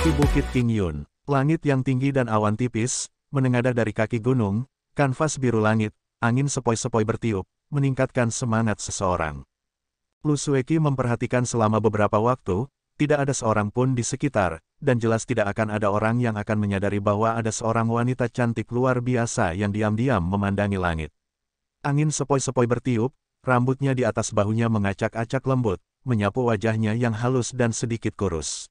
Kaki Bukit King Yun, langit yang tinggi dan awan tipis, menengadah dari kaki gunung, kanvas biru langit, angin sepoi-sepoi bertiup, meningkatkan semangat seseorang. Lu Sueki memperhatikan selama beberapa waktu, tidak ada seorang pun di sekitar, dan jelas tidak akan ada orang yang akan menyadari bahwa ada seorang wanita cantik luar biasa yang diam-diam memandangi langit. Angin sepoi-sepoi bertiup, rambutnya di atas bahunya mengacak-acak lembut, menyapu wajahnya yang halus dan sedikit kurus.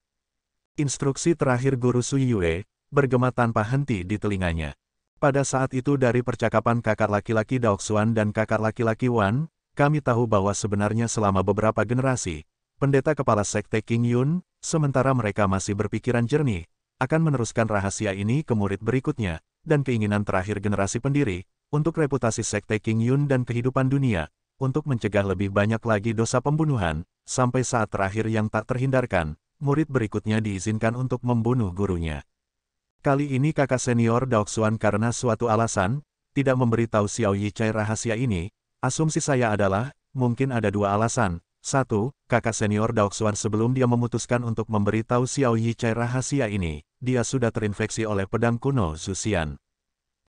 Instruksi terakhir Guru Sui Yue, bergema tanpa henti di telinganya. Pada saat itu dari percakapan kakak laki-laki Daoxuan dan kakak laki-laki Wan, kami tahu bahwa sebenarnya selama beberapa generasi, pendeta kepala sekte King Yun, sementara mereka masih berpikiran jernih, akan meneruskan rahasia ini ke murid berikutnya, dan keinginan terakhir generasi pendiri, untuk reputasi sekte King Yun dan kehidupan dunia, untuk mencegah lebih banyak lagi dosa pembunuhan, sampai saat terakhir yang tak terhindarkan, murid berikutnya diizinkan untuk membunuh gurunya. Kali ini kakak senior Daoxuan karena suatu alasan, tidak memberitahu Xiao Yichai rahasia ini. Asumsi saya adalah, mungkin ada dua alasan. Satu, kakak senior Daoxuan sebelum dia memutuskan untuk memberitahu Xiao Yichai rahasia ini, dia sudah terinfeksi oleh pedang kuno Zuxian.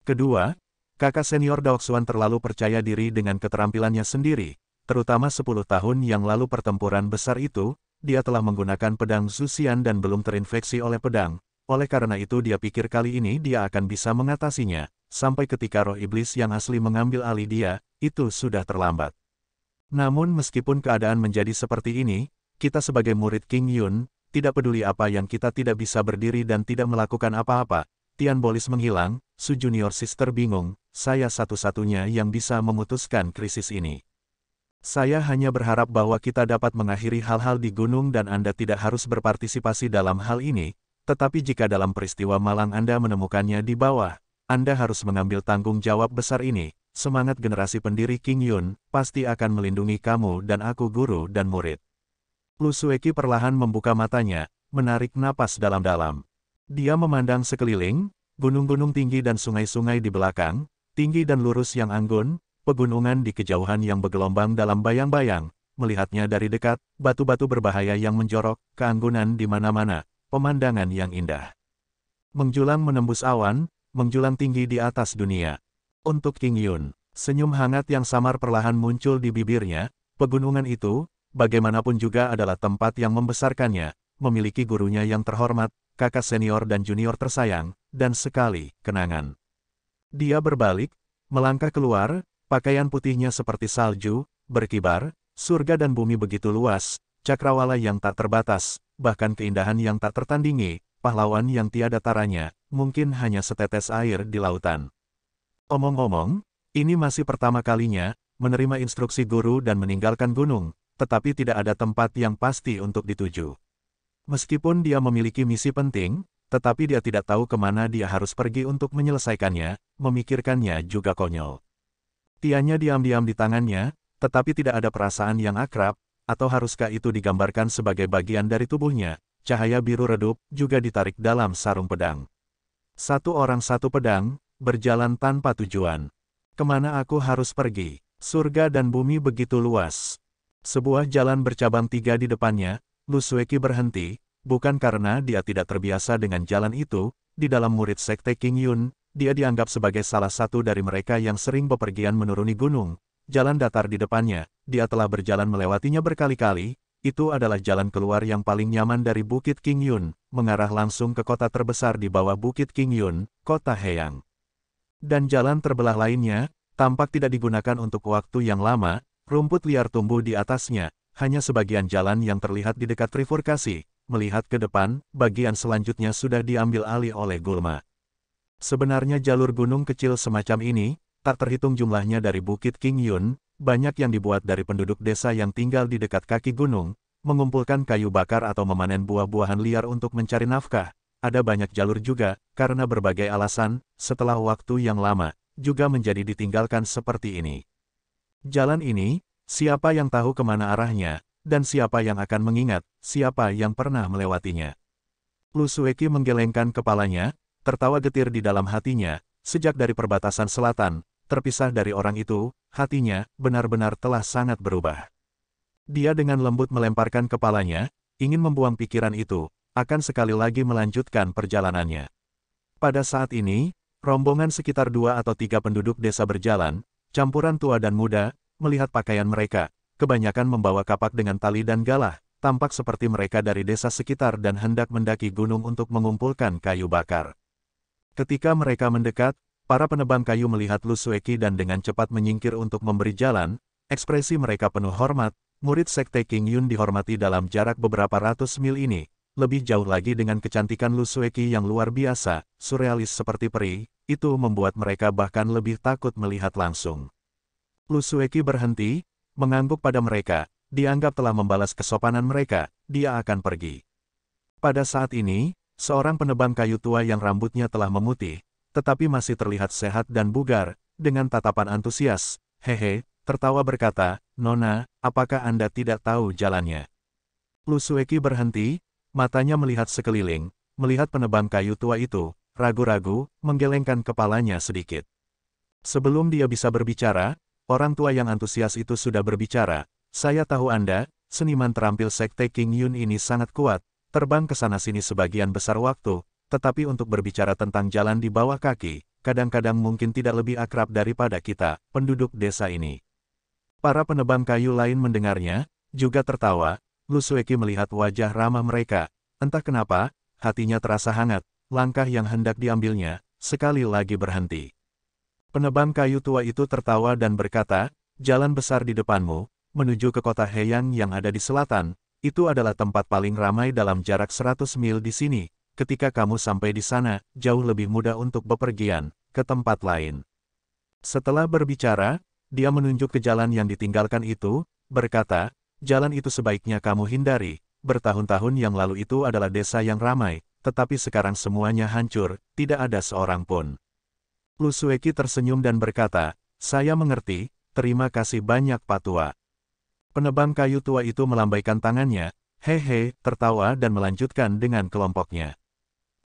Kedua, kakak senior Daoxuan terlalu percaya diri dengan keterampilannya sendiri, terutama 10 tahun yang lalu pertempuran besar itu, dia telah menggunakan pedang Zuxian dan belum terinfeksi oleh pedang. Oleh karena itu dia pikir kali ini dia akan bisa mengatasinya, sampai ketika roh iblis yang asli mengambil alih dia, itu sudah terlambat. Namun meskipun keadaan menjadi seperti ini, kita sebagai murid King Yun, tidak peduli apa yang kita tidak bisa berdiri dan tidak melakukan apa-apa. Tian Bolis menghilang, Su Junior Sister bingung, saya satu-satunya yang bisa memutuskan krisis ini. Saya hanya berharap bahwa kita dapat mengakhiri hal-hal di gunung dan Anda tidak harus berpartisipasi dalam hal ini, tetapi jika dalam peristiwa malang Anda menemukannya di bawah, Anda harus mengambil tanggung jawab besar ini. Semangat generasi pendiri King Yun, pasti akan melindungi kamu dan aku guru dan murid. Lu Sueki perlahan membuka matanya, menarik napas dalam-dalam. Dia memandang sekeliling, gunung-gunung tinggi dan sungai-sungai di belakang, tinggi dan lurus yang anggun, pegunungan di kejauhan yang bergelombang dalam bayang-bayang, melihatnya dari dekat, batu-batu berbahaya yang menjorok, keanggunan di mana-mana, pemandangan yang indah. Menjulang menembus awan, menjulang tinggi di atas dunia. Untuk King Yun, senyum hangat yang samar perlahan muncul di bibirnya, pegunungan itu, bagaimanapun juga adalah tempat yang membesarkannya, memiliki gurunya yang terhormat, kakak senior dan junior tersayang, dan sekali, kenangan. Dia berbalik, melangkah keluar, pakaian putihnya seperti salju, berkibar, surga dan bumi begitu luas, cakrawala yang tak terbatas, bahkan keindahan yang tak tertandingi, pahlawan yang tiada taranya, mungkin hanya setetes air di lautan. Omong-omong, ini masih pertama kalinya, menerima instruksi guru dan meninggalkan gunung, tetapi tidak ada tempat yang pasti untuk dituju. Meskipun dia memiliki misi penting, tetapi dia tidak tahu kemana dia harus pergi untuk menyelesaikannya, memikirkannya juga konyol. Tiannya diam-diam di tangannya, tetapi tidak ada perasaan yang akrab, atau haruskah itu digambarkan sebagai bagian dari tubuhnya, cahaya biru redup, juga ditarik dalam sarung pedang. Satu orang satu pedang, berjalan tanpa tujuan. Kemana aku harus pergi? Surga dan bumi begitu luas. Sebuah jalan bercabang 3 di depannya, Lu Sueki berhenti, bukan karena dia tidak terbiasa dengan jalan itu, di dalam murid sekte King Yun, dia dianggap sebagai salah satu dari mereka yang sering bepergian menuruni gunung. Jalan datar di depannya, dia telah berjalan melewatinya berkali-kali, itu adalah jalan keluar yang paling nyaman dari Bukit King Yun, mengarah langsung ke kota terbesar di bawah Bukit King Yun, Kota Heyang. Dan jalan terbelah lainnya, tampak tidak digunakan untuk waktu yang lama, rumput liar tumbuh di atasnya, hanya sebagian jalan yang terlihat di dekat trifurkasi, melihat ke depan, bagian selanjutnya sudah diambil alih oleh gulma. Sebenarnya jalur gunung kecil semacam ini, tak terhitung jumlahnya dari Bukit King Yun, banyak yang dibuat dari penduduk desa yang tinggal di dekat kaki gunung, mengumpulkan kayu bakar atau memanen buah-buahan liar untuk mencari nafkah. Ada banyak jalur juga, karena berbagai alasan, setelah waktu yang lama, juga menjadi ditinggalkan seperti ini. Jalan ini, siapa yang tahu kemana arahnya, dan siapa yang akan mengingat, siapa yang pernah melewatinya. Lu Sueki menggelengkan kepalanya, tertawa getir di dalam hatinya, sejak dari perbatasan selatan, terpisah dari orang itu, hatinya benar-benar telah sangat berubah. Dia dengan lembut melemparkan kepalanya, ingin membuang pikiran itu, akan sekali lagi melanjutkan perjalanannya. Pada saat ini, rombongan sekitar 2 atau 3 penduduk desa berjalan, campuran tua dan muda, melihat pakaian mereka, kebanyakan membawa kapak dengan tali dan galah, tampak seperti mereka dari desa sekitar dan hendak mendaki gunung untuk mengumpulkan kayu bakar. Ketika mereka mendekat, para penebang kayu melihat Lu Sueki dan dengan cepat menyingkir untuk memberi jalan, ekspresi mereka penuh hormat. Murid Sekte King Yun dihormati dalam jarak beberapa ratus mil ini, lebih jauh lagi dengan kecantikan Lu Sueki yang luar biasa, surrealis seperti peri, itu membuat mereka bahkan lebih takut melihat langsung. Lu Sueki berhenti, mengangguk pada mereka, dianggap telah membalas kesopanan mereka, dia akan pergi. Pada saat ini, seorang penebang kayu tua yang rambutnya telah memutih, tetapi masih terlihat sehat dan bugar, dengan tatapan antusias, hehe, tertawa berkata, "Nona, apakah Anda tidak tahu jalannya?" Lu Sueki berhenti, matanya melihat sekeliling, melihat penebang kayu tua itu, ragu-ragu, menggelengkan kepalanya sedikit. Sebelum dia bisa berbicara, orang tua yang antusias itu sudah berbicara, "Saya tahu Anda, seniman terampil Sekte King Yun ini sangat kuat, terbang ke sana-sini sebagian besar waktu, tetapi untuk berbicara tentang jalan di bawah kaki, kadang-kadang mungkin tidak lebih akrab daripada kita, penduduk desa ini." Para penebang kayu lain mendengarnya, juga tertawa. Lu Sueki melihat wajah ramah mereka, entah kenapa, hatinya terasa hangat, langkah yang hendak diambilnya, sekali lagi berhenti. Penebang kayu tua itu tertawa dan berkata, "Jalan besar di depanmu, menuju ke kota Heyang yang ada di selatan, itu adalah tempat paling ramai dalam jarak 100 mil di sini. Ketika kamu sampai di sana, jauh lebih mudah untuk bepergian ke tempat lain." Setelah berbicara, dia menunjuk ke jalan yang ditinggalkan itu, berkata, "Jalan itu sebaiknya kamu hindari, bertahun-tahun yang lalu itu adalah desa yang ramai, tetapi sekarang semuanya hancur, tidak ada seorang pun." Lu Sueki tersenyum dan berkata, "Saya mengerti, terima kasih banyak Pak Tua." Penebang kayu tua itu melambaikan tangannya, hehe, tertawa dan melanjutkan dengan kelompoknya.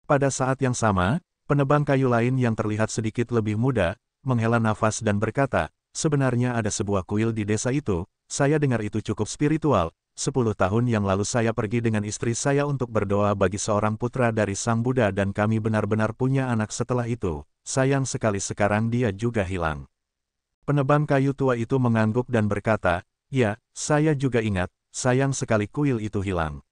Pada saat yang sama, penebang kayu lain yang terlihat sedikit lebih muda, menghela nafas dan berkata, "Sebenarnya ada sebuah kuil di desa itu, saya dengar itu cukup spiritual. 10 tahun yang lalu saya pergi dengan istri saya untuk berdoa bagi seorang putra dari Sang Buddha dan kami benar-benar punya anak setelah itu. Sayang sekali sekarang dia juga hilang." Penebang kayu tua itu mengangguk dan berkata, "Ya, saya juga ingat, sayang sekali kuil itu hilang."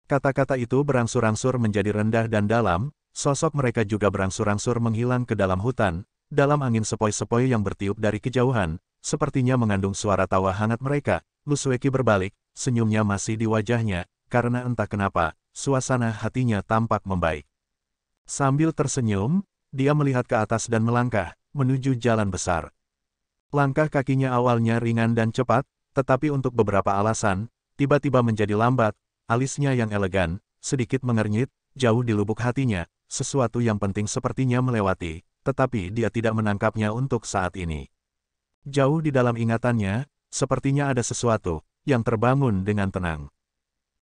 Kata-kata itu berangsur-angsur menjadi rendah dan dalam, sosok mereka juga berangsur-angsur menghilang ke dalam hutan, dalam angin sepoi-sepoi yang bertiup dari kejauhan, sepertinya mengandung suara tawa hangat mereka. Lu Sueki berbalik, senyumnya masih di wajahnya, karena entah kenapa, suasana hatinya tampak membaik. Sambil tersenyum, dia melihat ke atas dan melangkah, menuju jalan besar. Langkah kakinya awalnya ringan dan cepat, tetapi untuk beberapa alasan, tiba-tiba menjadi lambat. Alisnya yang elegan, sedikit mengernyit, jauh di lubuk hatinya, sesuatu yang penting sepertinya melewati, tetapi dia tidak menangkapnya untuk saat ini. Jauh di dalam ingatannya, sepertinya ada sesuatu yang terbangun dengan tenang.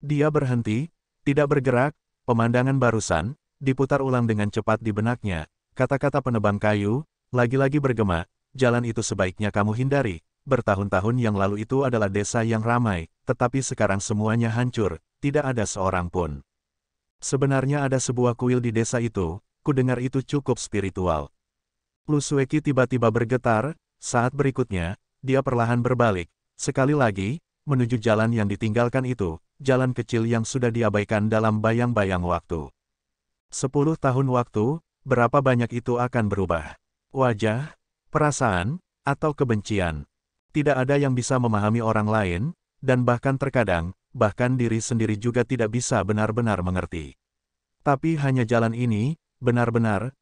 Dia berhenti, tidak bergerak, pemandangan barusan, diputar ulang dengan cepat di benaknya, kata-kata penebang kayu, lagi-lagi bergema, "Jalan itu sebaiknya kamu hindari. Bertahun-tahun yang lalu itu adalah desa yang ramai, tetapi sekarang semuanya hancur, tidak ada seorang pun. Sebenarnya ada sebuah kuil di desa itu, ku dengar itu cukup spiritual." Lu Sueki tiba-tiba bergetar, saat berikutnya, dia perlahan berbalik, sekali lagi, menuju jalan yang ditinggalkan itu, jalan kecil yang sudah diabaikan dalam bayang-bayang waktu. 10 tahun waktu, berapa banyak itu akan berubah? Wajah, perasaan, atau kebencian. Tidak ada yang bisa memahami orang lain, dan bahkan terkadang, bahkan diri sendiri juga tidak bisa benar-benar mengerti. Tapi hanya jalan ini, benar-benar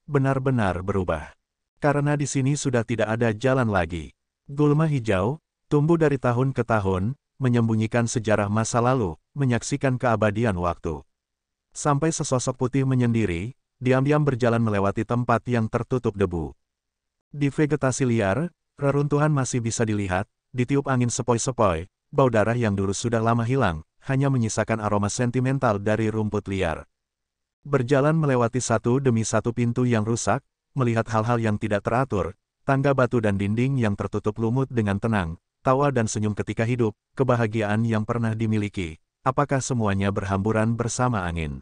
berubah. Karena di sini sudah tidak ada jalan lagi. Gulma hijau, tumbuh dari tahun ke tahun, menyembunyikan sejarah masa lalu, menyaksikan keabadian waktu. Sampai sesosok putih menyendiri, diam-diam berjalan melewati tempat yang tertutup debu. Di vegetasi liar, reruntuhan masih bisa dilihat, ditiup angin sepoi-sepoi, bau darah yang dulu sudah lama hilang, hanya menyisakan aroma sentimental dari rumput liar. Berjalan melewati satu demi satu pintu yang rusak, melihat hal-hal yang tidak teratur, tangga batu dan dinding yang tertutup lumut dengan tenang, tawa dan senyum ketika hidup, kebahagiaan yang pernah dimiliki, apakah semuanya berhamburan bersama angin?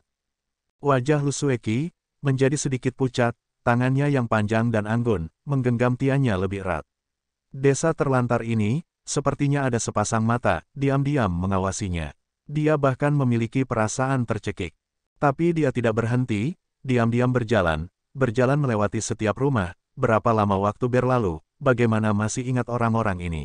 Wajah Lu Sueki menjadi sedikit pucat, tangannya yang panjang dan anggun, menggenggam tiannya lebih erat. Desa terlantar ini, sepertinya ada sepasang mata, diam-diam mengawasinya. Dia bahkan memiliki perasaan tercekik. Tapi dia tidak berhenti, diam-diam berjalan melewati setiap rumah. Berapa lama waktu berlalu, bagaimana masih ingat orang-orang ini?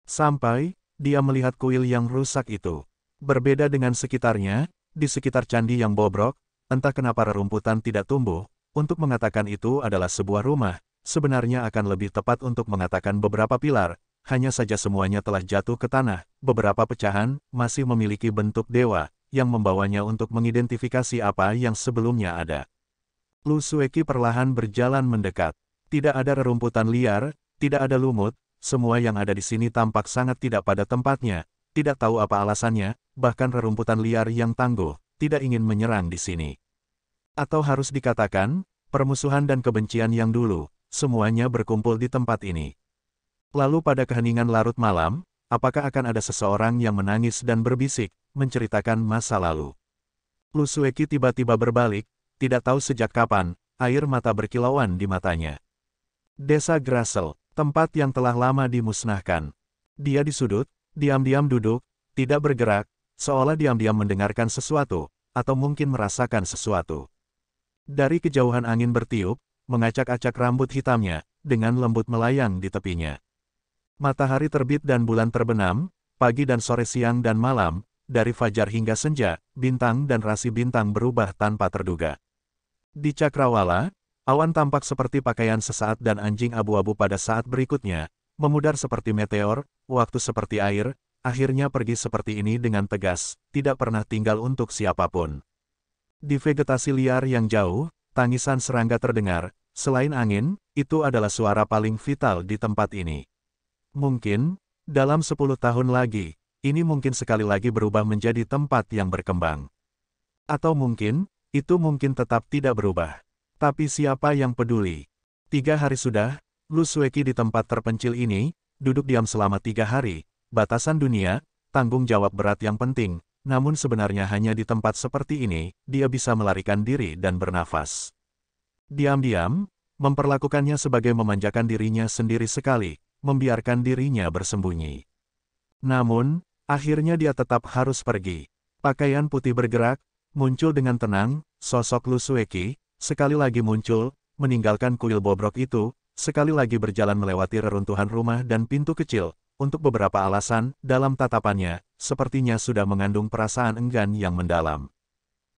Sampai, dia melihat kuil yang rusak itu. Berbeda dengan sekitarnya, di sekitar candi yang bobrok, entah kenapa rerumputan tidak tumbuh. Untuk mengatakan itu adalah sebuah rumah, sebenarnya akan lebih tepat untuk mengatakan beberapa pilar, hanya saja semuanya telah jatuh ke tanah, beberapa pecahan masih memiliki bentuk dewa, yang membawanya untuk mengidentifikasi apa yang sebelumnya ada. Lu Sueki perlahan berjalan mendekat. Tidak ada rerumputan liar, tidak ada lumut, semua yang ada di sini tampak sangat tidak pada tempatnya, tidak tahu apa alasannya, bahkan rerumputan liar yang tangguh, tidak ingin menyerang di sini. Atau harus dikatakan, permusuhan dan kebencian yang dulu, semuanya berkumpul di tempat ini. Lalu pada keheningan larut malam, apakah akan ada seseorang yang menangis dan berbisik, menceritakan masa lalu? Lu Sueki tiba-tiba berbalik, tidak tahu sejak kapan, air mata berkilauan di matanya. Desa Grasel, tempat yang telah lama dimusnahkan. Dia di sudut, diam-diam duduk, tidak bergerak, seolah diam-diam mendengarkan sesuatu, atau mungkin merasakan sesuatu. Dari kejauhan angin bertiup, mengacak-acak rambut hitamnya, dengan lembut melayang di tepinya. Matahari terbit dan bulan terbenam, pagi dan sore, siang dan malam, dari fajar hingga senja, bintang dan rasi bintang berubah tanpa terduga. Di Cakrawala, awan tampak seperti pakaian sesaat dan anjing abu-abu pada saat berikutnya, memudar seperti meteor, waktu seperti air, akhirnya pergi seperti ini dengan tegas, tidak pernah tinggal untuk siapapun. Di vegetasi liar yang jauh, tangisan serangga terdengar, selain angin, itu adalah suara paling vital di tempat ini. Mungkin, dalam 10 tahun lagi, ini mungkin sekali lagi berubah menjadi tempat yang berkembang. Atau mungkin, itu mungkin tetap tidak berubah. Tapi siapa yang peduli? 3 hari sudah, Lu Sueki di tempat terpencil ini, duduk diam selama 3 hari, batasan dunia, tanggung jawab berat yang penting, namun sebenarnya hanya di tempat seperti ini, dia bisa melarikan diri dan bernafas. Diam-diam, memperlakukannya sebagai memanjakan dirinya sendiri sekali, membiarkan dirinya bersembunyi. Namun, akhirnya dia tetap harus pergi. Pakaian putih bergerak, muncul dengan tenang, sosok Lu Sueki, sekali lagi muncul, meninggalkan kuil bobrok itu, sekali lagi berjalan melewati reruntuhan rumah dan pintu kecil, untuk beberapa alasan, dalam tatapannya, sepertinya sudah mengandung perasaan enggan yang mendalam.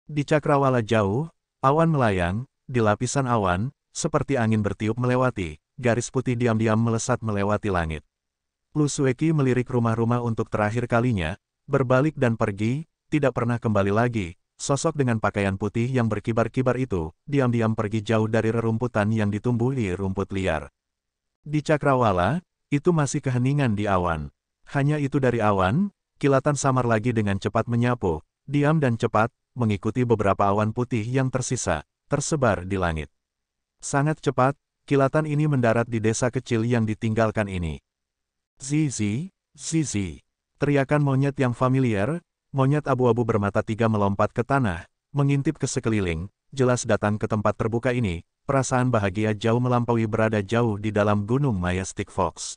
Di Cakrawala jauh, awan melayang, di lapisan awan, seperti angin bertiup melewati, garis putih diam-diam melesat melewati langit. Lu Sueki melirik rumah-rumah untuk terakhir kalinya, berbalik dan pergi, tidak pernah kembali lagi. Sosok dengan pakaian putih yang berkibar-kibar itu, diam-diam pergi jauh dari rerumputan yang ditumbuhi rumput liar. Di Cakrawala, itu masih keheningan di awan. Hanya itu dari awan, kilatan samar lagi dengan cepat menyapu, diam dan cepat, mengikuti beberapa awan putih yang tersisa, tersebar di langit. Sangat cepat, kilatan ini mendarat di desa kecil yang ditinggalkan ini. Zizi, Zizi. Teriakan monyet yang familiar, monyet abu-abu bermata 3 melompat ke tanah, mengintip ke sekeliling, jelas datang ke tempat terbuka ini, perasaan bahagia jauh melampaui berada jauh di dalam gunung Majestic Fox.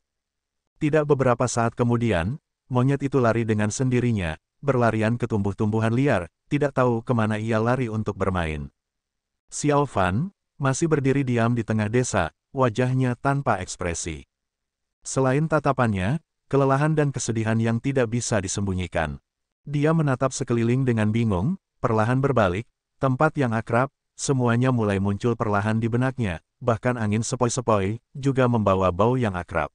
Tidak beberapa saat kemudian, monyet itu lari dengan sendirinya, berlarian ke tumbuh-tumbuhan liar, tidak tahu kemana ia lari untuk bermain. Xiao Fan masih berdiri diam di tengah desa, wajahnya tanpa ekspresi. Selain tatapannya, kelelahan dan kesedihan yang tidak bisa disembunyikan. Dia menatap sekeliling dengan bingung, perlahan berbalik, tempat yang akrab, semuanya mulai muncul perlahan di benaknya, bahkan angin sepoi-sepoi, juga membawa bau yang akrab.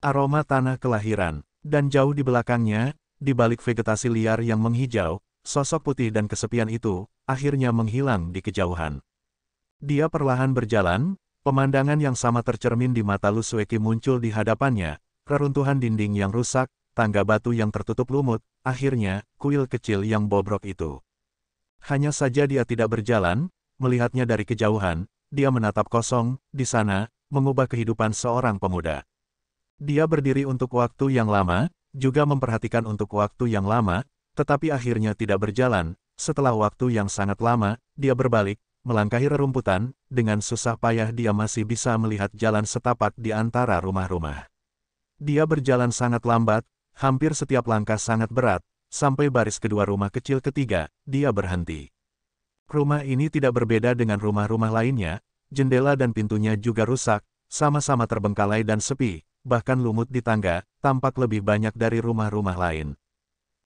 Aroma tanah kelahiran, dan jauh di belakangnya, di balik vegetasi liar yang menghijau, sosok putih dan kesepian itu, akhirnya menghilang di kejauhan. Dia perlahan berjalan, pemandangan yang sama tercermin di mata Lu Sueki muncul di hadapannya, reruntuhan dinding yang rusak, tangga batu yang tertutup lumut, akhirnya, kuil kecil yang bobrok itu. Hanya saja dia tidak berjalan, melihatnya dari kejauhan, dia menatap kosong, di sana, mengubah kehidupan seorang pemuda. Dia berdiri untuk waktu yang lama, juga memperhatikan untuk waktu yang lama, tetapi akhirnya tidak berjalan, Setelah waktu yang sangat lama, dia berbalik, melangkahi rerumputan, dengan susah payah dia masih bisa melihat jalan setapak di antara rumah-rumah. Dia berjalan sangat lambat, hampir setiap langkah sangat berat, sampai baris kedua rumah kecil ketiga, dia berhenti. Rumah ini tidak berbeda dengan rumah-rumah lainnya, jendela dan pintunya juga rusak, sama-sama terbengkalai dan sepi, bahkan lumut di tangga, tampak lebih banyak dari rumah-rumah lain.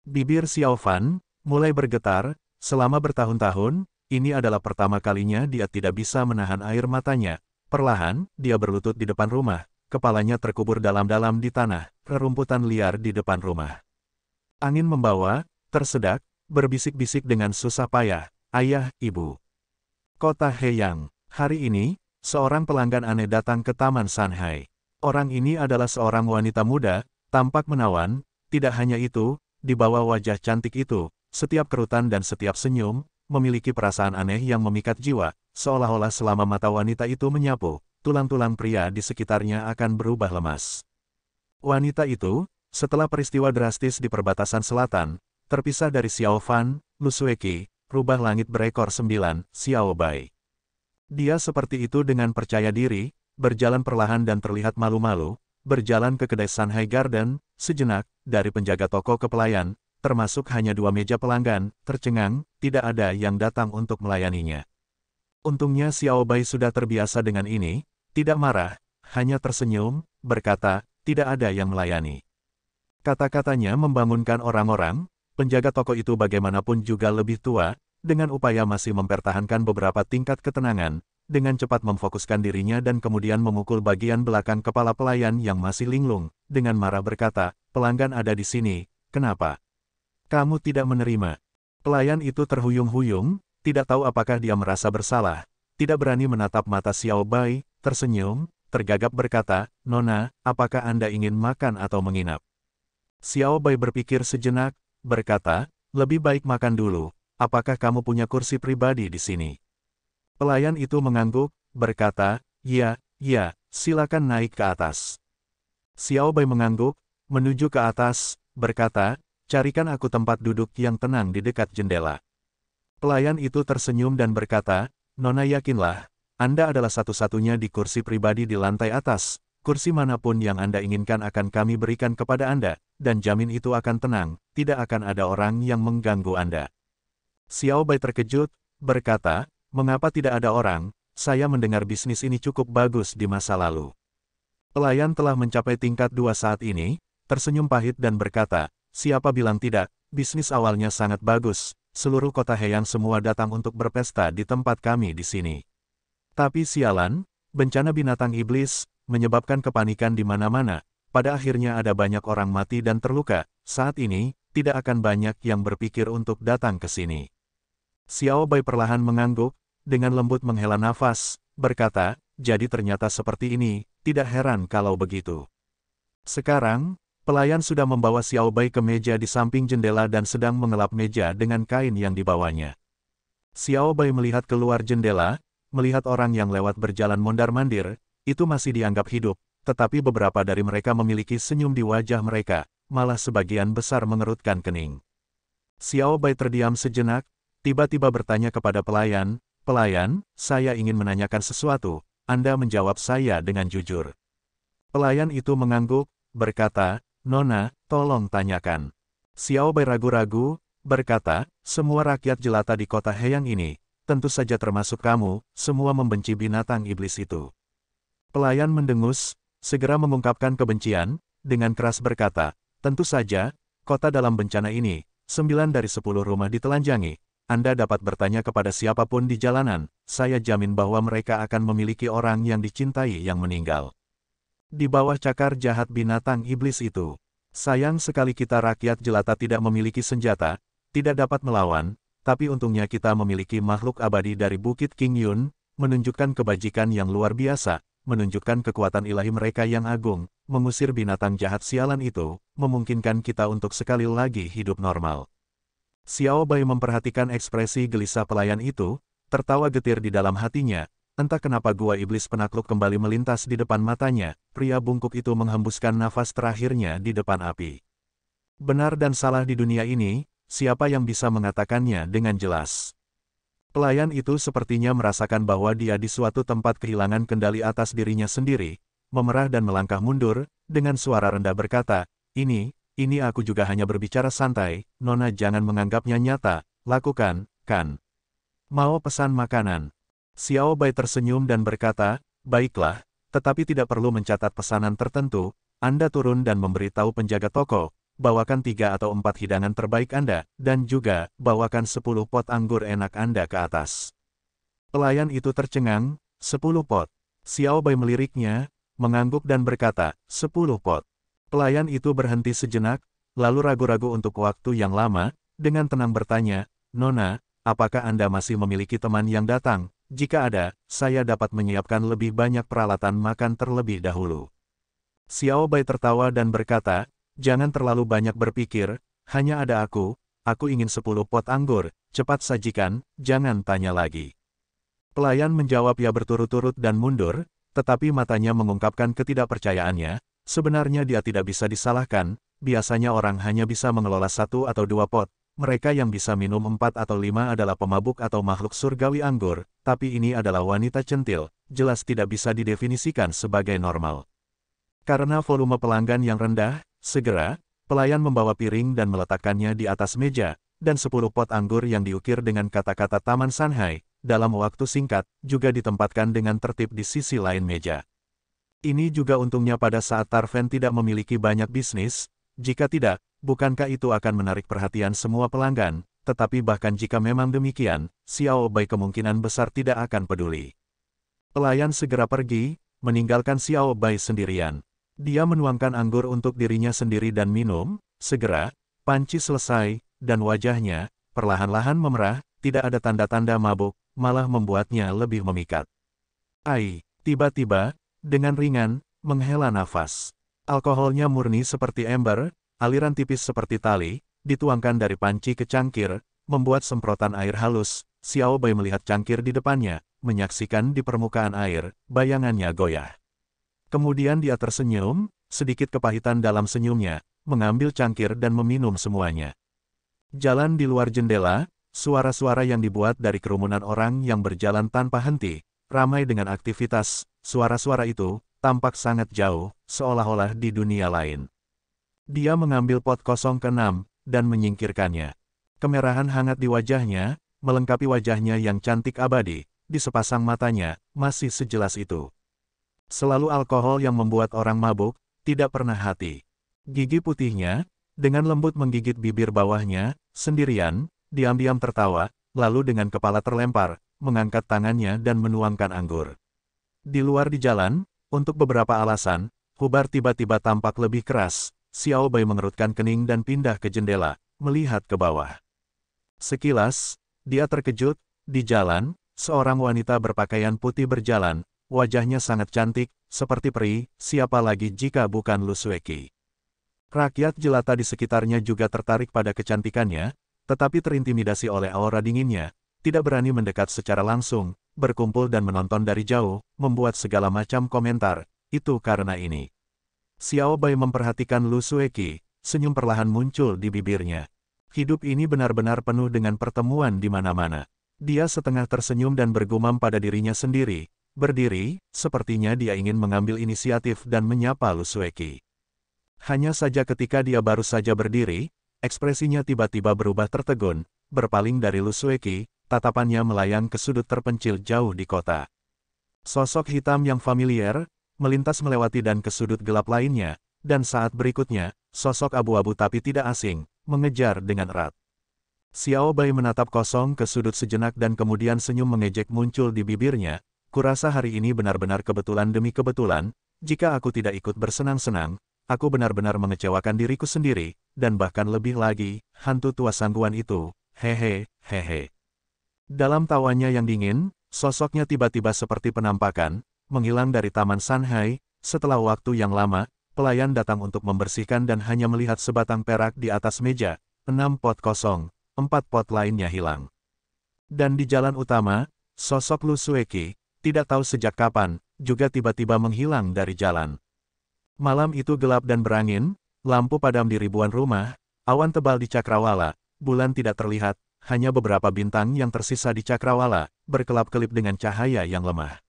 Bibir Xiao Fan mulai bergetar, selama bertahun-tahun, ini adalah pertama kalinya dia tidak bisa menahan air matanya. Perlahan, dia berlutut di depan rumah, kepalanya terkubur dalam-dalam di tanah, rerumputan liar di depan rumah. Angin membawa, tersedak, berbisik-bisik dengan susah payah, "Ayah, Ibu." Kota Heyang. Hari ini, seorang pelanggan aneh datang ke Taman Sanhai. Orang ini adalah seorang wanita muda, tampak menawan, tidak hanya itu, di bawah wajah cantik itu, setiap kerutan dan setiap senyum, memiliki perasaan aneh yang memikat jiwa, seolah-olah selama mata wanita itu menyapu, tulang-tulang pria di sekitarnya akan berubah lemas. Wanita itu, setelah peristiwa drastis di perbatasan selatan, terpisah dari Xiao Fan, Lu Sueqi, rubah langit berekor 9, Xiao Bai. Dia seperti itu dengan percaya diri, berjalan perlahan dan terlihat malu-malu, berjalan ke kedai Sanhai Garden, sejenak, dari penjaga toko ke pelayan, termasuk hanya 2 meja pelanggan, tercengang, tidak ada yang datang untuk melayaninya. Untungnya Xiao Bai sudah terbiasa dengan ini, tidak marah, hanya tersenyum, berkata, tidak ada yang melayani. Kata-katanya membangunkan orang-orang, penjaga toko itu bagaimanapun juga lebih tua, dengan upaya masih mempertahankan beberapa tingkat ketenangan, dengan cepat memfokuskan dirinya dan kemudian memukul bagian belakang kepala pelayan yang masih linglung, dengan marah berkata, pelanggan ada di sini, kenapa? Kamu tidak menerima. Pelayan itu terhuyung-huyung, tidak tahu apakah dia merasa bersalah, tidak berani menatap mata Xiao Bai, tersenyum, tergagap berkata, Nona, apakah Anda ingin makan atau menginap? Xiao Bai berpikir sejenak, berkata, lebih baik makan dulu. Apakah kamu punya kursi pribadi di sini? Pelayan itu mengangguk, berkata, ya, silakan naik ke atas. Xiao Bai mengangguk, menuju ke atas, berkata, carikan aku tempat duduk yang tenang di dekat jendela. Pelayan itu tersenyum dan berkata, Nona yakinlah, Anda adalah satu-satunya di kursi pribadi di lantai atas, kursi manapun yang Anda inginkan akan kami berikan kepada Anda, dan jamin itu akan tenang, tidak akan ada orang yang mengganggu Anda. Xiao Bai terkejut, berkata, mengapa tidak ada orang, saya mendengar bisnis ini cukup bagus di masa lalu. Pelayan telah mencapai tingkat 2 saat ini, tersenyum pahit dan berkata, siapa bilang tidak, bisnis awalnya sangat bagus, seluruh kota Heyang semua datang untuk berpesta di tempat kami di sini. Tapi sialan, bencana binatang iblis, menyebabkan kepanikan di mana-mana, pada akhirnya ada banyak orang mati dan terluka, saat ini, tidak akan banyak yang berpikir untuk datang ke sini. Xiao Bai perlahan mengangguk, dengan lembut menghela nafas, berkata, jadi ternyata seperti ini, tidak heran kalau begitu. Sekarang, pelayan sudah membawa Xiao Bai ke meja di samping jendela dan sedang mengelap meja dengan kain yang dibawanya. Xiao Bai melihat keluar jendela, melihat orang yang lewat berjalan mondar-mandir, itu masih dianggap hidup, tetapi beberapa dari mereka memiliki senyum di wajah mereka, malah sebagian besar mengerutkan kening. Xiao Bai terdiam sejenak, tiba-tiba bertanya kepada pelayan, pelayan, saya ingin menanyakan sesuatu, Anda menjawab saya dengan jujur. Pelayan itu mengangguk, berkata, Nona, tolong tanyakan. Xiao Bai ragu-ragu, berkata, semua rakyat jelata di kota Heyang ini, tentu saja termasuk kamu, semua membenci binatang iblis itu. Pelayan mendengus, segera mengungkapkan kebencian, dengan keras berkata, tentu saja, kota dalam bencana ini, 9 dari 10 rumah ditelanjangi, Anda dapat bertanya kepada siapapun di jalanan, saya jamin bahwa mereka akan memiliki orang yang dicintai yang meninggal. Di bawah cakar jahat binatang iblis itu. Sayang sekali kita rakyat jelata tidak memiliki senjata, tidak dapat melawan, tapi untungnya kita memiliki makhluk abadi dari Bukit King Yun, menunjukkan kebajikan yang luar biasa, menunjukkan kekuatan ilahi mereka yang agung, mengusir binatang jahat sialan itu, memungkinkan kita untuk sekali lagi hidup normal. Xiao Bai memperhatikan ekspresi gelisah pelayan itu, tertawa getir di dalam hatinya, entah kenapa gua iblis penakluk kembali melintas di depan matanya, pria bungkuk itu menghembuskan nafas terakhirnya di depan api. Benar dan salah di dunia ini, siapa yang bisa mengatakannya dengan jelas? Pelayan itu sepertinya merasakan bahwa dia di suatu tempat kehilangan kendali atas dirinya sendiri, memerah dan melangkah mundur, dengan suara rendah berkata, ini aku juga hanya berbicara santai, Nona jangan menganggapnya nyata, lakukan, kan? Mau pesan makanan? Xiao Bai tersenyum dan berkata, baiklah, tetapi tidak perlu mencatat pesanan tertentu, Anda turun dan memberitahu penjaga toko, bawakan 3 atau 4 hidangan terbaik Anda, dan juga, bawakan 10 pot anggur enak Anda ke atas. Pelayan itu tercengang, 10 pot. Xiao Bai meliriknya, mengangguk dan berkata, 10 pot. Pelayan itu berhenti sejenak, lalu ragu-ragu untuk waktu yang lama, dengan tenang bertanya, Nona, apakah Anda masih memiliki teman yang datang? Jika ada, saya dapat menyiapkan lebih banyak peralatan makan terlebih dahulu. Xiao Bai tertawa dan berkata, jangan terlalu banyak berpikir, hanya ada aku ingin 10 pot anggur, cepat sajikan, jangan tanya lagi. Pelayan menjawab ya berturut-turut dan mundur, tetapi matanya mengungkapkan ketidakpercayaannya, sebenarnya dia tidak bisa disalahkan, biasanya orang hanya bisa mengelola 1 atau 2 pot, mereka yang bisa minum 4 atau 5 adalah pemabuk atau makhluk surgawi anggur, tapi ini adalah wanita centil, jelas tidak bisa didefinisikan sebagai normal. Karena volume pelanggan yang rendah, segera, pelayan membawa piring dan meletakkannya di atas meja, dan 10 pot anggur yang diukir dengan kata-kata Taman Sanhai, dalam waktu singkat, juga ditempatkan dengan tertib di sisi lain meja. Ini juga untungnya pada saat Tarven tidak memiliki banyak bisnis, jika tidak, bukankah itu akan menarik perhatian semua pelanggan, tetapi bahkan jika memang demikian, Xiao Bai kemungkinan besar tidak akan peduli. Pelayan segera pergi, meninggalkan Xiao Bai sendirian. Dia menuangkan anggur untuk dirinya sendiri dan minum, segera, panci selesai, dan wajahnya, perlahan-lahan memerah, tidak ada tanda-tanda mabuk, malah membuatnya lebih memikat. Tiba-tiba, dengan ringan, menghela nafas. Alkoholnya murni seperti ember, aliran tipis seperti tali, dituangkan dari panci ke cangkir, membuat semprotan air halus. Xiao Bai melihat cangkir di depannya, menyaksikan di permukaan air, bayangannya goyah. Kemudian dia tersenyum, sedikit kepahitan dalam senyumnya, mengambil cangkir dan meminum semuanya. Jalan di luar jendela, suara-suara yang dibuat dari kerumunan orang yang berjalan tanpa henti, ramai dengan aktivitas, suara-suara itu, tampak sangat jauh, seolah-olah di dunia lain. Dia mengambil pot kosong ke-6, dan menyingkirkannya. Kemerahan hangat di wajahnya, melengkapi wajahnya yang cantik abadi, di sepasang matanya, masih sejelas itu. Selalu alkohol yang membuat orang mabuk, tidak pernah hati. Gigi putihnya, dengan lembut menggigit bibir bawahnya, sendirian, diam-diam tertawa, lalu dengan kepala terlempar, mengangkat tangannya dan menuangkan anggur. Di luar di jalan, untuk beberapa alasan, Hubar tiba-tiba tampak lebih keras. Xiao Bai mengerutkan kening dan pindah ke jendela, melihat ke bawah. Sekilas, dia terkejut, di jalan, seorang wanita berpakaian putih berjalan, wajahnya sangat cantik, seperti peri, siapa lagi jika bukan Lu Sueki. Rakyat jelata di sekitarnya juga tertarik pada kecantikannya, tetapi terintimidasi oleh aura dinginnya, tidak berani mendekat secara langsung, berkumpul dan menonton dari jauh, membuat segala macam komentar, itu karena ini. Xiao Bai memperhatikan Lu Sueki, senyum perlahan muncul di bibirnya. Hidup ini benar-benar penuh dengan pertemuan di mana-mana. Dia setengah tersenyum dan bergumam pada dirinya sendiri, berdiri, sepertinya dia ingin mengambil inisiatif dan menyapa Lu Sueki. Hanya saja ketika dia baru saja berdiri, ekspresinya tiba-tiba berubah tertegun, berpaling dari Lu Sueki, tatapannya melayang ke sudut terpencil jauh di kota. Sosok hitam yang familiar, melintas melewati dan ke sudut gelap lainnya, dan saat berikutnya, sosok abu-abu tapi tidak asing, mengejar dengan erat. Xiao Bai menatap kosong ke sudut sejenak dan kemudian senyum mengejek muncul di bibirnya. Kurasa hari ini benar-benar kebetulan demi kebetulan, jika aku tidak ikut bersenang-senang, aku benar-benar mengecewakan diriku sendiri, dan bahkan lebih lagi, hantu tua sangguan itu, hehe. Dalam tawanya yang dingin, sosoknya tiba-tiba seperti penampakan, menghilang dari Taman Sanhai. Setelah waktu yang lama, pelayan datang untuk membersihkan dan hanya melihat sebatang perak di atas meja, 6 pot kosong, 4 pot lainnya hilang. Dan di jalan utama, sosok Lu Sueki, tidak tahu sejak kapan, juga tiba-tiba menghilang dari jalan. Malam itu gelap dan berangin, lampu padam di ribuan rumah, awan tebal di cakrawala, bulan tidak terlihat, hanya beberapa bintang yang tersisa di cakrawala, berkelap-kelip dengan cahaya yang lemah.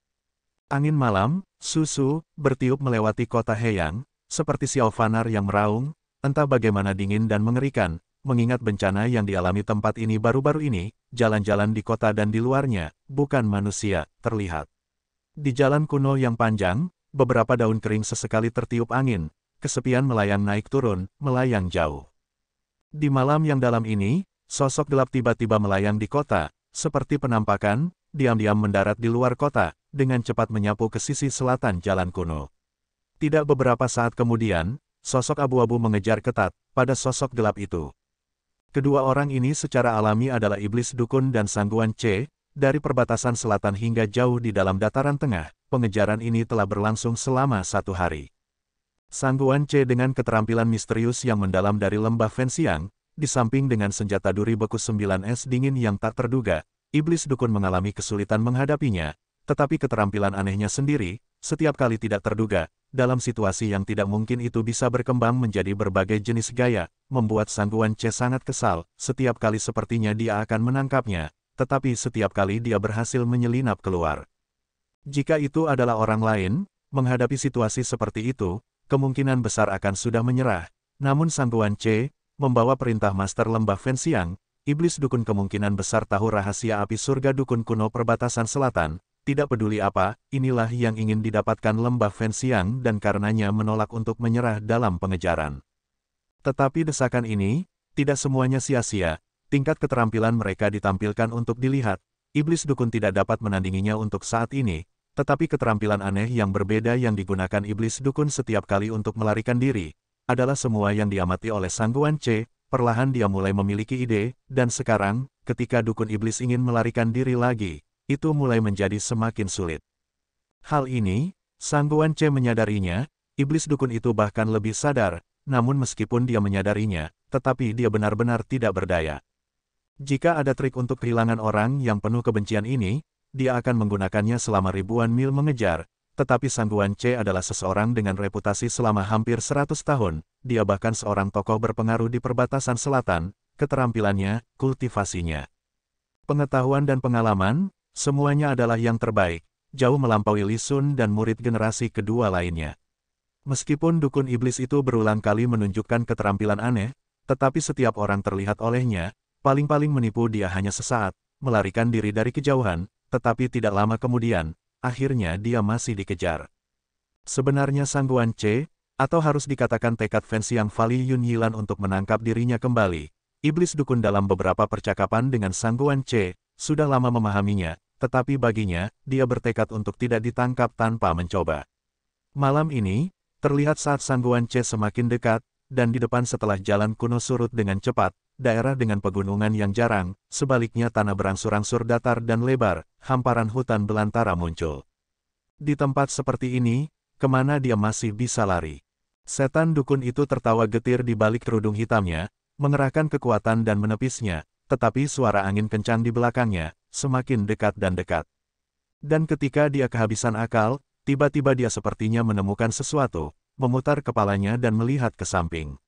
Angin malam, susu, bertiup melewati kota Heyang, seperti siau fanar yang meraung, entah bagaimana dingin dan mengerikan, mengingat bencana yang dialami tempat ini baru-baru ini, jalan-jalan di kota dan di luarnya, bukan manusia, terlihat. Di jalan kuno yang panjang, beberapa daun kering sesekali tertiup angin, kesepian melayang naik turun, melayang jauh. Di malam yang dalam ini, sosok gelap tiba-tiba melayang di kota, seperti penampakan, diam-diam mendarat di luar kota, dengan cepat menyapu ke sisi selatan jalan kuno. Tidak beberapa saat kemudian, sosok abu-abu mengejar ketat pada sosok gelap itu. Kedua orang ini secara alami adalah iblis dukun dan Sangguan Ce, dari perbatasan selatan hingga jauh di dalam dataran tengah, pengejaran ini telah berlangsung selama 1 hari. Sangguan Ce dengan keterampilan misterius yang mendalam dari lembah Fenxiang, di samping dengan senjata duri beku 9S dingin yang tak terduga, iblis dukun mengalami kesulitan menghadapinya, tetapi keterampilan anehnya sendiri, setiap kali tidak terduga, dalam situasi yang tidak mungkin itu bisa berkembang menjadi berbagai jenis gaya, membuat Sangguan Ce sangat kesal, setiap kali sepertinya dia akan menangkapnya, tetapi setiap kali dia berhasil menyelinap keluar. Jika itu adalah orang lain, menghadapi situasi seperti itu, kemungkinan besar akan sudah menyerah, namun Sangguan Ce, membawa perintah Master Lembah Fenxiang, iblis dukun kemungkinan besar tahu rahasia api surga dukun kuno perbatasan selatan, tidak peduli apa, inilah yang ingin didapatkan Lembah Fenxiang dan karenanya menolak untuk menyerah dalam pengejaran. Tetapi desakan ini, tidak semuanya sia-sia, tingkat keterampilan mereka ditampilkan untuk dilihat, iblis dukun tidak dapat menandinginya untuk saat ini, tetapi keterampilan aneh yang berbeda yang digunakan iblis dukun setiap kali untuk melarikan diri, adalah semua yang diamati oleh Sangguan Ce, perlahan dia mulai memiliki ide, dan sekarang, ketika dukun iblis ingin melarikan diri lagi, itu mulai menjadi semakin sulit. Hal ini, Sangguan Ce menyadarinya, iblis dukun itu bahkan lebih sadar, namun meskipun dia menyadarinya, tetapi dia benar-benar tidak berdaya. Jika ada trik untuk kehilangan orang yang penuh kebencian ini, dia akan menggunakannya selama ribuan mil mengejar, tetapi Sangguan Ce adalah seseorang dengan reputasi selama hampir 100 tahun, dia bahkan seorang tokoh berpengaruh di perbatasan selatan, keterampilannya, kultivasinya, pengetahuan dan pengalaman, semuanya adalah yang terbaik, jauh melampaui Li Sun dan murid generasi kedua lainnya. Meskipun dukun iblis itu berulang kali menunjukkan keterampilan aneh, tetapi setiap orang terlihat olehnya, paling-paling menipu dia hanya sesaat, melarikan diri dari kejauhan, tetapi tidak lama kemudian, akhirnya dia masih dikejar. Sebenarnya Sangguan Ce, atau harus dikatakan tekad Fenxiang Vali Yun Yilan untuk menangkap dirinya kembali, iblis dukun dalam beberapa percakapan dengan Sangguan Ce, sudah lama memahaminya, tetapi baginya, dia bertekad untuk tidak ditangkap tanpa mencoba. Malam ini, terlihat saat Sangguan Ce semakin dekat, dan di depan setelah jalan kuno surut dengan cepat, daerah dengan pegunungan yang jarang, sebaliknya tanah berangsur-angsur datar dan lebar, hamparan hutan belantara muncul. Di tempat seperti ini, kemana dia masih bisa lari? Setan dukun itu tertawa getir di balik kerudung hitamnya, mengerahkan kekuatan dan menepisnya, tetapi suara angin kencang di belakangnya, semakin dekat dan dekat. Dan ketika dia kehabisan akal, tiba-tiba dia sepertinya menemukan sesuatu, memutar kepalanya dan melihat ke samping.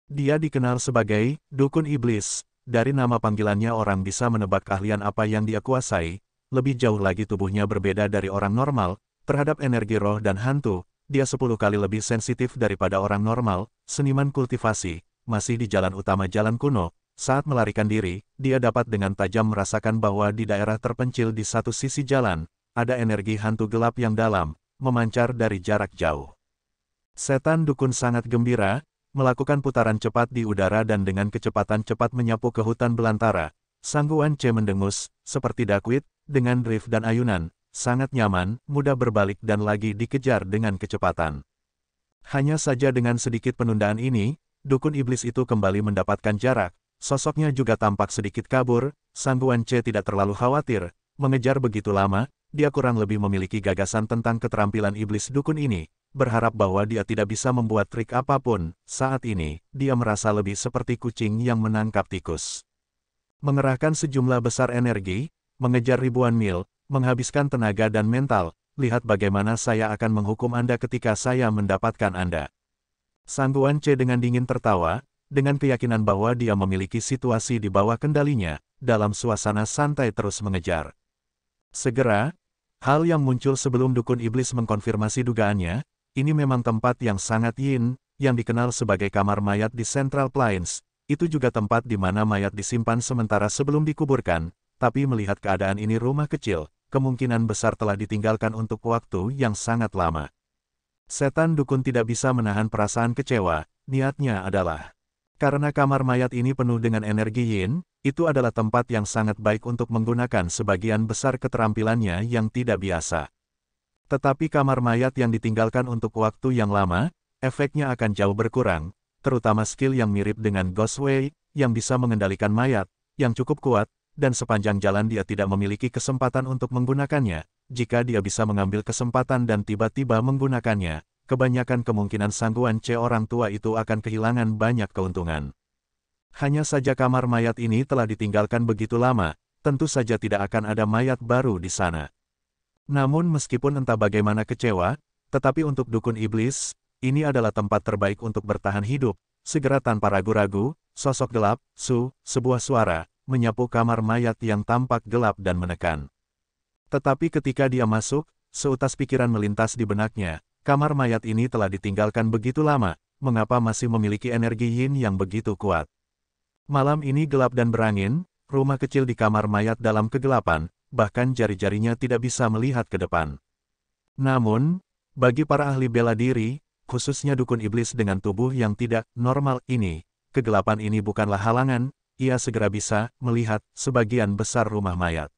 Dia dikenal sebagai dukun iblis, dari nama panggilannya orang bisa menebak keahlian apa yang dia kuasai, lebih jauh lagi tubuhnya berbeda dari orang normal, terhadap energi roh dan hantu, dia 10 kali lebih sensitif daripada orang normal, seniman kultivasi, masih di jalan utama jalan kuno, saat melarikan diri, dia dapat dengan tajam merasakan bahwa di daerah terpencil di satu sisi jalan, ada energi hantu gelap yang dalam, memancar dari jarak jauh. Setan dukun sangat gembira, melakukan putaran cepat di udara dan dengan kecepatan cepat menyapu ke hutan belantara. Sangguan Ce mendengus, seperti dakwit, dengan drift dan ayunan, sangat nyaman, mudah berbalik dan lagi dikejar dengan kecepatan. Hanya saja dengan sedikit penundaan ini, dukun iblis itu kembali mendapatkan jarak, sosoknya juga tampak sedikit kabur. Sangguan Ce tidak terlalu khawatir, mengejar begitu lama, dia kurang lebih memiliki gagasan tentang keterampilan iblis dukun ini. Berharap bahwa dia tidak bisa membuat trik apapun, saat ini, dia merasa lebih seperti kucing yang menangkap tikus. Mengerahkan sejumlah besar energi, mengejar ribuan mil, menghabiskan tenaga dan mental, lihat bagaimana saya akan menghukum Anda ketika saya mendapatkan Anda. Sangguan Ce dengan dingin tertawa, dengan keyakinan bahwa dia memiliki situasi di bawah kendalinya, dalam suasana santai terus mengejar. Segera, hal yang muncul sebelum dukun iblis mengkonfirmasi dugaannya, ini memang tempat yang sangat yin, yang dikenal sebagai kamar mayat di Central Plains. Itu juga tempat di mana mayat disimpan sementara sebelum dikuburkan, tapi melihat keadaan ini rumah kecil, kemungkinan besar telah ditinggalkan untuk waktu yang sangat lama. Setan dukun tidak bisa menahan perasaan kecewa, niatnya adalah, karena kamar mayat ini penuh dengan energi yin, itu adalah tempat yang sangat baik untuk menggunakan sebagian besar keterampilannya yang tidak biasa. Tetapi kamar mayat yang ditinggalkan untuk waktu yang lama, efeknya akan jauh berkurang, terutama skill yang mirip dengan Ghostway, yang bisa mengendalikan mayat, yang cukup kuat, dan sepanjang jalan dia tidak memiliki kesempatan untuk menggunakannya. Jika dia bisa mengambil kesempatan dan tiba-tiba menggunakannya, kebanyakan kemungkinan sangguan C orang tua itu akan kehilangan banyak keuntungan. Hanya saja kamar mayat ini telah ditinggalkan begitu lama, tentu saja tidak akan ada mayat baru di sana. Namun meskipun entah bagaimana kecewa, tetapi untuk dukun iblis, ini adalah tempat terbaik untuk bertahan hidup. Segera tanpa ragu-ragu, sosok gelap, sebuah suara, menyapu kamar mayat yang tampak gelap dan menekan. Tetapi ketika dia masuk, seutas pikiran melintas di benaknya, kamar mayat ini telah ditinggalkan begitu lama, mengapa masih memiliki energi yin yang begitu kuat. Malam ini gelap dan berangin, rumah kecil di kamar mayat dalam kegelapan, bahkan jari-jarinya tidak bisa melihat ke depan. Namun, bagi para ahli bela diri, khususnya dukun iblis dengan tubuh yang tidak normal ini, kegelapan ini bukanlah halangan, ia segera bisa melihat sebagian besar rumah mayat.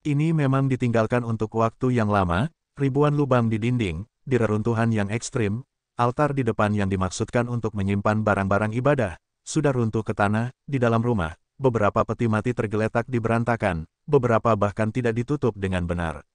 Ini memang ditinggalkan untuk waktu yang lama, ribuan lubang di dinding, di reruntuhan yang ekstrim, altar di depan yang dimaksudkan untuk menyimpan barang-barang ibadah, sudah runtuh ke tanah, di dalam rumah, beberapa peti mati tergeletak di berantakan, beberapa bahkan tidak ditutup dengan benar.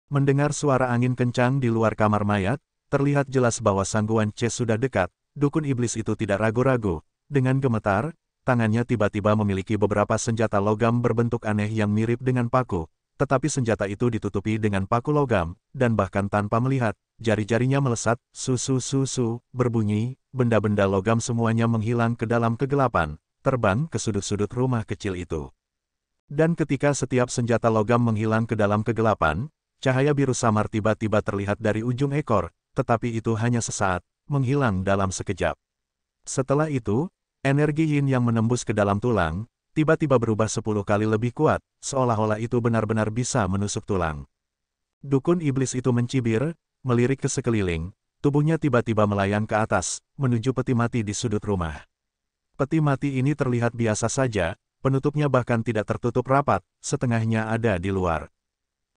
Mendengar suara angin kencang di luar kamar mayat, terlihat jelas bahwa sangguan C sudah dekat, dukun iblis itu tidak ragu-ragu, dengan gemetar, tangannya tiba-tiba memiliki beberapa senjata logam berbentuk aneh yang mirip dengan paku, tetapi senjata itu ditutupi dengan paku logam, dan bahkan tanpa melihat, jari-jarinya melesat, berbunyi, benda-benda logam semuanya menghilang ke dalam kegelapan, terbang ke sudut-sudut rumah kecil itu. Dan ketika setiap senjata logam menghilang ke dalam kegelapan, cahaya biru samar tiba-tiba terlihat dari ujung ekor, tetapi itu hanya sesaat, menghilang dalam sekejap. Setelah itu, energi yin yang menembus ke dalam tulang, tiba-tiba berubah 10 kali lebih kuat, seolah-olah itu benar-benar bisa menusuk tulang. Dukun iblis itu mencibir, melirik ke sekeliling, tubuhnya tiba-tiba melayang ke atas, menuju peti mati di sudut rumah. Peti mati ini terlihat biasa saja, penutupnya bahkan tidak tertutup rapat, setengahnya ada di luar.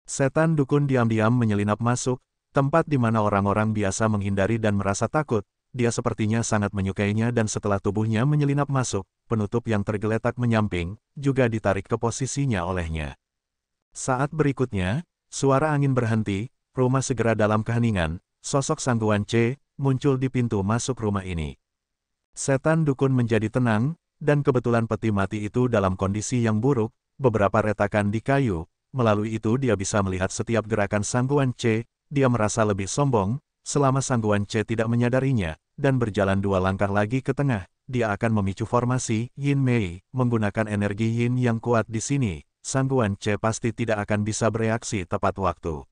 Setan dukun diam-diam menyelinap masuk, tempat di mana orang-orang biasa menghindari dan merasa takut. Dia sepertinya sangat menyukainya dan setelah tubuhnya menyelinap masuk, penutup yang tergeletak menyamping, juga ditarik ke posisinya olehnya. Saat berikutnya, suara angin berhenti, rumah segera dalam keheningan, sosok sangguan C muncul di pintu masuk rumah ini. Setan dukun menjadi tenang, dan kebetulan peti mati itu dalam kondisi yang buruk, beberapa retakan di kayu, melalui itu dia bisa melihat setiap gerakan sangguan C, dia merasa lebih sombong, selama sangguan C tidak menyadarinya, dan berjalan 2 langkah lagi ke tengah, dia akan memicu formasi Yin Mei, menggunakan energi Yin yang kuat di sini, sangguan C pasti tidak akan bisa bereaksi tepat waktu.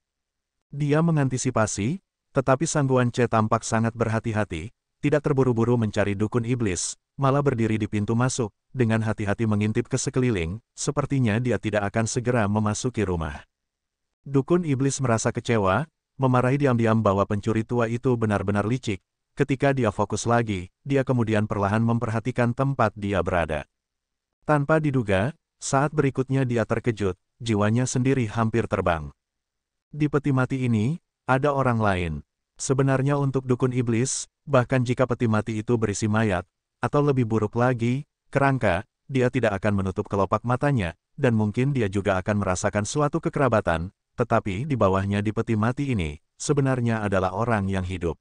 Dia mengantisipasi, tetapi sangguan C tampak sangat berhati-hati, tidak terburu-buru mencari dukun iblis, malah berdiri di pintu masuk, dengan hati-hati mengintip ke sekeliling, sepertinya dia tidak akan segera memasuki rumah. Dukun iblis merasa kecewa, memarahi diam-diam bahwa pencuri tua itu benar-benar licik. Ketika dia fokus lagi, dia kemudian perlahan memperhatikan tempat dia berada. Tanpa diduga, saat berikutnya dia terkejut, jiwanya sendiri hampir terbang. Di peti mati ini, ada orang lain. Sebenarnya untuk dukun iblis, bahkan jika peti mati itu berisi mayat, atau lebih buruk lagi, kerangka, dia tidak akan menutup kelopak matanya, dan mungkin dia juga akan merasakan suatu kekerabatan, tetapi di bawahnya di peti mati ini, sebenarnya adalah orang yang hidup.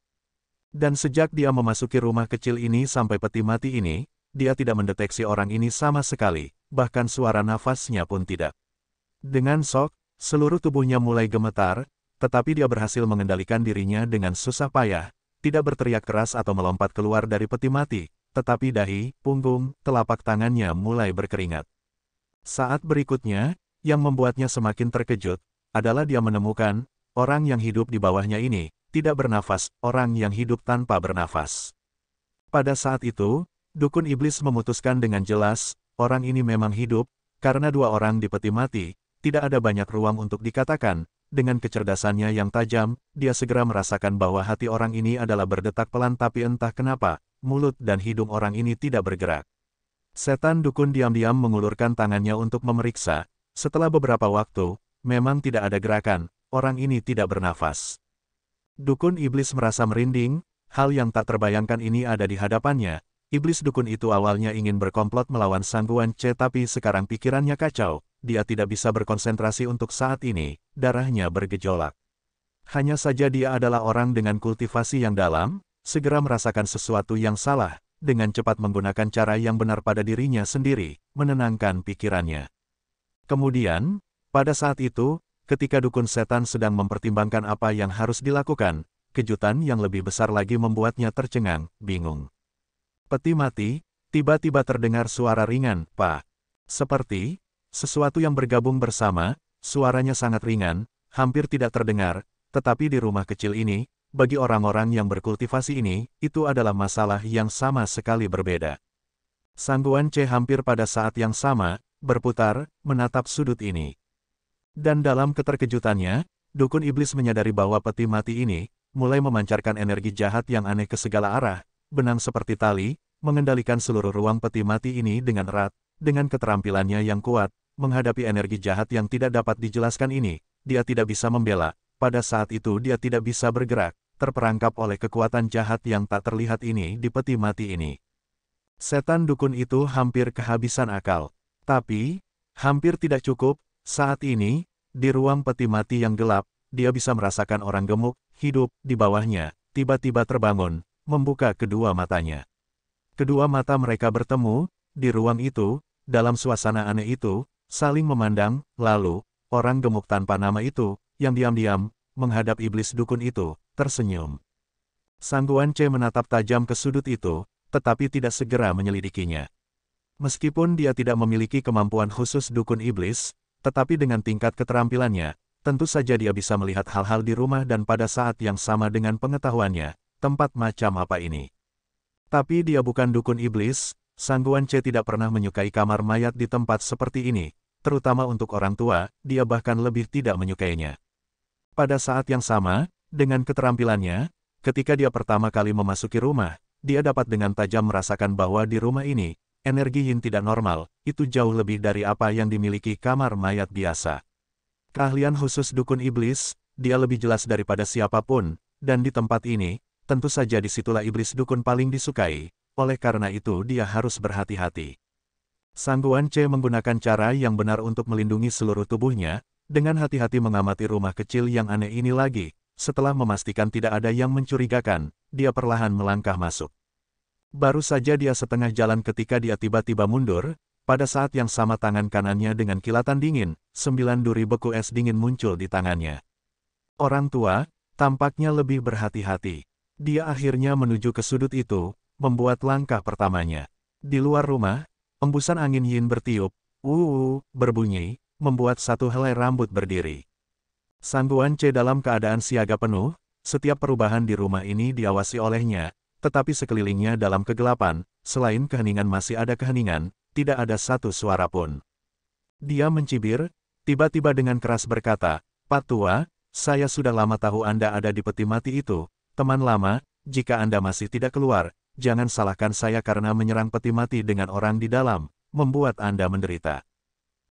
Dan sejak dia memasuki rumah kecil ini sampai peti mati ini, dia tidak mendeteksi orang ini sama sekali, bahkan suara nafasnya pun tidak. Dengan shock, seluruh tubuhnya mulai gemetar, tetapi dia berhasil mengendalikan dirinya dengan susah payah, tidak berteriak keras atau melompat keluar dari peti mati, tetapi dahi, punggung, telapak tangannya mulai berkeringat. Saat berikutnya, yang membuatnya semakin terkejut, adalah dia menemukan, orang yang hidup di bawahnya ini, tidak bernafas, orang yang hidup tanpa bernafas. Pada saat itu, dukun iblis memutuskan dengan jelas, orang ini memang hidup, karena dua orang di peti mati, tidak ada banyak ruang untuk dikatakan. Dengan kecerdasannya yang tajam, dia segera merasakan bahwa hati orang ini adalah berdetak pelan tapi entah kenapa, mulut dan hidung orang ini tidak bergerak. Setan dukun diam-diam mengulurkan tangannya untuk memeriksa. Setelah beberapa waktu, memang tidak ada gerakan, orang ini tidak bernafas. Dukun iblis merasa merinding, hal yang tak terbayangkan ini ada di hadapannya. Iblis dukun itu awalnya ingin berkomplot melawan Sang Guan Ce tapi sekarang pikirannya kacau. Dia tidak bisa berkonsentrasi untuk saat ini, darahnya bergejolak. Hanya saja dia adalah orang dengan kultivasi yang dalam, segera merasakan sesuatu yang salah, dengan cepat menggunakan cara yang benar pada dirinya sendiri, menenangkan pikirannya. Kemudian, pada saat itu, ketika dukun setan sedang mempertimbangkan apa yang harus dilakukan, kejutan yang lebih besar lagi membuatnya tercengang, bingung. Peti mati, tiba-tiba terdengar suara ringan, "Pak." Seperti sesuatu yang bergabung bersama, suaranya sangat ringan, hampir tidak terdengar, tetapi di rumah kecil ini, bagi orang-orang yang berkultivasi ini, itu adalah masalah yang sama sekali berbeda. Sang Guan Ce hampir pada saat yang sama, berputar, menatap sudut ini. Dan dalam keterkejutannya, dukun iblis menyadari bahwa peti mati ini, mulai memancarkan energi jahat yang aneh ke segala arah, benang seperti tali, mengendalikan seluruh ruang peti mati ini dengan erat, dengan keterampilannya yang kuat, menghadapi energi jahat yang tidak dapat dijelaskan ini, dia tidak bisa membela, pada saat itu dia tidak bisa bergerak, terperangkap oleh kekuatan jahat yang tak terlihat ini di peti mati ini. Setan dukun itu hampir kehabisan akal. Tapi, hampir tidak cukup, saat ini, di ruang peti mati yang gelap, dia bisa merasakan orang gemuk, hidup, di bawahnya, tiba-tiba terbangun, membuka kedua matanya. Kedua mata mereka bertemu, di ruang itu, dalam suasana aneh itu, saling memandang, lalu, orang gemuk tanpa nama itu, yang diam-diam, menghadap iblis dukun itu, tersenyum. Sang Guan Ce menatap tajam ke sudut itu, tetapi tidak segera menyelidikinya. Meskipun dia tidak memiliki kemampuan khusus dukun iblis, tetapi dengan tingkat keterampilannya, tentu saja dia bisa melihat hal-hal di rumah dan pada saat yang sama dengan pengetahuannya, tempat macam apa ini. Tapi dia bukan dukun iblis. Sang Guan Ce tidak pernah menyukai kamar mayat di tempat seperti ini, terutama untuk orang tua, dia bahkan lebih tidak menyukainya. Pada saat yang sama, dengan keterampilannya, ketika dia pertama kali memasuki rumah, dia dapat dengan tajam merasakan bahwa di rumah ini, energi yin tidak normal, itu jauh lebih dari apa yang dimiliki kamar mayat biasa. Keahlian khusus dukun iblis, dia lebih jelas daripada siapapun, dan di tempat ini, tentu saja disitulah iblis dukun paling disukai. Oleh karena itu dia harus berhati-hati. Sang Guan Ce menggunakan cara yang benar untuk melindungi seluruh tubuhnya, dengan hati-hati mengamati rumah kecil yang aneh ini lagi. Setelah memastikan tidak ada yang mencurigakan, dia perlahan melangkah masuk. Baru saja dia setengah jalan ketika dia tiba-tiba mundur, pada saat yang sama tangan kanannya dengan kilatan dingin, 9 duri beku es dingin muncul di tangannya. Orang tua, tampaknya lebih berhati-hati. Dia akhirnya menuju ke sudut itu, membuat langkah pertamanya. Di luar rumah, embusan angin yin bertiup, berbunyi, membuat satu helai rambut berdiri. Sang Guan Ce dalam keadaan siaga penuh, setiap perubahan di rumah ini diawasi olehnya, tetapi sekelilingnya dalam kegelapan, selain keheningan masih ada keheningan, tidak ada satu suara pun. Dia mencibir, tiba-tiba dengan keras berkata, "Pak Tua, saya sudah lama tahu Anda ada di peti mati itu, teman lama, jika Anda masih tidak keluar, jangan salahkan saya karena menyerang peti mati dengan orang di dalam, membuat Anda menderita."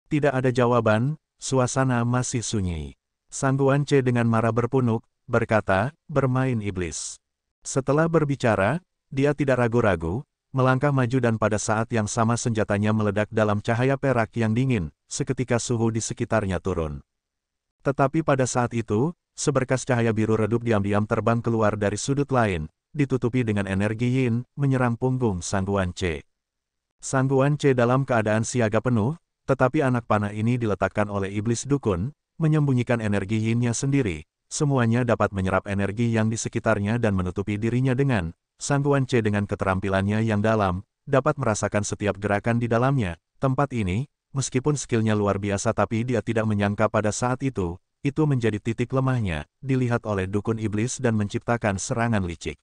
Tidak ada jawaban, suasana masih sunyi. Sang Guan Ce dengan marah berpunuk, berkata, "Bermain iblis." Setelah berbicara, dia tidak ragu-ragu, melangkah maju dan pada saat yang sama senjatanya meledak dalam cahaya perak yang dingin, seketika suhu di sekitarnya turun. Tetapi pada saat itu, seberkas cahaya biru redup diam-diam terbang keluar dari sudut lain, ditutupi dengan energi yin, menyerang punggung Sang Guan Ce. Sang Guan Ce dalam keadaan siaga penuh, tetapi anak panah ini diletakkan oleh iblis dukun, menyembunyikan energi yin-nya sendiri, semuanya dapat menyerap energi yang di sekitarnya dan menutupi dirinya dengan Sangguan C dengan keterampilannya yang dalam, dapat merasakan setiap gerakan di dalamnya. Tempat ini, meskipun skillnya luar biasa tapi dia tidak menyangka pada saat itu menjadi titik lemahnya, dilihat oleh dukun iblis dan menciptakan serangan licik.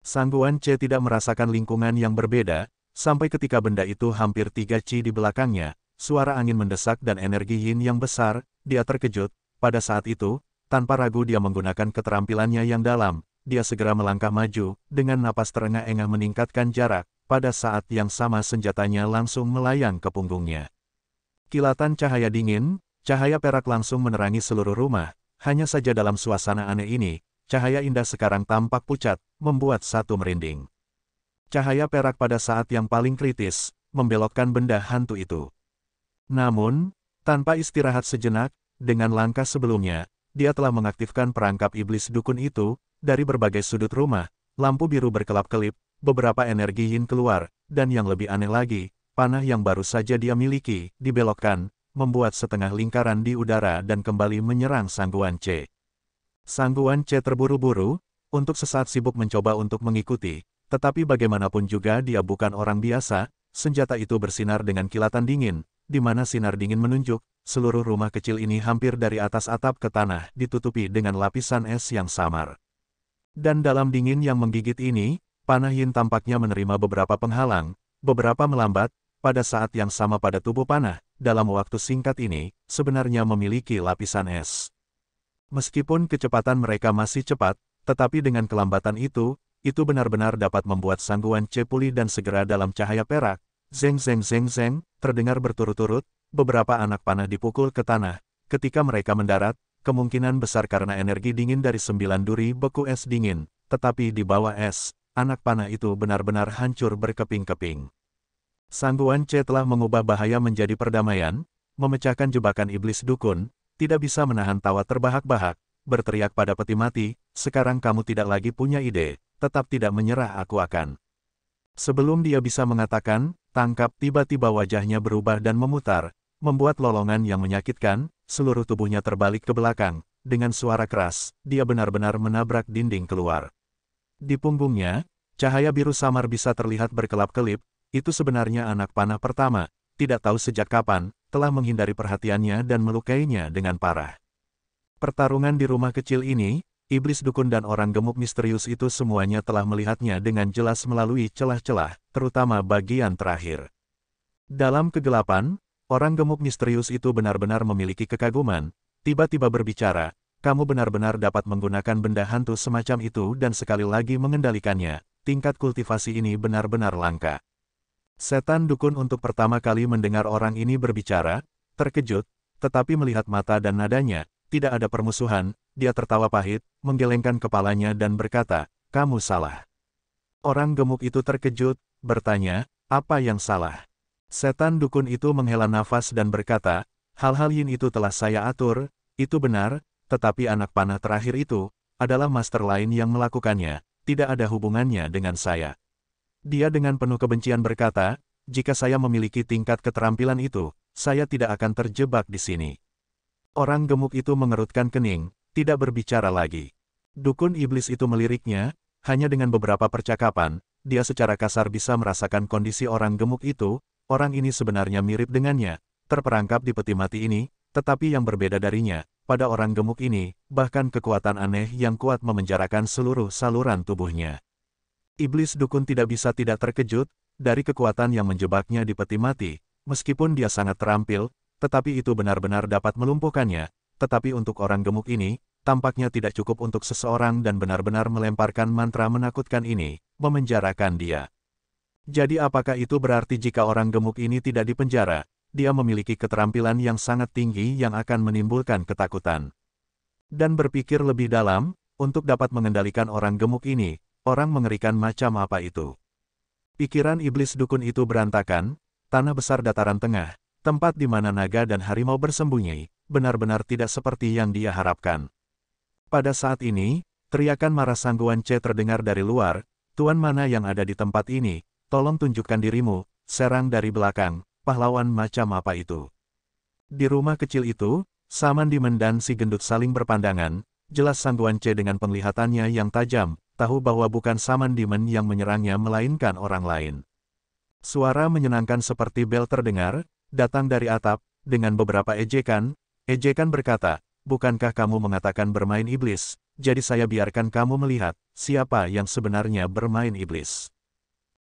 Sangguan C tidak merasakan lingkungan yang berbeda, sampai ketika benda itu hampir 3 Ci di belakangnya, suara angin mendesak dan energi yin yang besar, dia terkejut. Pada saat itu, tanpa ragu dia menggunakan keterampilannya yang dalam, dia segera melangkah maju, dengan napas terengah-engah meningkatkan jarak, pada saat yang sama senjatanya langsung melayang ke punggungnya. Kilatan cahaya dingin, cahaya perak langsung menerangi seluruh rumah, hanya saja dalam suasana aneh ini, cahaya indah sekarang tampak pucat, membuat satu merinding. Cahaya perak pada saat yang paling kritis, membelokkan benda hantu itu. Namun, tanpa istirahat sejenak, dengan langkah sebelumnya, dia telah mengaktifkan perangkap iblis dukun itu, dari berbagai sudut rumah, lampu biru berkelap-kelip, beberapa energi yin keluar, dan yang lebih aneh lagi, panah yang baru saja dia miliki, dibelokkan, membuat setengah lingkaran di udara dan kembali menyerang Sangguan C. Sangguan C terburu-buru, untuk sesaat sibuk mencoba untuk mengikuti, tetapi bagaimanapun juga dia bukan orang biasa, senjata itu bersinar dengan kilatan dingin, di mana sinar dingin menunjuk, seluruh rumah kecil ini hampir dari atas atap ke tanah ditutupi dengan lapisan es yang samar. Dan dalam dingin yang menggigit ini, panah yin tampaknya menerima beberapa penghalang, beberapa melambat, pada saat yang sama pada tubuh panah, dalam waktu singkat ini, sebenarnya memiliki lapisan es. Meskipun kecepatan mereka masih cepat, tetapi dengan kelambatan itu benar-benar dapat membuat Sangguan C pulih dan segera dalam cahaya perak, zeng zeng zeng zeng, terdengar berturut-turut, beberapa anak panah dipukul ke tanah. Ketika mereka mendarat, kemungkinan besar karena energi dingin dari 9 duri beku es dingin, tetapi di bawah es, anak panah itu benar-benar hancur berkeping-keping. Sangguan C telah mengubah bahaya menjadi perdamaian, memecahkan jebakan iblis dukun, tidak bisa menahan tawa terbahak-bahak, berteriak pada peti mati, sekarang kamu tidak lagi punya ide, tetap tidak menyerah aku akan. Sebelum dia bisa mengatakan, tangkap, tiba-tiba wajahnya berubah dan memutar, membuat lolongan yang menyakitkan, seluruh tubuhnya terbalik ke belakang, dengan suara keras, dia benar-benar menabrak dinding keluar. Di punggungnya, cahaya biru samar bisa terlihat berkelap-kelip, itu sebenarnya anak panah pertama, tidak tahu sejak kapan, telah menghindari perhatiannya dan melukainya dengan parah. Pertarungan di rumah kecil ini, iblis dukun dan orang gemuk misterius itu semuanya telah melihatnya dengan jelas melalui celah-celah, terutama bagian terakhir. Dalam kegelapan, orang gemuk misterius itu benar-benar memiliki kekaguman, tiba-tiba berbicara, kamu benar-benar dapat menggunakan benda hantu semacam itu dan sekali lagi mengendalikannya, tingkat kultivasi ini benar-benar langka. Setan dukun untuk pertama kali mendengar orang ini berbicara, terkejut, tetapi melihat mata dan nadanya, tidak ada permusuhan, dia tertawa pahit, menggelengkan kepalanya dan berkata, kamu salah. Orang gemuk itu terkejut, bertanya, apa yang salah? Setan dukun itu menghela nafas dan berkata, hal-hal yin itu telah saya atur, itu benar, tetapi anak panah terakhir itu, adalah master lain yang melakukannya, tidak ada hubungannya dengan saya. Dia dengan penuh kebencian berkata, jika saya memiliki tingkat keterampilan itu, saya tidak akan terjebak di sini. Orang gemuk itu mengerutkan kening, tidak berbicara lagi. Dukun iblis itu meliriknya, hanya dengan beberapa percakapan, dia secara kasar bisa merasakan kondisi orang gemuk itu, orang ini sebenarnya mirip dengannya, terperangkap di peti mati ini, tetapi yang berbeda darinya, pada orang gemuk ini, bahkan kekuatan aneh yang kuat memenjarakan seluruh saluran tubuhnya. Iblis dukun tidak bisa tidak terkejut, dari kekuatan yang menjebaknya di peti mati, meskipun dia sangat terampil, tetapi itu benar-benar dapat melumpuhkannya, tetapi untuk orang gemuk ini, tampaknya tidak cukup untuk seseorang dan benar-benar melemparkan mantra menakutkan ini, memenjarakan dia. Jadi apakah itu berarti jika orang gemuk ini tidak dipenjara, dia memiliki keterampilan yang sangat tinggi yang akan menimbulkan ketakutan. Dan berpikir lebih dalam, untuk dapat mengendalikan orang gemuk ini, orang mengerikan macam apa itu? Pikiran iblis dukun itu berantakan, tanah besar dataran tengah, tempat di mana naga dan harimau bersembunyi, benar-benar tidak seperti yang dia harapkan. Pada saat ini, teriakan marah Sangguan C terdengar dari luar, tuan mana yang ada di tempat ini, tolong tunjukkan dirimu, serang dari belakang, pahlawan macam apa itu? Di rumah kecil itu, Saman Dimen dan si gendut saling berpandangan, jelas Sangguan C dengan penglihatannya yang tajam, tahu bahwa bukan Saman Demon yang menyerangnya melainkan orang lain. Suara menyenangkan seperti bel terdengar, datang dari atap, dengan beberapa ejekan. Ejekan berkata, bukankah kamu mengatakan bermain iblis, jadi saya biarkan kamu melihat, siapa yang sebenarnya bermain iblis.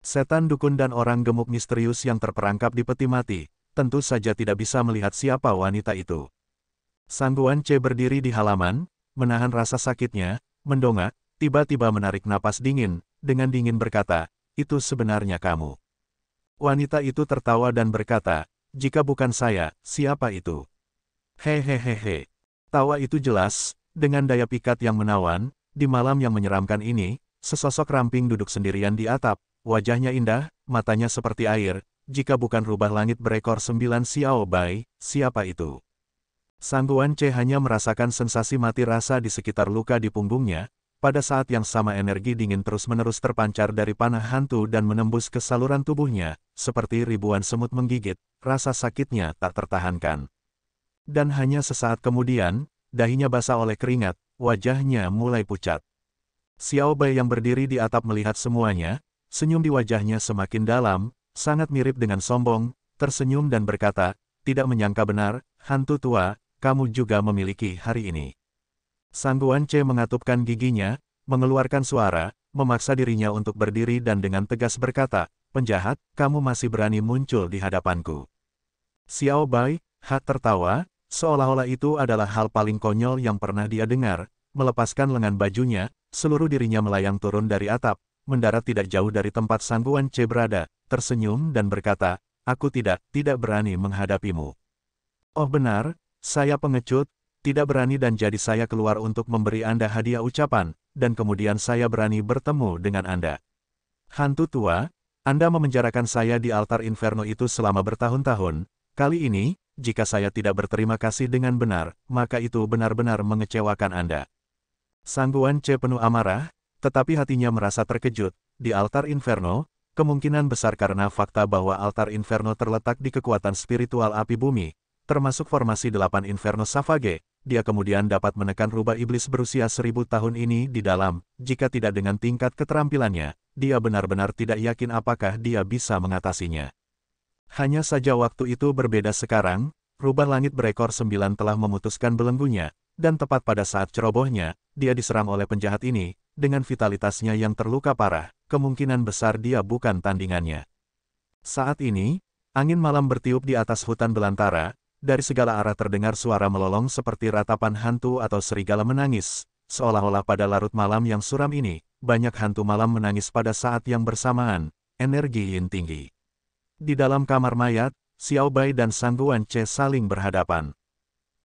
Setan dukun dan orang gemuk misterius yang terperangkap di peti mati, tentu saja tidak bisa melihat siapa wanita itu. Sang Guanche berdiri di halaman, menahan rasa sakitnya, mendongak, tiba-tiba menarik napas dingin, dengan dingin berkata, itu sebenarnya kamu. Wanita itu tertawa dan berkata, jika bukan saya, siapa itu? Hehehehe. Tawa itu jelas, dengan daya pikat yang menawan, di malam yang menyeramkan ini, sesosok ramping duduk sendirian di atap, wajahnya indah, matanya seperti air, jika bukan rubah langit berekor 9 Xiao Bai, siapa itu? Sang Guanche hanya merasakan sensasi mati rasa di sekitar luka di punggungnya, pada saat yang sama energi dingin terus-menerus terpancar dari panah hantu dan menembus ke saluran tubuhnya, seperti ribuan semut menggigit, rasa sakitnya tak tertahankan. Dan hanya sesaat kemudian, dahinya basah oleh keringat, wajahnya mulai pucat. Xiao Bai yang berdiri di atap melihat semuanya, senyum di wajahnya semakin dalam, sangat mirip dengan sombong, tersenyum dan berkata, tidak menyangka benar, hantu tua, kamu juga memiliki hari ini. Sang Guanche mengatupkan giginya, mengeluarkan suara, memaksa dirinya untuk berdiri dan dengan tegas berkata, penjahat, kamu masih berani muncul di hadapanku. Xiao Bai, tertawa, seolah-olah itu adalah hal paling konyol yang pernah dia dengar, melepaskan lengan bajunya, seluruh dirinya melayang turun dari atap, mendarat tidak jauh dari tempat Sang Guanche berada, tersenyum dan berkata, aku tidak berani menghadapimu. Oh benar, saya pengecut, tidak berani dan jadi saya keluar untuk memberi Anda hadiah ucapan, dan kemudian saya berani bertemu dengan Anda. Hantu tua, Anda memenjarakan saya di altar inferno itu selama bertahun-tahun, kali ini, jika saya tidak berterima kasih dengan benar, maka itu benar-benar mengecewakan Anda. Sang Guanche penuh amarah, tetapi hatinya merasa terkejut, di altar inferno, kemungkinan besar karena fakta bahwa altar inferno terletak di kekuatan spiritual api bumi, termasuk formasi 8 Inferno Savage, dia kemudian dapat menekan rubah iblis berusia 1000 tahun ini di dalam, jika tidak dengan tingkat keterampilannya, dia benar-benar tidak yakin apakah dia bisa mengatasinya. Hanya saja waktu itu berbeda sekarang, rubah langit berekor 9 telah memutuskan belenggunya, dan tepat pada saat cerobohnya, dia diserang oleh penjahat ini, dengan vitalitasnya yang terluka parah, kemungkinan besar dia bukan tandingannya. Saat ini, angin malam bertiup di atas hutan belantara, dari segala arah terdengar suara melolong seperti ratapan hantu atau serigala menangis, seolah-olah pada larut malam yang suram ini, banyak hantu malam menangis pada saat yang bersamaan, energi yin tinggi. Di dalam kamar mayat, Xiao Bai dan Sang Guanche saling berhadapan.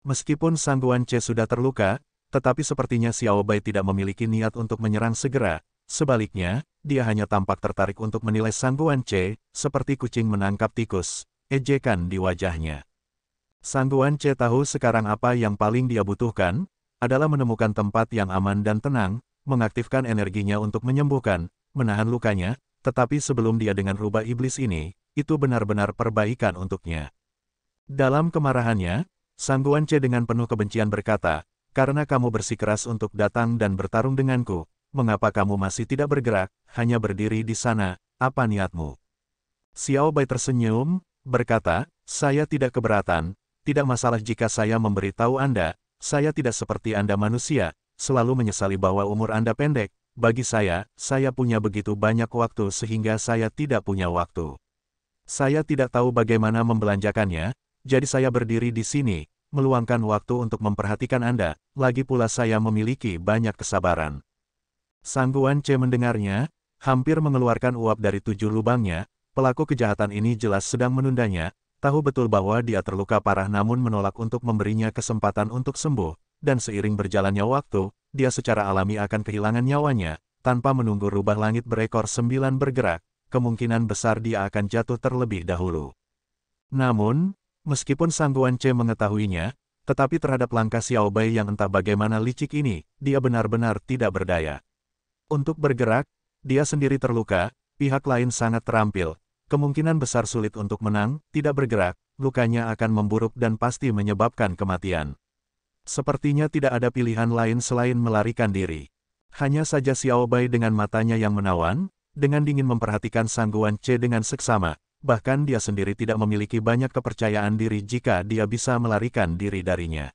Meskipun Sang Guanche sudah terluka, tetapi sepertinya Xiao Bai tidak memiliki niat untuk menyerang segera, sebaliknya, dia hanya tampak tertarik untuk menilai Sang Guanche, seperti kucing menangkap tikus, ejekan di wajahnya. Sang Guanche tahu sekarang apa yang paling dia butuhkan, adalah menemukan tempat yang aman dan tenang, mengaktifkan energinya untuk menyembuhkan, menahan lukanya, tetapi sebelum dia dengan rubah iblis ini, itu benar-benar perbaikan untuknya. Dalam kemarahannya, Sang Guanche dengan penuh kebencian berkata, karena kamu bersikeras untuk datang dan bertarung denganku, mengapa kamu masih tidak bergerak, hanya berdiri di sana, apa niatmu? Xiao Bai tersenyum, berkata, saya tidak keberatan, tidak masalah jika saya memberitahu Anda, saya tidak seperti Anda manusia, selalu menyesali bahwa umur Anda pendek, bagi saya punya begitu banyak waktu sehingga saya tidak punya waktu. Saya tidak tahu bagaimana membelanjakannya, jadi saya berdiri di sini, meluangkan waktu untuk memperhatikan Anda, lagi pula saya memiliki banyak kesabaran. Sang Guanche mendengarnya, hampir mengeluarkan uap dari 7 lubangnya, pelaku kejahatan ini jelas sedang menundanya, tahu betul bahwa dia terluka parah namun menolak untuk memberinya kesempatan untuk sembuh, dan seiring berjalannya waktu, dia secara alami akan kehilangan nyawanya, tanpa menunggu rubah langit berekor 9 bergerak, kemungkinan besar dia akan jatuh terlebih dahulu. Namun, meskipun Sang Guanche mengetahuinya, tetapi terhadap langkah Xiao Bai yang entah bagaimana licik ini, dia benar-benar tidak berdaya. Untuk bergerak, dia sendiri terluka, pihak lain sangat terampil, kemungkinan besar sulit untuk menang, tidak bergerak, lukanya akan memburuk dan pasti menyebabkan kematian. Sepertinya tidak ada pilihan lain selain melarikan diri. Hanya saja Xiao Bai dengan matanya yang menawan, dengan dingin memperhatikan Sang Guan Ce dengan seksama, bahkan dia sendiri tidak memiliki banyak kepercayaan diri jika dia bisa melarikan diri darinya.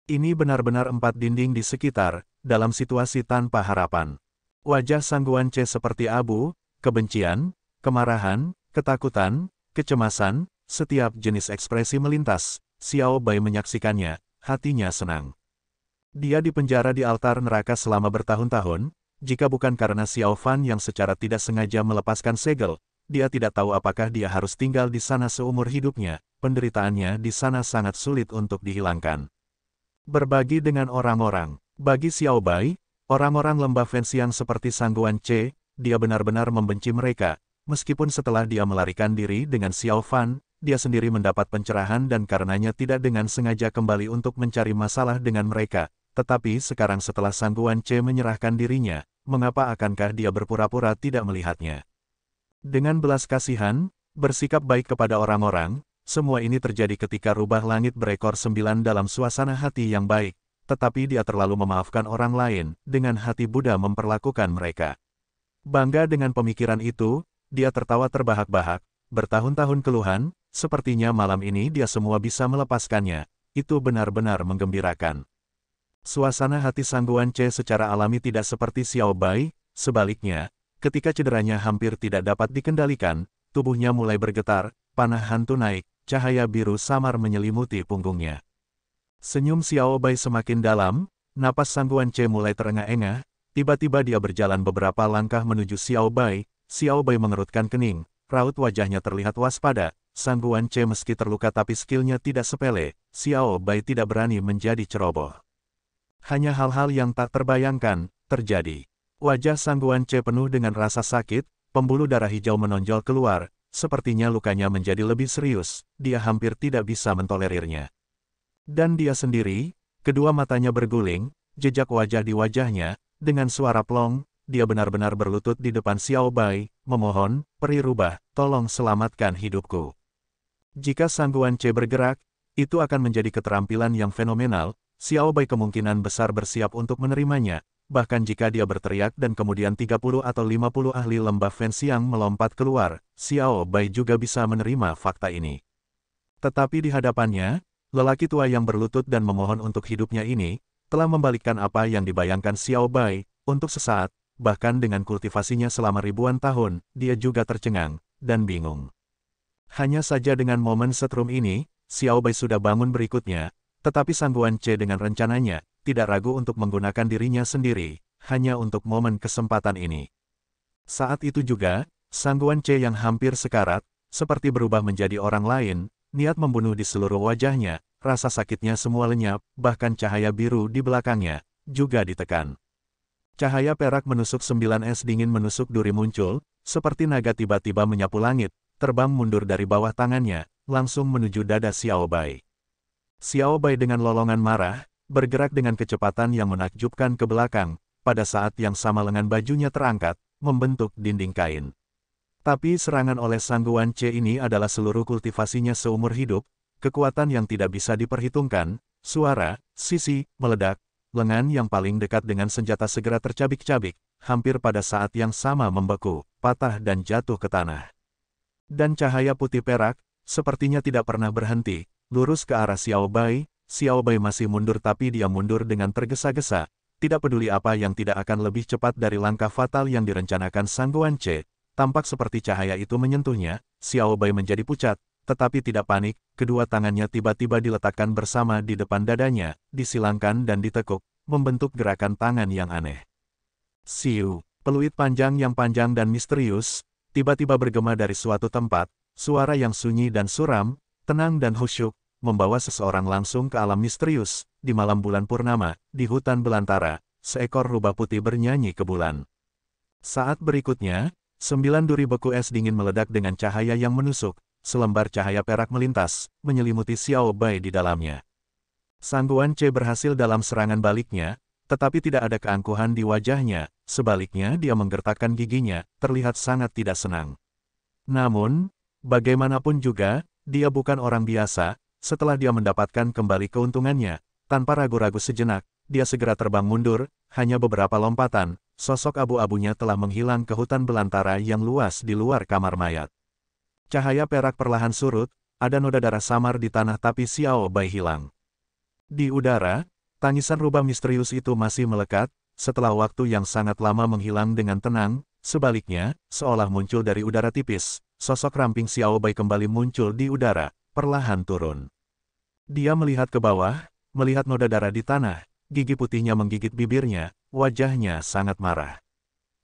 Ini benar-benar empat dinding di sekitar, dalam situasi tanpa harapan. Wajah Sang Guan Ce seperti abu, kebencian, kemarahan, ketakutan, kecemasan, setiap jenis ekspresi melintas. Xiao Bai menyaksikannya, hatinya senang. Dia dipenjara di altar neraka selama bertahun-tahun, jika bukan karena Xiao Fan yang secara tidak sengaja melepaskan segel, dia tidak tahu apakah dia harus tinggal di sana seumur hidupnya, penderitaannya di sana sangat sulit untuk dihilangkan. Berbagi dengan orang-orang, bagi Xiao Bai, orang-orang lembah Fenxiang seperti Sang Guan Ce, dia benar-benar membenci mereka, meskipun setelah dia melarikan diri dengan Xiao Fan, dia sendiri mendapat pencerahan dan karenanya tidak dengan sengaja kembali untuk mencari masalah dengan mereka. Tetapi sekarang setelah Sang Guan Ce menyerahkan dirinya, mengapa akankah dia berpura-pura tidak melihatnya? Dengan belas kasihan, bersikap baik kepada orang-orang, semua ini terjadi ketika rubah langit berekor 9 dalam suasana hati yang baik, tetapi dia terlalu memaafkan orang lain, dengan hati Buddha memperlakukan mereka. Bangga dengan pemikiran itu, dia tertawa terbahak-bahak, bertahun-tahun keluhan, sepertinya malam ini dia semua bisa melepaskannya, itu benar-benar menggembirakan. Suasana hati Sang Guan Ce secara alami tidak seperti Xiao Bai, sebaliknya, ketika cederanya hampir tidak dapat dikendalikan, tubuhnya mulai bergetar, panah hantu naik, cahaya biru samar menyelimuti punggungnya. Senyum Xiao Bai semakin dalam, napas Sang Guan Ce mulai terengah-engah, tiba-tiba dia berjalan beberapa langkah menuju Xiao Bai mengerutkan kening, raut wajahnya terlihat waspada. Sang Guan Ce meski terluka tapi skillnya tidak sepele, Xiao Bai tidak berani menjadi ceroboh. Hanya hal-hal yang tak terbayangkan, terjadi. Wajah Sang Guan Ce penuh dengan rasa sakit, pembuluh darah hijau menonjol keluar, sepertinya lukanya menjadi lebih serius, dia hampir tidak bisa mentolerirnya. Dan dia sendiri, kedua matanya berguling, jejak wajah di wajahnya, dengan suara plong, dia benar-benar berlutut di depan Xiao Bai, memohon, "Peri rubah, tolong selamatkan hidupku." Jika Sang Guan Ce bergerak, itu akan menjadi keterampilan yang fenomenal, Xiao Bai kemungkinan besar bersiap untuk menerimanya, bahkan jika dia berteriak dan kemudian 30 atau 50 ahli lembah Fenxiang melompat keluar, Xiao Bai juga bisa menerima fakta ini. Tetapi di hadapannya, lelaki tua yang berlutut dan memohon untuk hidupnya ini, telah membalikkan apa yang dibayangkan Xiao Bai, untuk sesaat, bahkan dengan kultivasinya selama ribuan tahun, dia juga tercengang, dan bingung. Hanya saja dengan momen setrum ini, Xiao Bai sudah bangun berikutnya, tetapi Sang Guan Ce dengan rencananya, tidak ragu untuk menggunakan dirinya sendiri, hanya untuk momen kesempatan ini. Saat itu juga, Sang Guan Ce yang hampir sekarat, seperti berubah menjadi orang lain, niat membunuh di seluruh wajahnya, rasa sakitnya semua lenyap, bahkan cahaya biru di belakangnya, juga ditekan. Cahaya perak menusuk 9 es dingin menusuk duri muncul, seperti naga tiba-tiba menyapu langit, terbang mundur dari bawah tangannya, langsung menuju dada Xiao Bai. Xiao Bai dengan lolongan marah, bergerak dengan kecepatan yang menakjubkan ke belakang, pada saat yang sama lengan bajunya terangkat, membentuk dinding kain. Tapi serangan oleh Sang Guan Ce ini adalah seluruh kultivasinya seumur hidup, kekuatan yang tidak bisa diperhitungkan, suara, sisi, meledak, lengan yang paling dekat dengan senjata segera tercabik-cabik, hampir pada saat yang sama membeku, patah dan jatuh ke tanah. Dan cahaya putih perak, sepertinya tidak pernah berhenti, lurus ke arah Xiao Bai masih mundur tapi dia mundur dengan tergesa-gesa, tidak peduli apa yang tidak akan lebih cepat dari langkah fatal yang direncanakan Sang Guan Ce, tampak seperti cahaya itu menyentuhnya, Xiao Bai menjadi pucat, tetapi tidak panik, kedua tangannya tiba-tiba diletakkan bersama di depan dadanya, disilangkan dan ditekuk, membentuk gerakan tangan yang aneh. Siu, peluit panjang yang panjang dan misterius, tiba-tiba bergema dari suatu tempat, suara yang sunyi dan suram, tenang dan khusyuk, membawa seseorang langsung ke alam misterius, di malam bulan purnama, di hutan belantara, seekor rubah putih bernyanyi ke bulan. Saat berikutnya, 9 duri beku es dingin meledak dengan cahaya yang menusuk, selembar cahaya perak melintas, menyelimuti Xiao Bai di dalamnya. Sang Guan Ce berhasil dalam serangan baliknya, tetapi tidak ada keangkuhan di wajahnya, sebaliknya dia menggertakkan giginya, terlihat sangat tidak senang. Namun, bagaimanapun juga, dia bukan orang biasa, setelah dia mendapatkan kembali keuntungannya, tanpa ragu-ragu sejenak, dia segera terbang mundur, hanya beberapa lompatan, sosok abu-abunya telah menghilang ke hutan belantara yang luas di luar kamar mayat. Cahaya perak perlahan surut, ada noda darah samar di tanah tapi Xiao Bai hilang. Di udara, tangisan rubah misterius itu masih melekat, setelah waktu yang sangat lama menghilang dengan tenang, sebaliknya, seolah muncul dari udara tipis, sosok ramping Xiao Bai kembali muncul di udara, perlahan turun. Dia melihat ke bawah, melihat noda darah di tanah, gigi putihnya menggigit bibirnya, wajahnya sangat marah.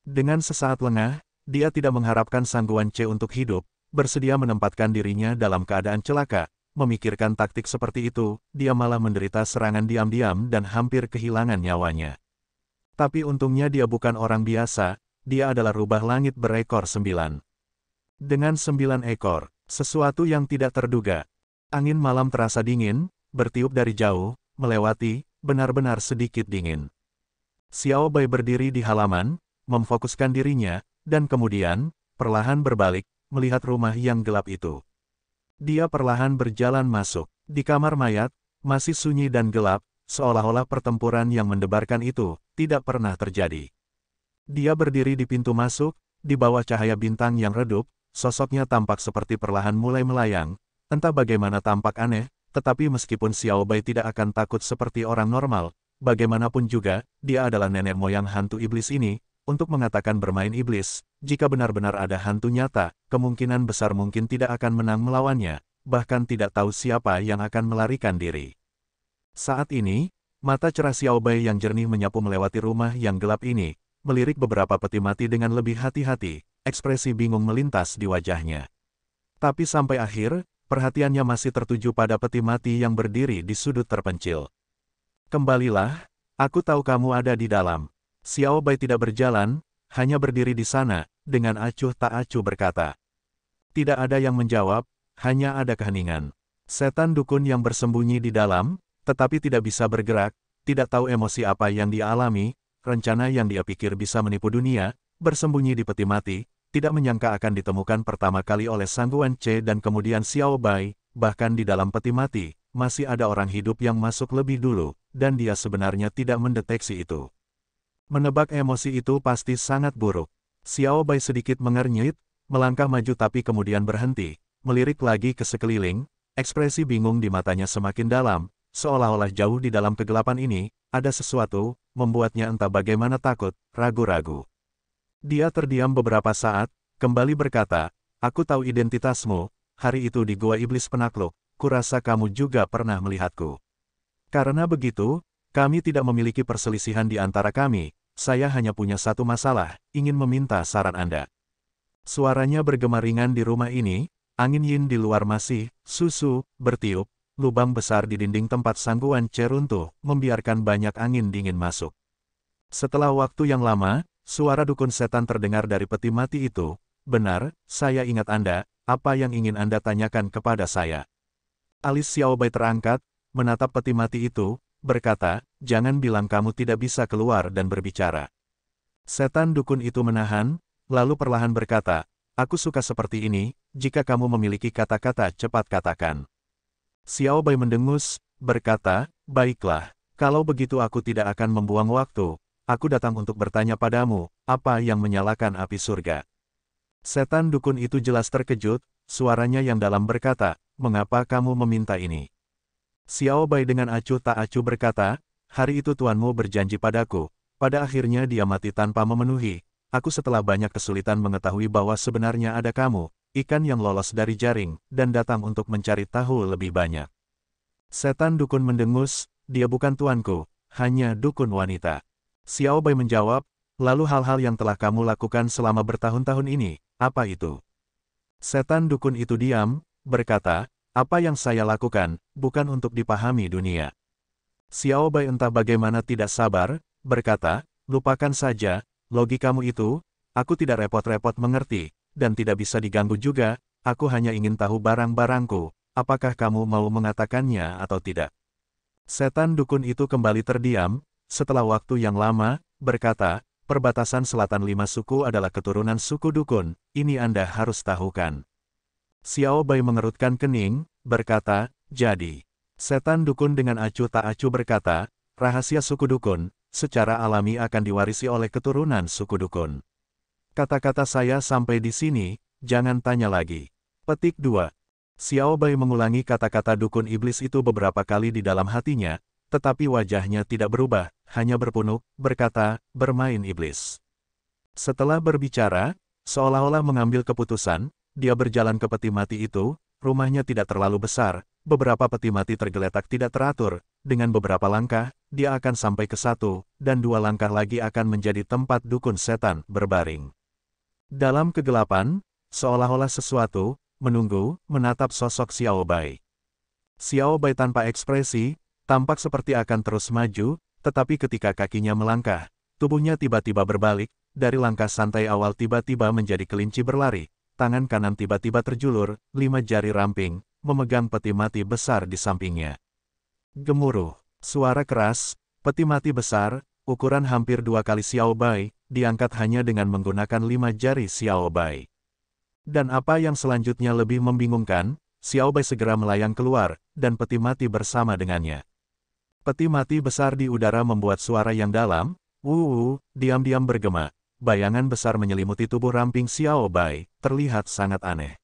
Dengan sesaat lengah, dia tidak mengharapkan Sang Guan Ce untuk hidup, bersedia menempatkan dirinya dalam keadaan celaka. Memikirkan taktik seperti itu, dia malah menderita serangan diam-diam dan hampir kehilangan nyawanya. Tapi untungnya dia bukan orang biasa, dia adalah rubah langit berekor 9. Dengan 9 ekor, sesuatu yang tidak terduga. Angin malam terasa dingin, bertiup dari jauh, melewati, benar-benar sedikit dingin. Xiao Bai berdiri di halaman, memfokuskan dirinya, dan kemudian, perlahan berbalik, melihat rumah yang gelap itu. Dia perlahan berjalan masuk. Di kamar mayat, masih sunyi dan gelap, seolah-olah pertempuran yang mendebarkan itu tidak pernah terjadi. Dia berdiri di pintu masuk, di bawah cahaya bintang yang redup, sosoknya tampak seperti perlahan mulai melayang, entah bagaimana tampak aneh, tetapi meskipun Xiao Bai tidak akan takut seperti orang normal, bagaimanapun juga, dia adalah nenek moyang hantu iblis ini. Untuk mengatakan bermain iblis, jika benar-benar ada hantu nyata, kemungkinan besar mungkin tidak akan menang melawannya, bahkan tidak tahu siapa yang akan melarikan diri. Saat ini, mata cerah Xiao Bai yang jernih menyapu melewati rumah yang gelap ini, melirik beberapa peti mati dengan lebih hati-hati, ekspresi bingung melintas di wajahnya. Tapi sampai akhir, perhatiannya masih tertuju pada peti mati yang berdiri di sudut terpencil. Kembalilah, aku tahu kamu ada di dalam. Xiao Bai tidak berjalan, hanya berdiri di sana, dengan acuh tak acuh berkata. Tidak ada yang menjawab, hanya ada keheningan. Setan dukun yang bersembunyi di dalam, tetapi tidak bisa bergerak, tidak tahu emosi apa yang dia alami, rencana yang dia pikir bisa menipu dunia, bersembunyi di peti mati, tidak menyangka akan ditemukan pertama kali oleh Sang Guan Ce dan kemudian Xiao Bai, bahkan di dalam peti mati, masih ada orang hidup yang masuk lebih dulu, dan dia sebenarnya tidak mendeteksi itu. Menebak emosi itu pasti sangat buruk. Xiao Bai sedikit mengernyit, melangkah maju tapi kemudian berhenti, melirik lagi ke sekeliling, ekspresi bingung di matanya semakin dalam, seolah-olah jauh di dalam kegelapan ini, ada sesuatu, membuatnya entah bagaimana takut, ragu-ragu. Dia terdiam beberapa saat, kembali berkata, aku tahu identitasmu, hari itu di Gua Iblis Penakluk, kurasa kamu juga pernah melihatku. Karena begitu, kami tidak memiliki perselisihan di antara kami, saya hanya punya satu masalah, ingin meminta saran Anda. Suaranya bergema ringan di rumah ini, angin yin di luar masih, bertiup, lubang besar di dinding tempat Sang Guan Ce runtuh, membiarkan banyak angin dingin masuk. Setelah waktu yang lama, suara dukun setan terdengar dari peti mati itu, benar, saya ingat Anda, apa yang ingin Anda tanyakan kepada saya? Alis Xiao Bai terangkat, menatap peti mati itu, berkata, jangan bilang kamu tidak bisa keluar dan berbicara. Setan dukun itu menahan, lalu perlahan berkata, aku suka seperti ini, jika kamu memiliki kata-kata cepat katakan. Xiao Bai mendengus, berkata, baiklah, kalau begitu aku tidak akan membuang waktu, aku datang untuk bertanya padamu, apa yang menyalakan api surga. Setan dukun itu jelas terkejut, suaranya yang dalam berkata, mengapa kamu meminta ini? Xiao Bai dengan acuh tak acuh berkata, hari itu tuanmu berjanji padaku, pada akhirnya dia mati tanpa memenuhi, aku setelah banyak kesulitan mengetahui bahwa sebenarnya ada kamu, ikan yang lolos dari jaring, dan datang untuk mencari tahu lebih banyak. Setan dukun mendengus, dia bukan tuanku, hanya dukun wanita. Xiao Bai menjawab, lalu hal-hal yang telah kamu lakukan selama bertahun-tahun ini, apa itu? Setan dukun itu diam, berkata, apa yang saya lakukan, bukan untuk dipahami dunia. Xiao Bai entah bagaimana tidak sabar, berkata, lupakan saja, logikamu itu, aku tidak repot-repot mengerti, dan tidak bisa diganggu juga, aku hanya ingin tahu barang-barangku, apakah kamu mau mengatakannya atau tidak. Setan dukun itu kembali terdiam, setelah waktu yang lama, berkata, perbatasan selatan 5 suku adalah keturunan suku dukun, ini Anda harus tahukan. Xiao Bai mengerutkan kening, berkata, jadi. Setan dukun dengan acuh tak acuh berkata, rahasia suku dukun, secara alami akan diwarisi oleh keturunan suku dukun. Kata-kata saya sampai di sini, jangan tanya lagi. Petik 2. Xiao Bai mengulangi kata-kata dukun iblis itu beberapa kali di dalam hatinya, tetapi wajahnya tidak berubah, hanya berpunuk, berkata, bermain iblis. Setelah berbicara, seolah-olah mengambil keputusan, dia berjalan ke peti mati itu. Rumahnya tidak terlalu besar, beberapa peti mati tergeletak tidak teratur, dengan beberapa langkah, dia akan sampai ke 1, dan 2 langkah lagi akan menjadi tempat dukun setan berbaring. Dalam kegelapan, seolah-olah sesuatu, menunggu, menatap sosok Xiao Bai. Xiao Bai tanpa ekspresi, tampak seperti akan terus maju, tetapi ketika kakinya melangkah, tubuhnya tiba-tiba berbalik, dari langkah santai awal tiba-tiba menjadi kelinci berlari. Tangan kanan tiba-tiba terjulur, 5 jari ramping, memegang peti mati besar di sampingnya. Gemuruh, suara keras, peti mati besar, ukuran hampir 2 kali Xiao Bai, diangkat hanya dengan menggunakan 5 jari Xiao Bai. Dan apa yang selanjutnya lebih membingungkan, Xiao Bai segera melayang keluar, dan peti mati bersama dengannya. Peti mati besar di udara membuat suara yang dalam, diam-diam bergema. Bayangan besar menyelimuti tubuh ramping Xiao Bai, terlihat sangat aneh.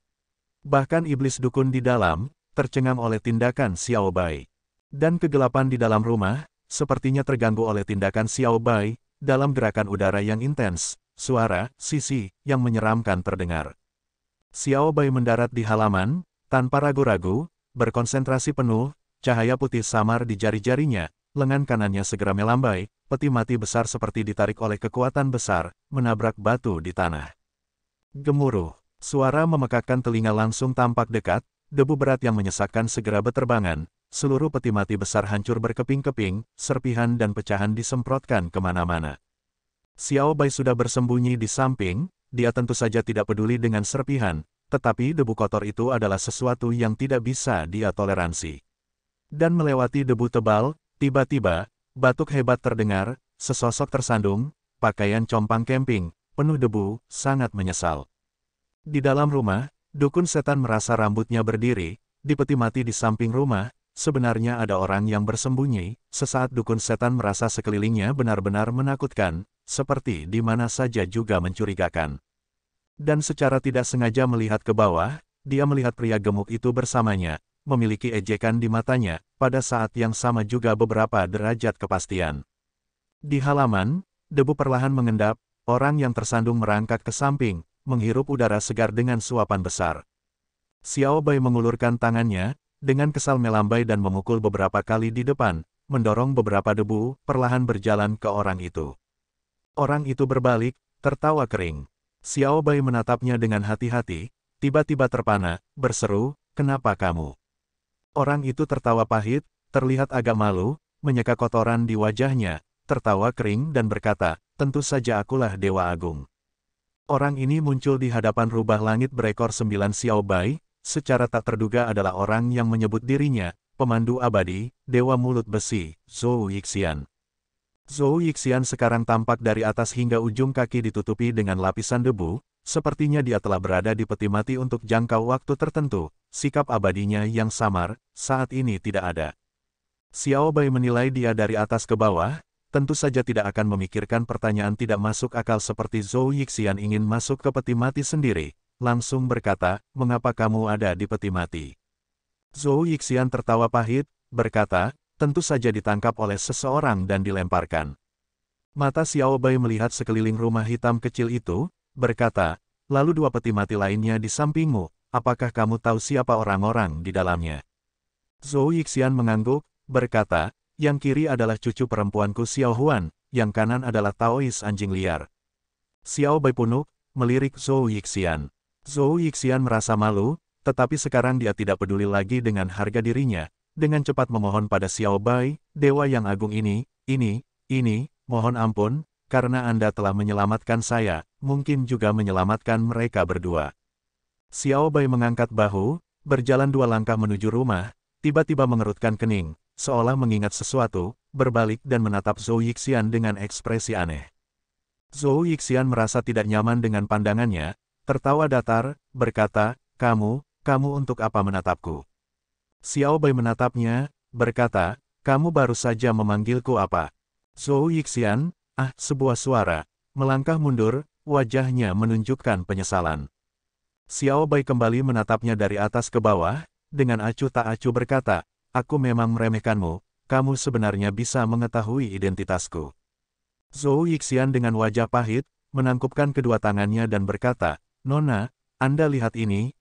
Bahkan iblis dukun di dalam, tercengang oleh tindakan Xiao Bai. Dan kegelapan di dalam rumah, sepertinya terganggu oleh tindakan Xiao Bai, dalam gerakan udara yang intens, suara, sisi, yang menyeramkan terdengar. Xiao Bai mendarat di halaman, tanpa ragu-ragu, berkonsentrasi penuh, cahaya putih samar di jari-jarinya, lengan kanannya segera melambai, peti mati besar seperti ditarik oleh kekuatan besar, menabrak batu di tanah. Gemuruh, suara memekakkan telinga langsung tampak dekat, debu berat yang menyesakkan segera beterbangan, seluruh peti mati besar hancur berkeping-keping, serpihan dan pecahan disemprotkan kemana-mana. Xiao Bai sudah bersembunyi di samping, dia tentu saja tidak peduli dengan serpihan, tetapi debu kotor itu adalah sesuatu yang tidak bisa dia toleransi. Dan melewati debu tebal, tiba-tiba, batuk hebat terdengar, sesosok tersandung, pakaian compang camping, penuh debu, sangat menyesal. Di dalam rumah, dukun setan merasa rambutnya berdiri, di peti mati di samping rumah, sebenarnya ada orang yang bersembunyi, sesaat dukun setan merasa sekelilingnya benar-benar menakutkan, seperti di mana saja juga mencurigakan. Dan secara tidak sengaja melihat ke bawah, dia melihat pria gemuk itu bersamanya, memiliki ejekan di matanya, pada saat yang sama juga beberapa derajat kepastian. Di halaman, debu perlahan mengendap, orang yang tersandung merangkak ke samping, menghirup udara segar dengan suapan besar. Xiao Bai mengulurkan tangannya, dengan kesal melambai dan memukul beberapa kali di depan, mendorong beberapa debu, perlahan berjalan ke orang itu. Orang itu berbalik, tertawa kering. Xiao Bai menatapnya dengan hati-hati, tiba-tiba terpana, berseru, "Kenapa kamu?" Orang itu tertawa pahit, terlihat agak malu, menyeka kotoran di wajahnya, tertawa kering dan berkata, "Tentu saja akulah Dewa Agung." Orang ini muncul di hadapan rubah langit berekor 9 Xiao Bai, secara tak terduga adalah orang yang menyebut dirinya, pemandu abadi, Dewa Mulut Besi, Zhou Yixian. Zhou Yixian sekarang tampak dari atas hingga ujung kaki ditutupi dengan lapisan debu, sepertinya dia telah berada di peti mati untuk jangka waktu tertentu, sikap abadinya yang samar, saat ini tidak ada. Xiao Bai menilai dia dari atas ke bawah, tentu saja tidak akan memikirkan pertanyaan tidak masuk akal seperti Zhou Yixian ingin masuk ke peti mati sendiri, langsung berkata, "Mengapa kamu ada di peti mati?" Zhou Yixian tertawa pahit, berkata, "Tentu saja ditangkap oleh seseorang dan dilemparkan." Mata Xiao Bai melihat sekeliling rumah hitam kecil itu, berkata, "Lalu 2 peti mati lainnya di sampingmu, apakah kamu tahu siapa orang-orang di dalamnya?" Zhou Yixian mengangguk, berkata, "Yang kiri adalah cucu perempuanku Xiao Huan, yang kanan adalah Taois anjing liar." Xiao Bai punuk, melirik Zhou Yixian. Zhou Yixian merasa malu, tetapi sekarang dia tidak peduli lagi dengan harga dirinya, dengan cepat memohon pada Xiao Bai, "Dewa yang agung ini, mohon ampun, karena Anda telah menyelamatkan saya, mungkin juga menyelamatkan mereka berdua." Xiao Bai mengangkat bahu, berjalan 2 langkah menuju rumah, tiba-tiba mengerutkan kening, seolah mengingat sesuatu, berbalik dan menatap Zhou Yixian dengan ekspresi aneh. Zhou Yixian merasa tidak nyaman dengan pandangannya, tertawa datar, berkata, kamu untuk apa menatapku?" Xiao Bai menatapnya, berkata, kamu baru saja memanggilku apa? Zhou Yixian, sebuah suara, melangkah mundur, wajahnya menunjukkan penyesalan. Xiao Bai kembali menatapnya dari atas ke bawah, dengan acuh tak acuh berkata, aku memang meremehkanmu, kamu sebenarnya bisa mengetahui identitasku. Zhou Yixian dengan wajah pahit, menangkupkan kedua tangannya dan berkata, Nona, Anda lihat ini,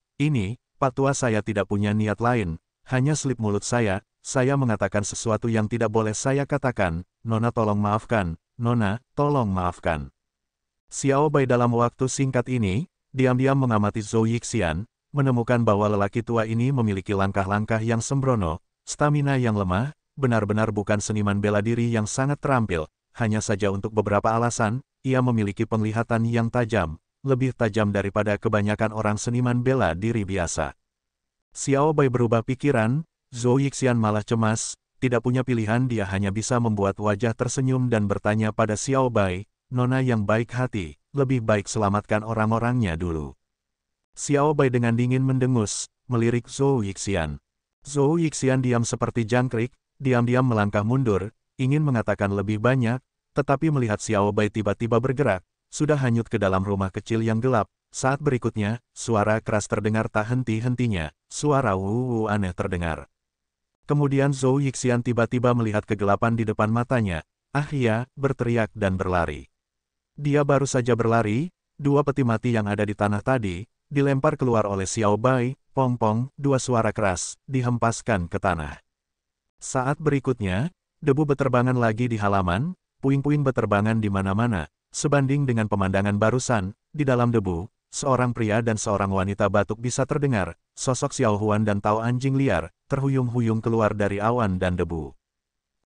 Pak Tua saya tidak punya niat lain, hanya selip mulut saya mengatakan sesuatu yang tidak boleh saya katakan, Nona tolong maafkan, Nona, tolong maafkan. Xiao Bai dalam waktu singkat ini, diam-diam mengamati Zhou Yixian, menemukan bahwa lelaki tua ini memiliki langkah-langkah yang sembrono, stamina yang lemah, benar-benar bukan seniman bela diri yang sangat terampil, hanya saja untuk beberapa alasan, ia memiliki penglihatan yang tajam, lebih tajam daripada kebanyakan orang seniman bela diri biasa. Xiao Bai berubah pikiran, Zhou Yixian malah cemas, tidak punya pilihan dia hanya bisa membuat wajah tersenyum dan bertanya pada Xiao Bai, Nona yang baik hati, lebih baik selamatkan orang-orangnya dulu. Xiao Bai dengan dingin mendengus, melirik Zhou Yixian. Zhou Yixian diam seperti jangkrik, diam-diam melangkah mundur, ingin mengatakan lebih banyak, tetapi melihat Xiao Bai tiba-tiba bergerak, sudah hanyut ke dalam rumah kecil yang gelap. Saat berikutnya, suara keras terdengar tak henti-hentinya, suara wuh aneh terdengar. Kemudian Zhou Yixian tiba-tiba melihat kegelapan di depan matanya, iya, berteriak dan berlari. Dia baru saja berlari, dua peti mati yang ada di tanah tadi, dilempar keluar oleh Xiao Bai, pong-pong, dua suara keras, dihempaskan ke tanah. Saat berikutnya, debu beterbangan lagi di halaman, puing-puing beterbangan di mana-mana, sebanding dengan pemandangan barusan, di dalam debu, seorang pria dan seorang wanita batuk bisa terdengar, sosok Xiao Huan dan Tao anjing liar, terhuyung-huyung keluar dari awan dan debu.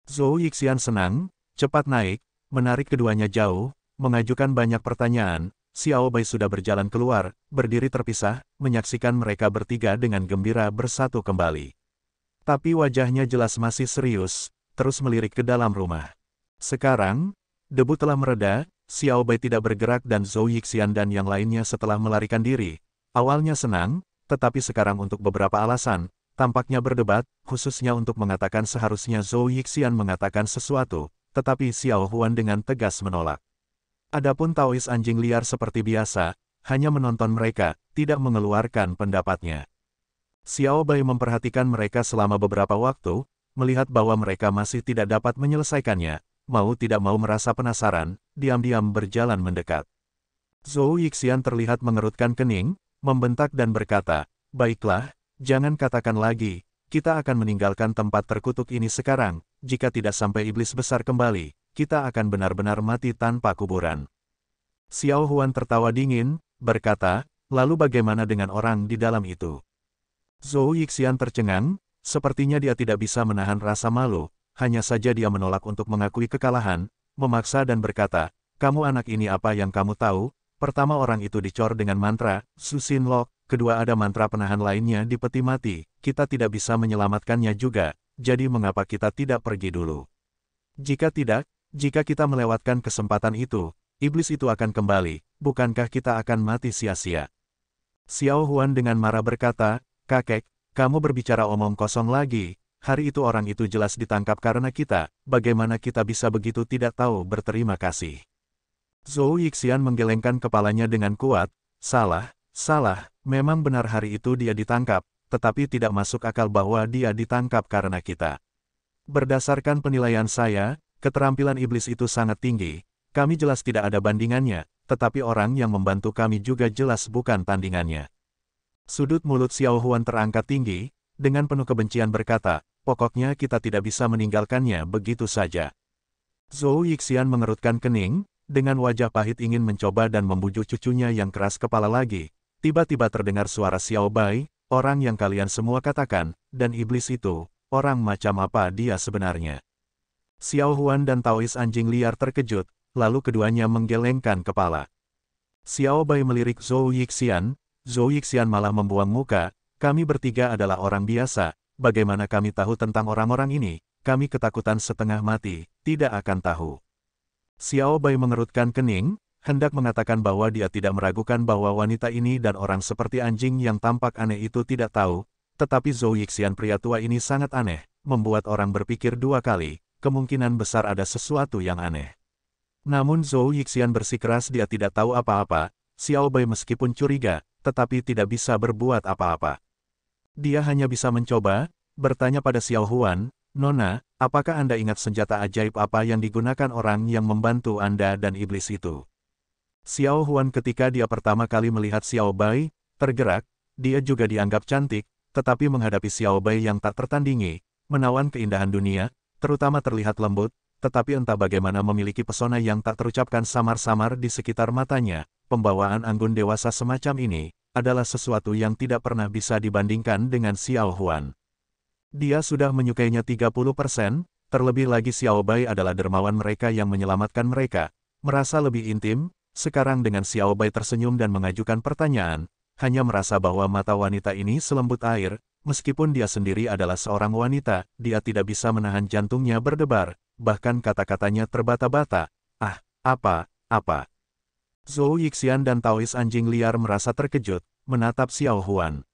Zhou Yixian senang, cepat naik, menarik keduanya jauh, mengajukan banyak pertanyaan. Xiao Bai sudah berjalan keluar, berdiri terpisah, menyaksikan mereka bertiga dengan gembira bersatu kembali. Tapi wajahnya jelas masih serius, terus melirik ke dalam rumah. Sekarang, debu telah mereda, Xiao Bai tidak bergerak dan Zhou Yixian dan yang lainnya setelah melarikan diri. Awalnya senang, tetapi sekarang untuk beberapa alasan, tampaknya berdebat, khususnya untuk mengatakan seharusnya Zhou Yixian mengatakan sesuatu, tetapi Xiao Huan dengan tegas menolak. Adapun Taois anjing liar seperti biasa, hanya menonton mereka, tidak mengeluarkan pendapatnya. Xiao Bai memperhatikan mereka selama beberapa waktu, melihat bahwa mereka masih tidak dapat menyelesaikannya, mau tidak mau merasa penasaran, diam-diam berjalan mendekat. Zhou Yixian terlihat mengerutkan kening, membentak dan berkata, baiklah, jangan katakan lagi, kita akan meninggalkan tempat terkutuk ini sekarang, jika tidak sampai iblis besar kembali, kita akan benar-benar mati tanpa kuburan. Xiao Huan tertawa dingin, berkata, lalu bagaimana dengan orang di dalam itu? Zhou Yixian tercengang, sepertinya dia tidak bisa menahan rasa malu, hanya saja dia menolak untuk mengakui kekalahan, memaksa dan berkata, kamu anak ini apa yang kamu tahu? Pertama orang itu dicor dengan mantra, Susin Lok, kedua ada mantra penahan lainnya di peti mati, kita tidak bisa menyelamatkannya juga, jadi mengapa kita tidak pergi dulu? Jika tidak, jika kita melewatkan kesempatan itu, iblis itu akan kembali, bukankah kita akan mati sia-sia? Xiao Huan dengan marah berkata, kakek, kamu berbicara omong kosong lagi, hari itu orang itu jelas ditangkap karena kita, bagaimana kita bisa begitu tidak tahu berterima kasih? Zhou Yixian menggelengkan kepalanya dengan kuat, salah, memang benar hari itu dia ditangkap, tetapi tidak masuk akal bahwa dia ditangkap karena kita. Berdasarkan penilaian saya, keterampilan iblis itu sangat tinggi, kami jelas tidak ada bandingannya, tetapi orang yang membantu kami juga jelas bukan tandingannya. Sudut mulut Xiao Huan terangkat tinggi, dengan penuh kebencian berkata, pokoknya kita tidak bisa meninggalkannya begitu saja. Zhou Yixian mengerutkan kening, dengan wajah pahit ingin mencoba dan membujuk cucunya yang keras kepala lagi. Tiba-tiba terdengar suara Xiao Bai, orang yang kalian semua katakan, dan iblis itu, orang macam apa dia sebenarnya? Xiao Huan dan Taois anjing liar terkejut, lalu keduanya menggelengkan kepala. Xiao Bai melirik Zhou Yixian malah membuang muka, kami bertiga adalah orang biasa, bagaimana kami tahu tentang orang-orang ini, kami ketakutan setengah mati, tidak akan tahu. Xiao Bai mengerutkan kening, hendak mengatakan bahwa dia tidak meragukan bahwa wanita ini dan orang seperti anjing yang tampak aneh itu tidak tahu, tetapi Zhou Yixian pria tua ini sangat aneh, membuat orang berpikir dua kali, kemungkinan besar ada sesuatu yang aneh. Namun Zhou Yixian bersikeras dia tidak tahu apa-apa, Xiao Bai meskipun curiga, tetapi tidak bisa berbuat apa-apa. Dia hanya bisa mencoba, bertanya pada Xiao Huan, "Nona, apakah Anda ingat senjata ajaib apa yang digunakan orang yang membantu Anda dan iblis itu?" Xiao Huan ketika dia pertama kali melihat Xiao Bai, tergerak, dia juga dianggap cantik, tetapi menghadapi Xiao Bai yang tak tertandingi, menawan keindahan dunia, terutama terlihat lembut, tetapi entah bagaimana memiliki pesona yang tak terucapkan samar-samar di sekitar matanya, pembawaan anggun dewasa semacam ini, adalah sesuatu yang tidak pernah bisa dibandingkan dengan Xiao Huan. Dia sudah menyukainya 30%, terlebih lagi Xiao Bai adalah dermawan mereka yang menyelamatkan mereka, merasa lebih intim, sekarang dengan Xiao Bai tersenyum dan mengajukan pertanyaan, hanya merasa bahwa mata wanita ini selembut air, meskipun dia sendiri adalah seorang wanita, dia tidak bisa menahan jantungnya berdebar, bahkan kata-katanya terbata-bata. "Ah, apa. Zhou Yixian dan Taois anjing liar merasa terkejut, menatap Xiao Huan.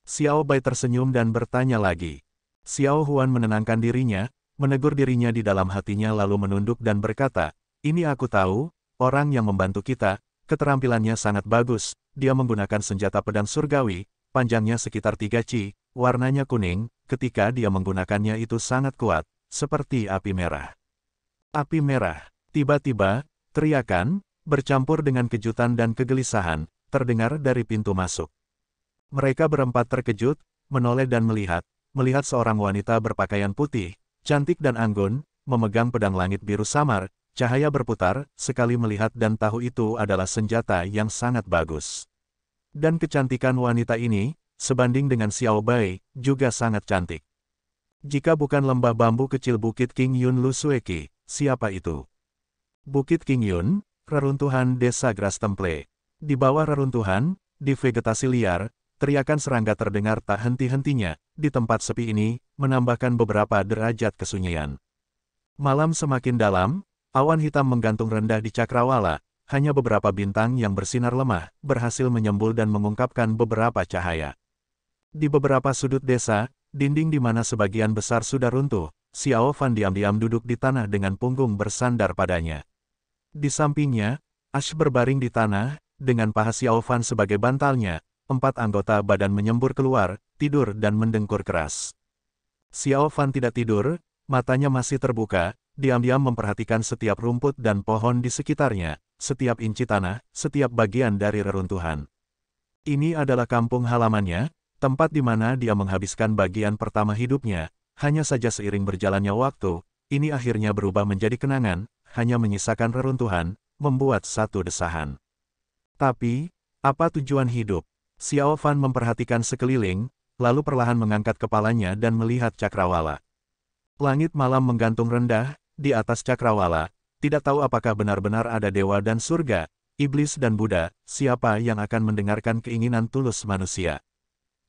Xiao Bai tersenyum dan bertanya lagi. Xiao Huan menenangkan dirinya, menegur dirinya di dalam hatinya lalu menunduk dan berkata, "Ini aku tahu, orang yang membantu kita, keterampilannya sangat bagus, dia menggunakan senjata pedang surgawi, panjangnya sekitar 3 ci, warnanya kuning, ketika dia menggunakannya itu sangat kuat, seperti api merah." Api merah. Tiba-tiba, teriakan, bercampur dengan kejutan dan kegelisahan, terdengar dari pintu masuk. Mereka berempat terkejut, menoleh dan melihat seorang wanita berpakaian putih, cantik dan anggun, memegang pedang langit biru samar, cahaya berputar, sekali melihat dan tahu itu adalah senjata yang sangat bagus. Dan kecantikan wanita ini, sebanding dengan Xiao Bai, juga sangat cantik. Jika bukan lembah bambu kecil Bukit King Yun Lu Sueki, siapa itu? Bukit King Yun, reruntuhan desa Grass Temple. Di bawah reruntuhan, di vegetasi liar, teriakan serangga terdengar tak henti-hentinya, di tempat sepi ini, menambahkan beberapa derajat kesunyian. Malam semakin dalam, awan hitam menggantung rendah di cakrawala, hanya beberapa bintang yang bersinar lemah, berhasil menyembul dan mengungkapkan beberapa cahaya. Di beberapa sudut desa, dinding di mana sebagian besar sudah runtuh, Xiao Fan diam-diam duduk di tanah dengan punggung bersandar padanya. Di sampingnya, Ash berbaring di tanah, dengan paha Xiao Fan sebagai bantalnya, 4 anggota badan menyembur keluar, tidur dan mendengkur keras. Xiao Fan tidak tidur, matanya masih terbuka, diam-diam memperhatikan setiap rumput dan pohon di sekitarnya, setiap inci tanah, setiap bagian dari reruntuhan. Ini adalah kampung halamannya, tempat di mana dia menghabiskan bagian pertama hidupnya, hanya saja seiring berjalannya waktu, ini akhirnya berubah menjadi kenangan, hanya menyisakan reruntuhan, membuat satu desahan. Tapi, apa tujuan hidup? Xiao Fan memperhatikan sekeliling, lalu perlahan mengangkat kepalanya dan melihat cakrawala. Langit malam menggantung rendah, di atas cakrawala, tidak tahu apakah benar-benar ada dewa dan surga, iblis dan Buddha, siapa yang akan mendengarkan keinginan tulus manusia.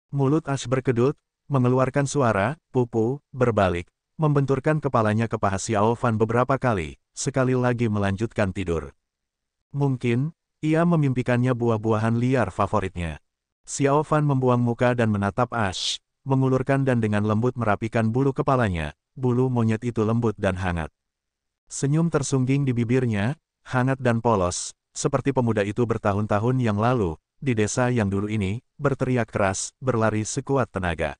Mulut Ash berkedut, mengeluarkan suara, pupu, berbalik, membenturkan kepalanya ke paha Xiao Fan beberapa kali, sekali lagi melanjutkan tidur. Mungkin, ia memimpikannya buah-buahan liar favoritnya. Xiao Fan membuang muka dan menatap Ash, mengulurkan dan dengan lembut merapikan bulu kepalanya, bulu monyet itu lembut dan hangat. Senyum tersungging di bibirnya, hangat dan polos, seperti pemuda itu bertahun-tahun yang lalu, di desa yang dulu ini, berteriak keras, berlari sekuat tenaga.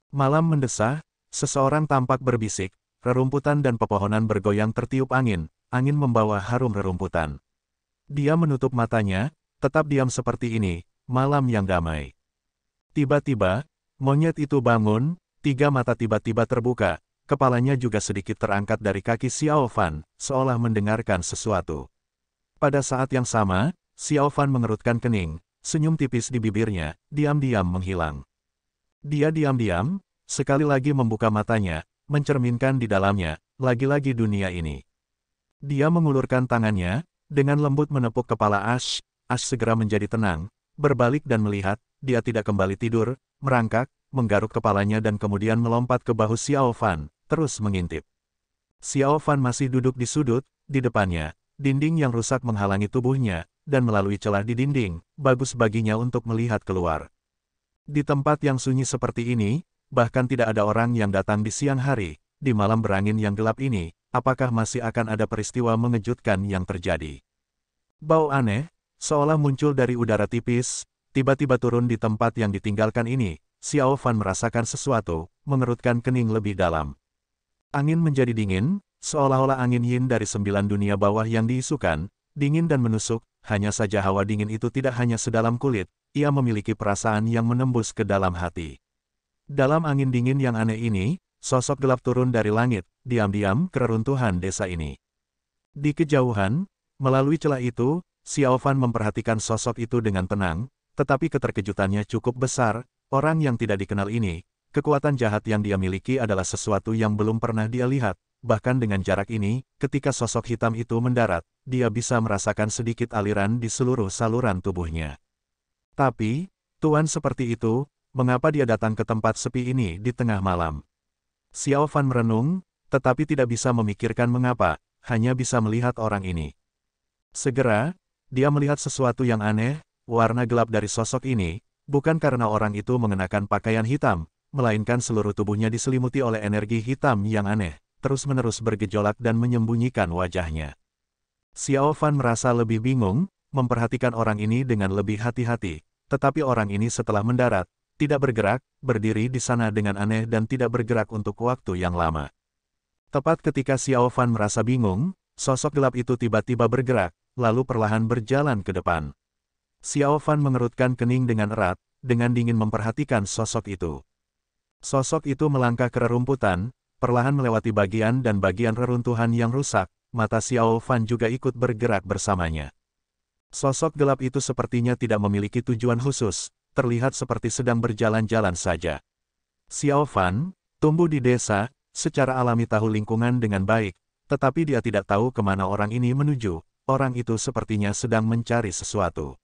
Malam mendesah, seseorang tampak berbisik, rerumputan dan pepohonan bergoyang tertiup angin, angin membawa harum rerumputan. Dia menutup matanya, tetap diam seperti ini, malam yang damai. Tiba-tiba, monyet itu bangun, 3 mata tiba-tiba terbuka, kepalanya juga sedikit terangkat dari kaki Xiao Fan, seolah mendengarkan sesuatu. Pada saat yang sama, Xiao Fan mengerutkan kening, senyum tipis di bibirnya, diam-diam menghilang. Dia diam-diam, sekali lagi membuka matanya, mencerminkan di dalamnya, lagi-lagi dunia ini. Dia mengulurkan tangannya, dengan lembut menepuk kepala Ash, Ash segera menjadi tenang, berbalik dan melihat, dia tidak kembali tidur, merangkak, menggaruk kepalanya dan kemudian melompat ke bahu Xiao Fan, terus mengintip. Xiao Fan masih duduk di sudut, di depannya, dinding yang rusak menghalangi tubuhnya, dan melalui celah di dinding, bagus baginya untuk melihat keluar. Di tempat yang sunyi seperti ini, bahkan tidak ada orang yang datang di siang hari, di malam berangin yang gelap ini, apakah masih akan ada peristiwa mengejutkan yang terjadi? Bau aneh, seolah muncul dari udara tipis, tiba-tiba turun di tempat yang ditinggalkan ini. Xiao Fan merasakan sesuatu, mengerutkan kening lebih dalam. Angin menjadi dingin, seolah-olah angin yin dari 9 dunia bawah yang diisukan, dingin dan menusuk, hanya saja hawa dingin itu tidak hanya sedalam kulit, ia memiliki perasaan yang menembus ke dalam hati. Dalam angin dingin yang aneh ini, sosok gelap turun dari langit, diam-diam ke reruntuhan desa ini. Di kejauhan, melalui celah itu, Xiao Fan memperhatikan sosok itu dengan tenang, tetapi keterkejutannya cukup besar. Orang yang tidak dikenal ini, kekuatan jahat yang dia miliki adalah sesuatu yang belum pernah dia lihat. Bahkan dengan jarak ini, ketika sosok hitam itu mendarat, dia bisa merasakan sedikit aliran di seluruh saluran tubuhnya. Tapi, tuan seperti itu, mengapa dia datang ke tempat sepi ini di tengah malam? Xiao Fan merenung, tetapi tidak bisa memikirkan mengapa, hanya bisa melihat orang ini. Segera, dia melihat sesuatu yang aneh, warna gelap dari sosok ini, bukan karena orang itu mengenakan pakaian hitam, melainkan seluruh tubuhnya diselimuti oleh energi hitam yang aneh, terus-menerus bergejolak dan menyembunyikan wajahnya. Xiao Fan merasa lebih bingung, memperhatikan orang ini dengan lebih hati-hati, tetapi orang ini setelah mendarat, tidak bergerak, berdiri di sana dengan aneh dan tidak bergerak untuk waktu yang lama. Tepat ketika Xiao Fan merasa bingung, sosok gelap itu tiba-tiba bergerak, lalu perlahan berjalan ke depan. Xiao Fan mengerutkan kening dengan erat, dengan dingin memperhatikan sosok itu. Sosok itu melangkah ke rerumputan, perlahan melewati bagian dan bagian reruntuhan yang rusak, mata Xiao Fan juga ikut bergerak bersamanya. Sosok gelap itu sepertinya tidak memiliki tujuan khusus, terlihat seperti sedang berjalan-jalan saja. Xiao Fan, tumbuh di desa, secara alami tahu lingkungan dengan baik, tetapi dia tidak tahu kemana orang ini menuju, orang itu sepertinya sedang mencari sesuatu.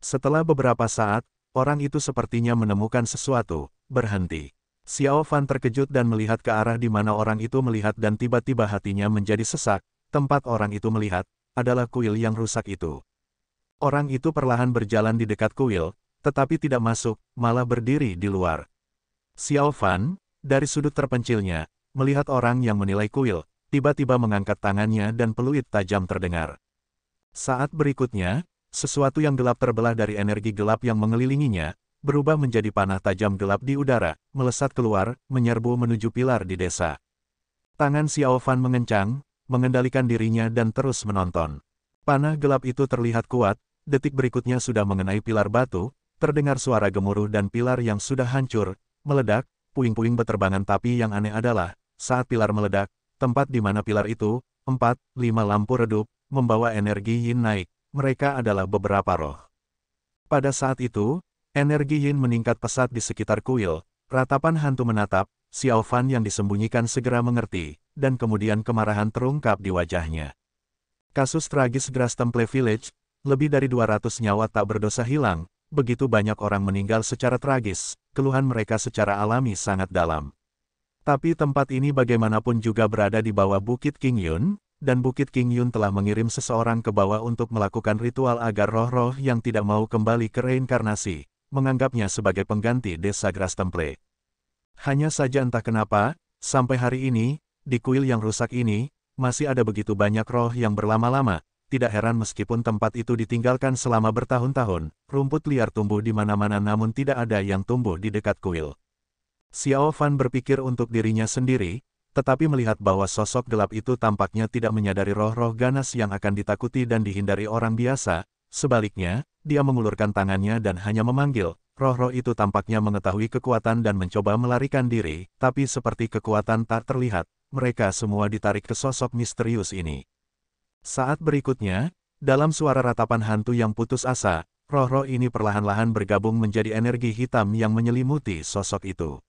Setelah beberapa saat, orang itu sepertinya menemukan sesuatu, berhenti. Xiao Fan terkejut dan melihat ke arah di mana orang itu melihat dan tiba-tiba hatinya menjadi sesak. Tempat orang itu melihat, adalah kuil yang rusak itu. Orang itu perlahan berjalan di dekat kuil, tetapi tidak masuk, malah berdiri di luar. Xiao Fan, dari sudut terpencilnya, melihat orang yang menilai kuil, tiba-tiba mengangkat tangannya dan peluit tajam terdengar. Saat berikutnya, sesuatu yang gelap terbelah dari energi gelap yang mengelilinginya, berubah menjadi panah tajam gelap di udara, melesat keluar, menyerbu menuju pilar di desa. Tangan Xiao Fan mengencang, mengendalikan dirinya dan terus menonton. Panah gelap itu terlihat kuat, detik berikutnya sudah mengenai pilar batu, terdengar suara gemuruh dan pilar yang sudah hancur, meledak, puing-puing beterbangan tapi yang aneh adalah, saat pilar meledak, tempat di mana pilar itu, 4-5 lampu redup, membawa energi yin naik. Mereka adalah beberapa roh. Pada saat itu, energi yin meningkat pesat di sekitar kuil, ratapan hantu menatap, Xiao Fan yang disembunyikan segera mengerti, dan kemudian kemarahan terungkap di wajahnya. Kasus tragis Grass Temple Village, lebih dari 200 nyawa tak berdosa hilang, begitu banyak orang meninggal secara tragis, keluhan mereka secara alami sangat dalam. Tapi tempat ini bagaimanapun juga berada di bawah Bukit King Yun, dan Bukit King Yun telah mengirim seseorang ke bawah untuk melakukan ritual agar roh-roh yang tidak mau kembali ke reinkarnasi, menganggapnya sebagai pengganti desa Grass Temple. Hanya saja entah kenapa, sampai hari ini, di kuil yang rusak ini, masih ada begitu banyak roh yang berlama-lama. Tidak heran meskipun tempat itu ditinggalkan selama bertahun-tahun, rumput liar tumbuh di mana-mana namun tidak ada yang tumbuh di dekat kuil. Xiao Fan berpikir untuk dirinya sendiri, tetapi melihat bahwa sosok gelap itu tampaknya tidak menyadari roh-roh ganas yang akan ditakuti dan dihindari orang biasa. Sebaliknya, dia mengulurkan tangannya dan hanya memanggil. Roh-roh itu tampaknya mengetahui kekuatan dan mencoba melarikan diri, tapi seperti kekuatan tak terlihat, mereka semua ditarik ke sosok misterius ini. Saat berikutnya, dalam suara ratapan hantu yang putus asa, roh-roh ini perlahan-lahan bergabung menjadi energi hitam yang menyelimuti sosok itu.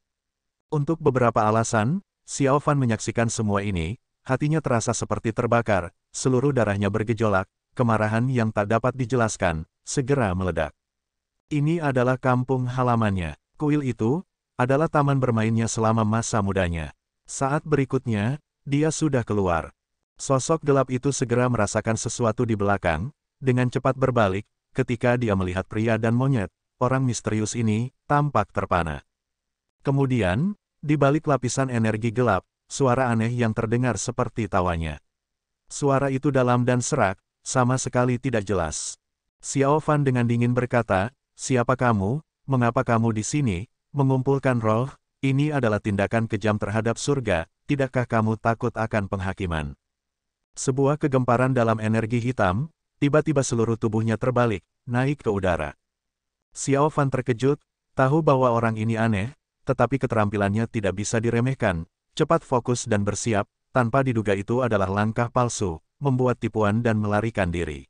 Untuk beberapa alasan, Xiao Fan menyaksikan semua ini, hatinya terasa seperti terbakar, seluruh darahnya bergejolak, kemarahan yang tak dapat dijelaskan, segera meledak. Ini adalah kampung halamannya. Kuil itu adalah taman bermainnya selama masa mudanya. Saat berikutnya, dia sudah keluar. Sosok gelap itu segera merasakan sesuatu di belakang, dengan cepat berbalik, ketika dia melihat pria dan monyet, orang misterius ini tampak terpana. Kemudian, di balik lapisan energi gelap, suara aneh yang terdengar seperti tawanya. Suara itu dalam dan serak, sama sekali tidak jelas. Xiao Fan dengan dingin berkata, "Siapa kamu? Mengapa kamu di sini? Mengumpulkan roh, ini adalah tindakan kejam terhadap surga, tidakkah kamu takut akan penghakiman?" Sebuah kegemparan dalam energi hitam, tiba-tiba seluruh tubuhnya terbalik, naik ke udara. Xiao Fan terkejut, tahu bahwa orang ini aneh, tetapi keterampilannya tidak bisa diremehkan. Cepat fokus dan bersiap, tanpa diduga itu adalah langkah palsu, membuat tipuan dan melarikan diri.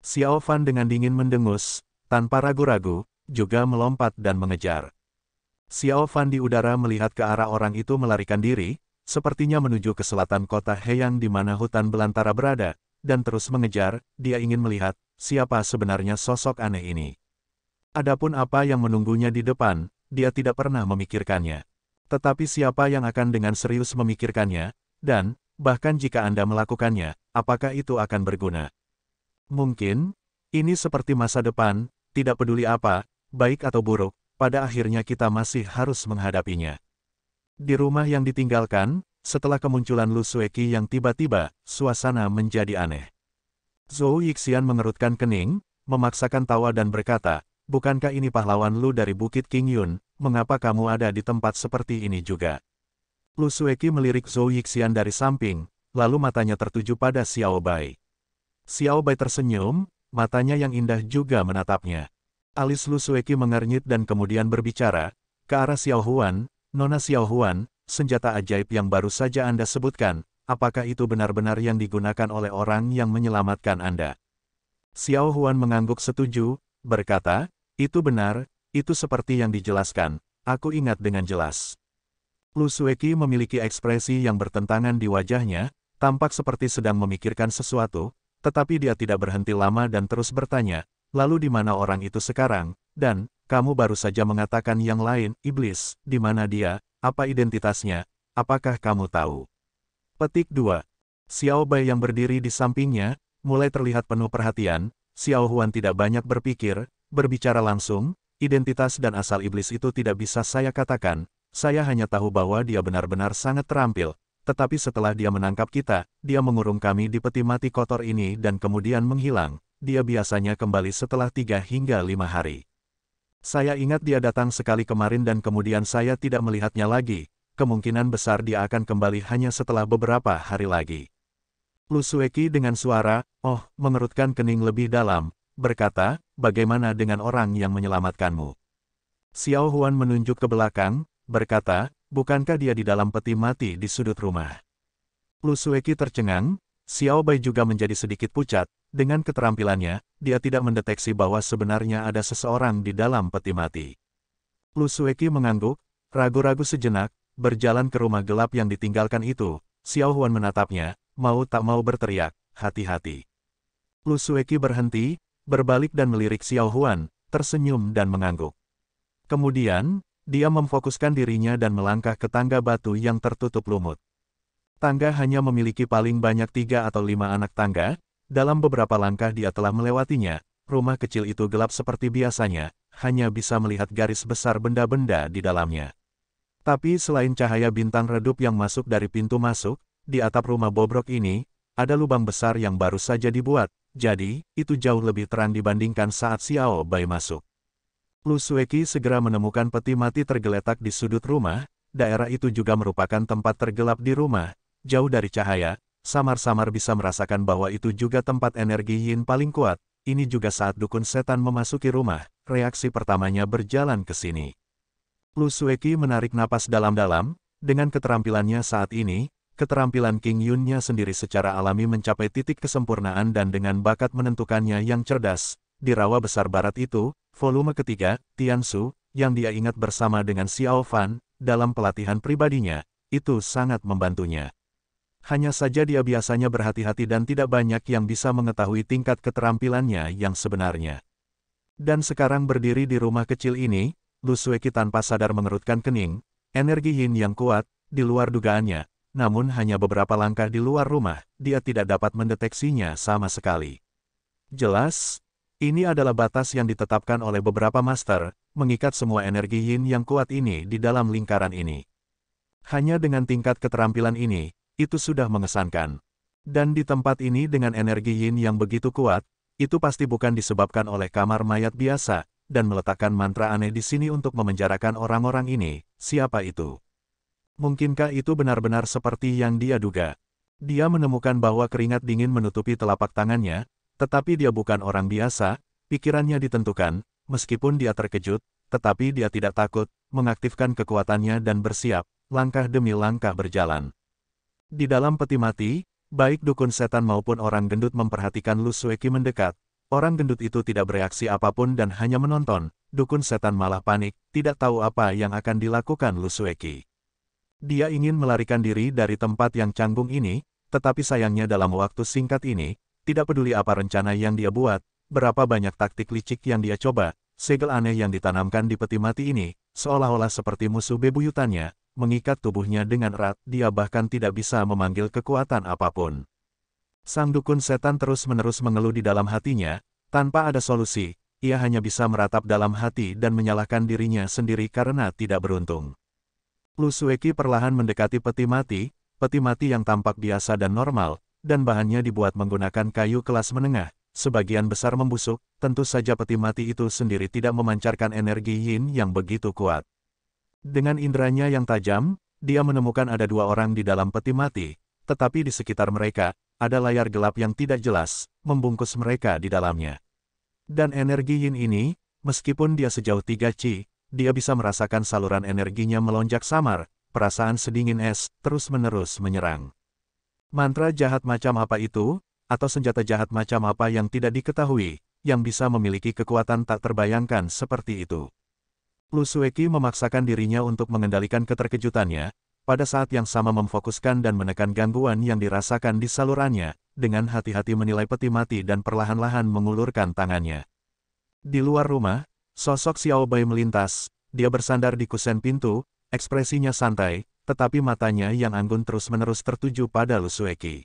Xiao Fan dengan dingin mendengus, tanpa ragu-ragu, juga melompat dan mengejar. Xiao Fan di udara melihat ke arah orang itu melarikan diri, sepertinya menuju ke selatan kota Heyang di mana hutan belantara berada, dan terus mengejar, dia ingin melihat, siapa sebenarnya sosok aneh ini. Adapun apa yang menunggunya di depan, dia tidak pernah memikirkannya. Tetapi siapa yang akan dengan serius memikirkannya, dan, bahkan jika Anda melakukannya, apakah itu akan berguna? Mungkin, ini seperti masa depan, tidak peduli apa, baik atau buruk, pada akhirnya kita masih harus menghadapinya. Di rumah yang ditinggalkan, setelah kemunculan Lu Sueki yang tiba-tiba, suasana menjadi aneh. Zhou Yixian mengerutkan kening, memaksakan tawa dan berkata, "Bukankah ini pahlawan Lu dari Bukit King Yun, mengapa kamu ada di tempat seperti ini juga?" Lu Sueki melirik Zhou Yixian dari samping, lalu matanya tertuju pada Xiao Bai. Xiao Bai tersenyum, matanya yang indah juga menatapnya. Alis Lu Sueki mengernyit dan kemudian berbicara, ke arah Xiao Huan, "Nona Xiao Huan, senjata ajaib yang baru saja Anda sebutkan, apakah itu benar-benar yang digunakan oleh orang yang menyelamatkan Anda?" Xiao Huan mengangguk setuju, berkata, "Itu benar, itu seperti yang dijelaskan, aku ingat dengan jelas." Lu Sueki memiliki ekspresi yang bertentangan di wajahnya, tampak seperti sedang memikirkan sesuatu, tetapi dia tidak berhenti lama dan terus bertanya, "Lalu di mana orang itu sekarang? Dan, kamu baru saja mengatakan yang lain, iblis, di mana dia, apa identitasnya, apakah kamu tahu?" Petik 2. Xiao Bai yang berdiri di sampingnya, mulai terlihat penuh perhatian. Xiao Huan tidak banyak berpikir, berbicara langsung, "Identitas dan asal iblis itu tidak bisa saya katakan, saya hanya tahu bahwa dia benar-benar sangat terampil, tetapi setelah dia menangkap kita, dia mengurung kami di peti mati kotor ini dan kemudian menghilang. Dia biasanya kembali setelah 3 hingga 5 hari. Saya ingat dia datang sekali kemarin dan kemudian saya tidak melihatnya lagi, kemungkinan besar dia akan kembali hanya setelah beberapa hari lagi." Lu Sueki dengan suara, "Oh," mengerutkan kening lebih dalam, berkata, "Bagaimana dengan orang yang menyelamatkanmu?" Xiao Huan menunjuk ke belakang, berkata, "Bukankah dia di dalam peti mati di sudut rumah?" Lu Sueki tercengang, Xiao Bai juga menjadi sedikit pucat, dengan keterampilannya, dia tidak mendeteksi bahwa sebenarnya ada seseorang di dalam peti mati. Lu Sueki mengangguk, ragu-ragu sejenak, berjalan ke rumah gelap yang ditinggalkan itu. Xiao Huan menatapnya, mau tak mau berteriak, "Hati-hati." Lu Sueki berhenti, berbalik dan melirik Xiao Huan, tersenyum dan mengangguk. Kemudian, dia memfokuskan dirinya dan melangkah ke tangga batu yang tertutup lumut. Tangga hanya memiliki paling banyak 3 atau 5 anak tangga, dalam beberapa langkah dia telah melewatinya, rumah kecil itu gelap seperti biasanya, hanya bisa melihat garis besar benda-benda di dalamnya. Tapi selain cahaya bintang redup yang masuk dari pintu masuk, di atap rumah bobrok ini, ada lubang besar yang baru saja dibuat, jadi, itu jauh lebih terang dibandingkan saat Xiao Bai masuk. Lu Sueki segera menemukan peti mati tergeletak di sudut rumah, daerah itu juga merupakan tempat tergelap di rumah, jauh dari cahaya, samar-samar bisa merasakan bahwa itu juga tempat energi yin paling kuat. Ini juga saat dukun setan memasuki rumah, reaksi pertamanya berjalan ke sini. Lu Sueki menarik napas dalam-dalam, dengan keterampilannya saat ini, keterampilan King Yun-nya sendiri secara alami mencapai titik kesempurnaan dan dengan bakat menentukannya yang cerdas, di rawa besar barat itu, volume ketiga, Tiansu, yang dia ingat bersama dengan Xiao Fan, dalam pelatihan pribadinya, itu sangat membantunya. Hanya saja dia biasanya berhati-hati dan tidak banyak yang bisa mengetahui tingkat keterampilannya yang sebenarnya. Dan sekarang berdiri di rumah kecil ini, Lu Sueki tanpa sadar mengerutkan kening, energi yin yang kuat, di luar dugaannya, namun hanya beberapa langkah di luar rumah, dia tidak dapat mendeteksinya sama sekali. Jelas, ini adalah batas yang ditetapkan oleh beberapa master, mengikat semua energi yin yang kuat ini di dalam lingkaran ini. Hanya dengan tingkat keterampilan ini, itu sudah mengesankan. Dan di tempat ini dengan energi yin yang begitu kuat, itu pasti bukan disebabkan oleh kamar mayat biasa, dan meletakkan mantra aneh di sini untuk memenjarakan orang-orang ini. Siapa itu? Mungkinkah itu benar-benar seperti yang dia duga? Dia menemukan bahwa keringat dingin menutupi telapak tangannya, tetapi dia bukan orang biasa, pikirannya ditentukan, meskipun dia terkejut, tetapi dia tidak takut, mengaktifkan kekuatannya dan bersiap, langkah demi langkah berjalan. Di dalam peti mati, baik dukun setan maupun orang gendut memperhatikan Lu Sueki mendekat. Orang gendut itu tidak bereaksi apapun dan hanya menonton. Dukun setan malah panik, tidak tahu apa yang akan dilakukan Lu Sueki. Dia ingin melarikan diri dari tempat yang canggung ini, tetapi sayangnya dalam waktu singkat ini, tidak peduli apa rencana yang dia buat, berapa banyak taktik licik yang dia coba, segel aneh yang ditanamkan di peti mati ini, seolah-olah seperti musuh bebuyutannya, mengikat tubuhnya dengan erat, dia bahkan tidak bisa memanggil kekuatan apapun. Sang dukun setan terus-menerus mengeluh di dalam hatinya, tanpa ada solusi, ia hanya bisa meratap dalam hati dan menyalahkan dirinya sendiri karena tidak beruntung. Lu Sueki perlahan mendekati peti mati yang tampak biasa dan normal, dan bahannya dibuat menggunakan kayu kelas menengah, sebagian besar membusuk, tentu saja peti mati itu sendiri tidak memancarkan energi yin yang begitu kuat. Dengan inderanya yang tajam, dia menemukan ada dua orang di dalam peti mati, tetapi di sekitar mereka, ada layar gelap yang tidak jelas, membungkus mereka di dalamnya. Dan energi yin ini, meskipun dia sejauh 3 Qi, dia bisa merasakan saluran energinya melonjak samar, perasaan sedingin es, terus-menerus menyerang. Mantra jahat macam apa itu, atau senjata jahat macam apa yang tidak diketahui, yang bisa memiliki kekuatan tak terbayangkan seperti itu. Lu Sueki memaksakan dirinya untuk mengendalikan keterkejutannya, pada saat yang sama memfokuskan dan menekan gangguan yang dirasakan di salurannya, dengan hati-hati menilai peti mati dan perlahan-lahan mengulurkan tangannya. Di luar rumah, sosok Xiao Bai melintas, dia bersandar di kusen pintu, ekspresinya santai, tetapi matanya yang anggun terus-menerus tertuju pada Lu Sueki.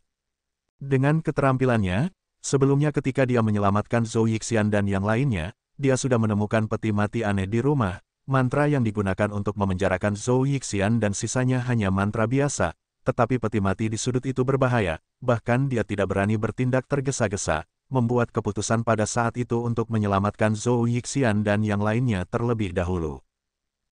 Dengan keterampilannya, sebelumnya ketika dia menyelamatkan Zhou Yixian dan yang lainnya, dia sudah menemukan peti mati aneh di rumah. Mantra yang digunakan untuk memenjarakan Zhou Yixian dan sisanya hanya mantra biasa, tetapi peti mati di sudut itu berbahaya, bahkan dia tidak berani bertindak tergesa-gesa, membuat keputusan pada saat itu untuk menyelamatkan Zhou Yixian dan yang lainnya terlebih dahulu.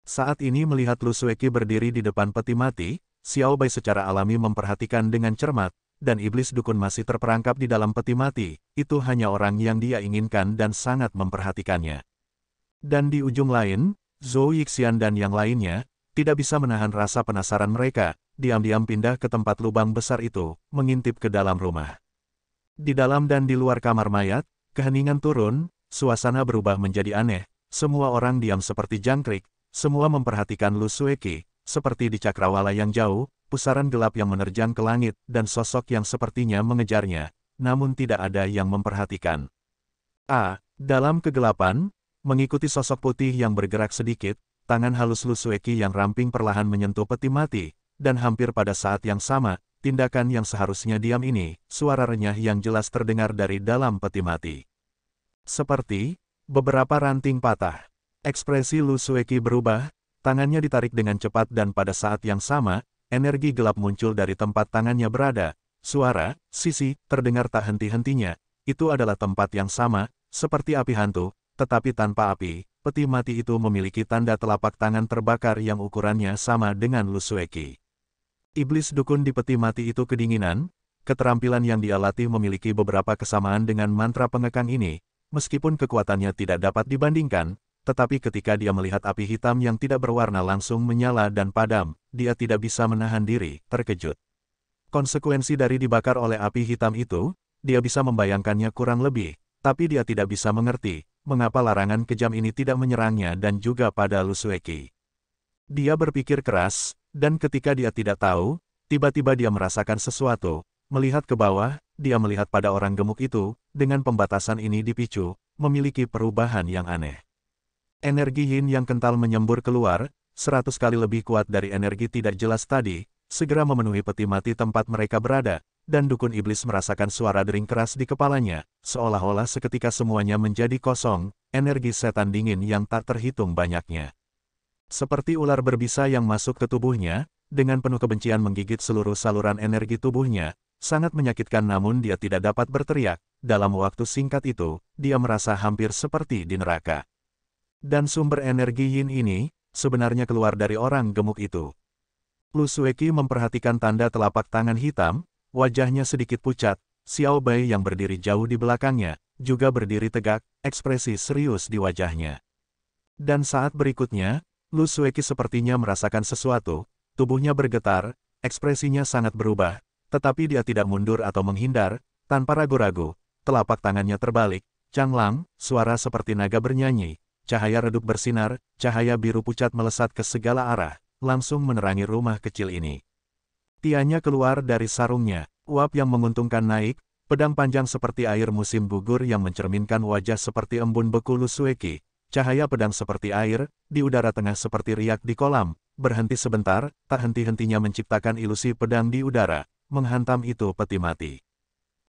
Saat ini melihat Lu Sueki berdiri di depan peti mati, Xiao Bai secara alami memperhatikan dengan cermat, dan iblis dukun masih terperangkap di dalam peti mati, itu hanya orang yang dia inginkan dan sangat memperhatikannya. Dan di ujung lain, Zhou Yixian dan yang lainnya, tidak bisa menahan rasa penasaran mereka, diam-diam pindah ke tempat lubang besar itu, mengintip ke dalam rumah. Di dalam dan di luar kamar mayat, keheningan turun, suasana berubah menjadi aneh, semua orang diam seperti jangkrik, semua memperhatikan Lu Sueki, seperti di cakrawala yang jauh, pusaran gelap yang menerjang ke langit, dan sosok yang sepertinya mengejarnya, namun tidak ada yang memperhatikan. Dalam kegelapan, mengikuti sosok putih yang bergerak sedikit, tangan halus Lu Sueki yang ramping perlahan menyentuh peti mati, dan hampir pada saat yang sama, tindakan yang seharusnya diam ini, suara renyah yang jelas terdengar dari dalam peti mati. Seperti beberapa ranting patah. Ekspresi Lu Sueki berubah, tangannya ditarik dengan cepat dan pada saat yang sama, energi gelap muncul dari tempat tangannya berada. Suara, sisi, terdengar tak henti-hentinya. Itu adalah tempat yang sama, seperti api hantu, tetapi tanpa api. Peti mati itu memiliki tanda telapak tangan terbakar yang ukurannya sama dengan Lu Sueki. Iblis dukun di peti mati itu kedinginan, keterampilan yang dia latih memiliki beberapa kesamaan dengan mantra pengekang ini, meskipun kekuatannya tidak dapat dibandingkan, tetapi ketika dia melihat api hitam yang tidak berwarna langsung menyala dan padam, dia tidak bisa menahan diri, terkejut. Konsekuensi dari dibakar oleh api hitam itu, dia bisa membayangkannya kurang lebih, tapi dia tidak bisa mengerti, mengapa larangan kejam ini tidak menyerangnya dan juga pada Lu Sueki. Dia berpikir keras, dan ketika dia tidak tahu, tiba-tiba dia merasakan sesuatu, melihat ke bawah, dia melihat pada orang gemuk itu, dengan pembatasan ini dipicu, memiliki perubahan yang aneh. Energi yin yang kental menyembur keluar, 100 kali lebih kuat dari energi tidak jelas tadi, segera memenuhi peti mati tempat mereka berada, dan dukun iblis merasakan suara dering keras di kepalanya, seolah-olah seketika semuanya menjadi kosong, energi setan dingin yang tak terhitung banyaknya. Seperti ular berbisa yang masuk ke tubuhnya, dengan penuh kebencian menggigit seluruh saluran energi tubuhnya, sangat menyakitkan namun dia tidak dapat berteriak, dalam waktu singkat itu, dia merasa hampir seperti di neraka. Dan sumber energi yin ini, sebenarnya keluar dari orang gemuk itu. Lu Sueki memperhatikan tanda telapak tangan hitam, wajahnya sedikit pucat, Xiao Bai yang berdiri jauh di belakangnya, juga berdiri tegak, ekspresi serius di wajahnya. Dan saat berikutnya, Lu Sueki sepertinya merasakan sesuatu, tubuhnya bergetar, ekspresinya sangat berubah, tetapi dia tidak mundur atau menghindar, tanpa ragu-ragu, telapak tangannya terbalik, canglang, suara seperti naga bernyanyi, cahaya redup bersinar, cahaya biru pucat melesat ke segala arah, langsung menerangi rumah kecil ini. Tianya keluar dari sarungnya, uap yang menguntungkan naik, pedang panjang seperti air musim gugur yang mencerminkan wajah seperti embun beku Lu Sueki. Cahaya pedang seperti air, di udara tengah seperti riak di kolam, berhenti sebentar, tak henti-hentinya menciptakan ilusi pedang di udara, menghantam itu peti mati.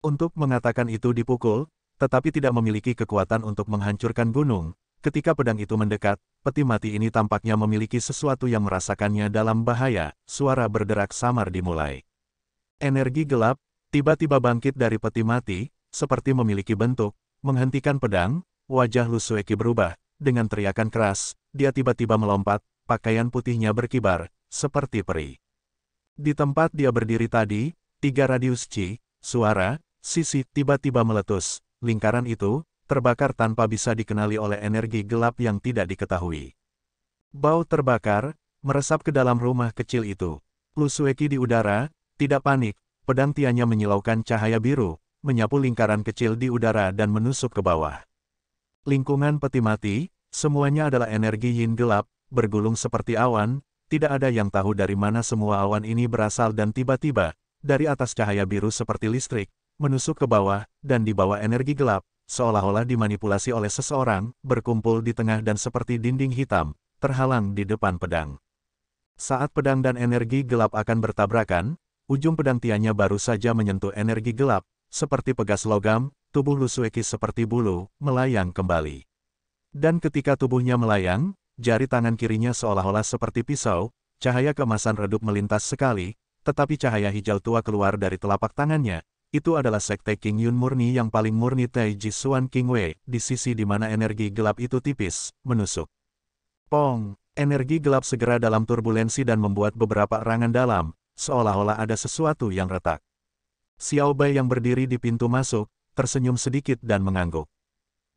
Untuk mengatakan itu dipukul, tetapi tidak memiliki kekuatan untuk menghancurkan gunung, ketika pedang itu mendekat, peti mati ini tampaknya memiliki sesuatu yang merasakannya dalam bahaya, suara berderak samar dimulai. Energi gelap, tiba-tiba bangkit dari peti mati, seperti memiliki bentuk, menghentikan pedang, wajah Lu Sueki berubah. Dengan teriakan keras, dia tiba-tiba melompat, pakaian putihnya berkibar, seperti peri. Di tempat dia berdiri tadi, 3 radius Qi, suara, sisi tiba-tiba meletus, lingkaran itu, terbakar tanpa bisa dikenali oleh energi gelap yang tidak diketahui. Bau terbakar, meresap ke dalam rumah kecil itu. Lu Sueki di udara, tidak panik, pedang tianya menyilaukan cahaya biru, menyapu lingkaran kecil di udara dan menusuk ke bawah. Lingkungan peti mati, semuanya adalah energi yin gelap, bergulung seperti awan, tidak ada yang tahu dari mana semua awan ini berasal dan tiba-tiba, dari atas cahaya biru seperti listrik, menusuk ke bawah, dan di bawah energi gelap, seolah-olah dimanipulasi oleh seseorang, berkumpul di tengah dan seperti dinding hitam, terhalang di depan pedang. Saat pedang dan energi gelap akan bertabrakan, ujung pedang tianya baru saja menyentuh energi gelap, seperti pegas logam, tubuh Lu Sueki seperti bulu, melayang kembali. Dan ketika tubuhnya melayang, jari tangan kirinya seolah-olah seperti pisau, cahaya keemasan redup melintas sekali, tetapi cahaya hijau tua keluar dari telapak tangannya. Itu adalah sekte King Yun murni yang paling murni Taiji Xuan King Wei, di sisi di mana energi gelap itu tipis, menusuk. Pong! Energi gelap segera dalam turbulensi dan membuat beberapa erangan dalam, seolah-olah ada sesuatu yang retak. Xiao Bai yang berdiri di pintu masuk, tersenyum sedikit dan mengangguk.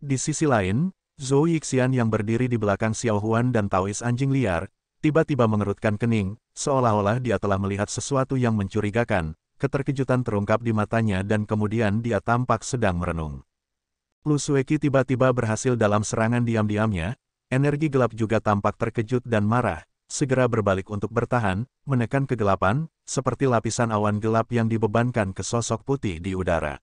Di sisi lain, Zhou Yixian yang berdiri di belakang Xiao Huan dan Taois anjing liar, tiba-tiba mengerutkan kening, seolah-olah dia telah melihat sesuatu yang mencurigakan, keterkejutan terungkap di matanya dan kemudian dia tampak sedang merenung. Lu Sueki tiba-tiba berhasil dalam serangan diam-diamnya, energi gelap juga tampak terkejut dan marah, segera berbalik untuk bertahan, menekan kegelapan, seperti lapisan awan gelap yang dibebankan ke sosok putih di udara.